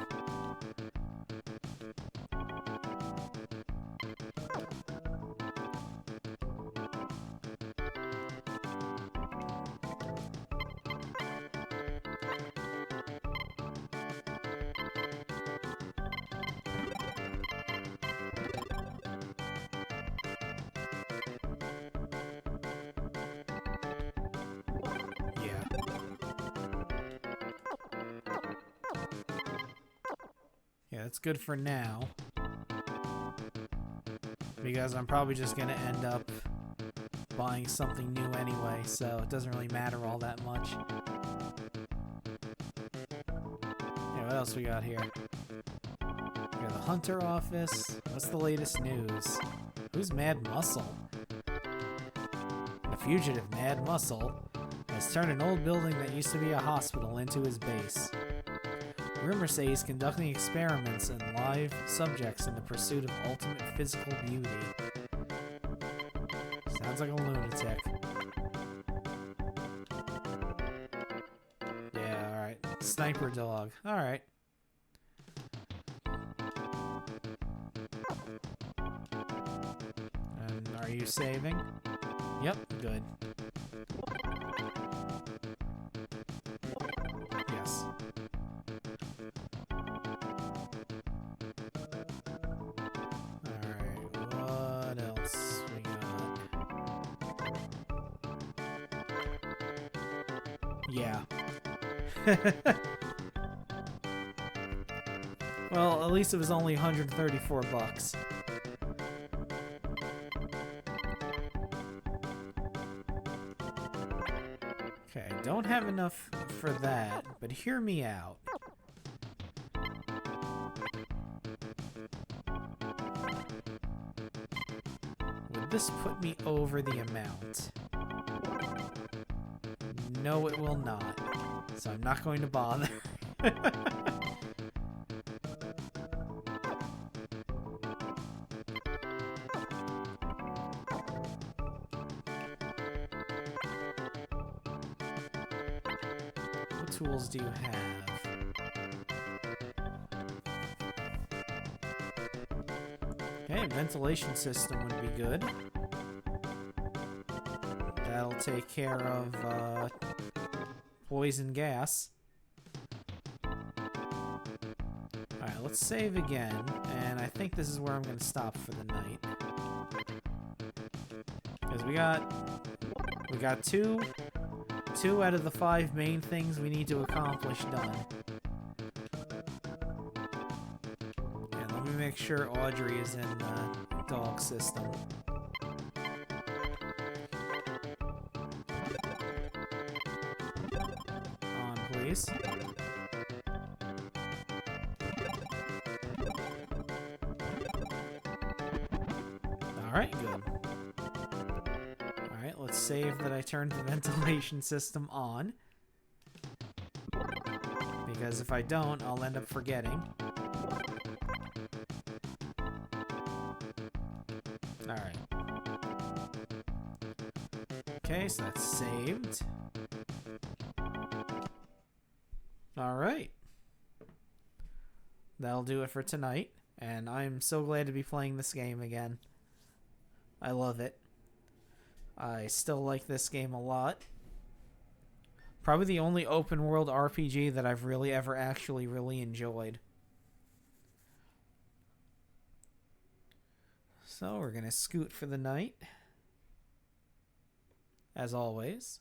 Yeah, that's good for now. Because I'm probably just gonna end up buying something new anyway, so it doesn't really matter all that much. Yeah, what else we got here? We got the Hunter office. What's the latest news? Who's Mad Muscle? The fugitive Mad Muscle has turned an old building that used to be a hospital into his base. Rumors say he's conducting experiments on live subjects in the pursuit of ultimate physical beauty. Sounds like a lunatic. Yeah, alright. Sniper dog. Alright. And are you saving? Yep, good. Yes. Alright, what else we got? Yeah. Well, at least it was only 134 bucks. Okay, I don't have enough for that, but hear me out. Would this put me over the amount? No, it will not. So I'm not going to bother. What tools do you have? Okay, ventilation system would be good. That'll take care of poison gas. Alright, let's save again, and I think this is where I'm going to stop for the night. Because we got two out of the 5 main things we need to accomplish done. And let me make sure Audrey is in the dog system. On, please. Alright, good. Alright, let's save that I turned the ventilation system on. Because if I don't, I'll end up forgetting. Alright. Okay, so that's saved. Alright. That'll do it for tonight. And I'm so glad to be playing this game again. I love it. I still like this game a lot. Probably the only open world RPG that I've really ever actually really enjoyed. So we're gonna scoot for the night. As always.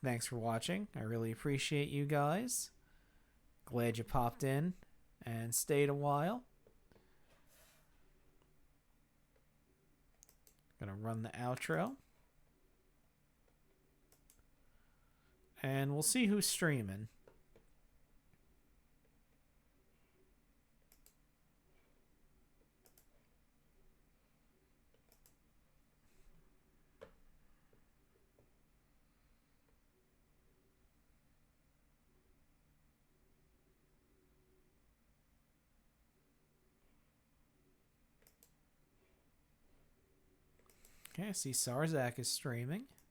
Thanks for watching. I really appreciate you guys. Glad you popped in and stayed a while. Gonna run the outro. And we'll see who's streaming. Okay, I see Sarzak is streaming.